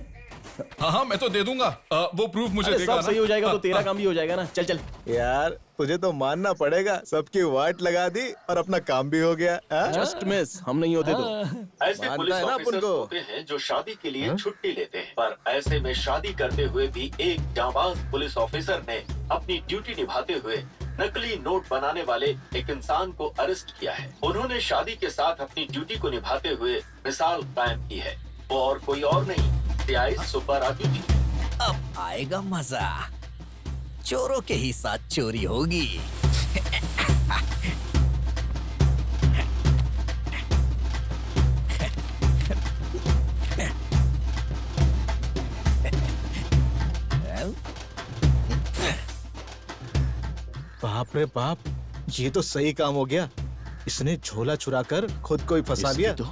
Speaker 20: हाँ, मैं तो दे दूंगा। वो प्रूफ मुझे देगा
Speaker 2: सब
Speaker 20: ना?
Speaker 2: सही हो जाएगा तो तेरा काम भी हो जाएगा ना। चल
Speaker 16: यार तुझे तो मानना पड़ेगा, सबकी वाट लगा दी और अपना काम भी हो गया।
Speaker 2: जस्ट मिस, हम नहीं होते तो।
Speaker 12: ऐसे पुलिस ऑफिसर्स होते हैं जो शादी के लिए छुट्टी लेते हैं, पर ऐसे में शादी करते हुए भी एक जांबाज पुलिस ऑफिसर ने अपनी ड्यूटी निभाते हुए नकली नोट बनाने वाले एक इंसान को अरेस्ट किया है। उन्होंने शादी के साथ अपनी ड्यूटी को निभाते हुए मिसाल कायम की है। वो और कोई और नहीं, सीआई सुब्बा राजू जी।
Speaker 19: अब आएगा मजा, चोरों के ही साथ चोरी होगी।
Speaker 16: बाप रे बाप, ये तो सही काम हो गया। इसने झोला चुराकर खुद को ही फंसा लिया।
Speaker 2: तो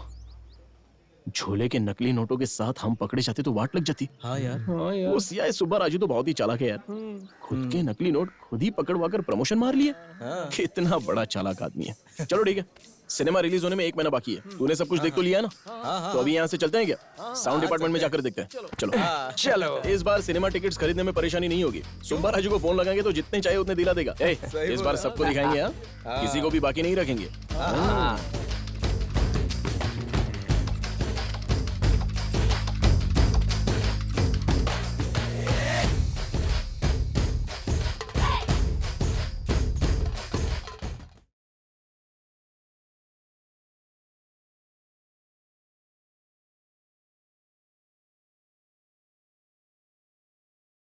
Speaker 2: झोले के नकली नोटों के साथ हम पकड़े जाते तो वाट लग जाती।
Speaker 16: हाँ यार।
Speaker 2: वो सीआई सुब्बा राजू तो बहुत ही चालाक है यार। खुद के नकली नोट खुद ही पकड़वा कर प्रमोशन मार लिए। कितना बड़ा चालाक आदमी है। चलो ठीक है, सिनेमा रिलीज होने में 1 महीना बाकी है। तूने सब कुछ देख तो लिया है ना? तो अभी यहाँ से चलते हैं क्या? साउंड डिपार्टमेंट में जाकर देखते हैं। चलो। इस बार सिनेमा टिकट्स खरीदने में परेशानी नहीं होगी। सुब्बा राजू को फोन लगाएंगे तो जितने चाहिए उतने दिला देगा। इस बार सबको दिखाएंगे, हाँ? किसी को भी बाकी नहीं रखेंगे।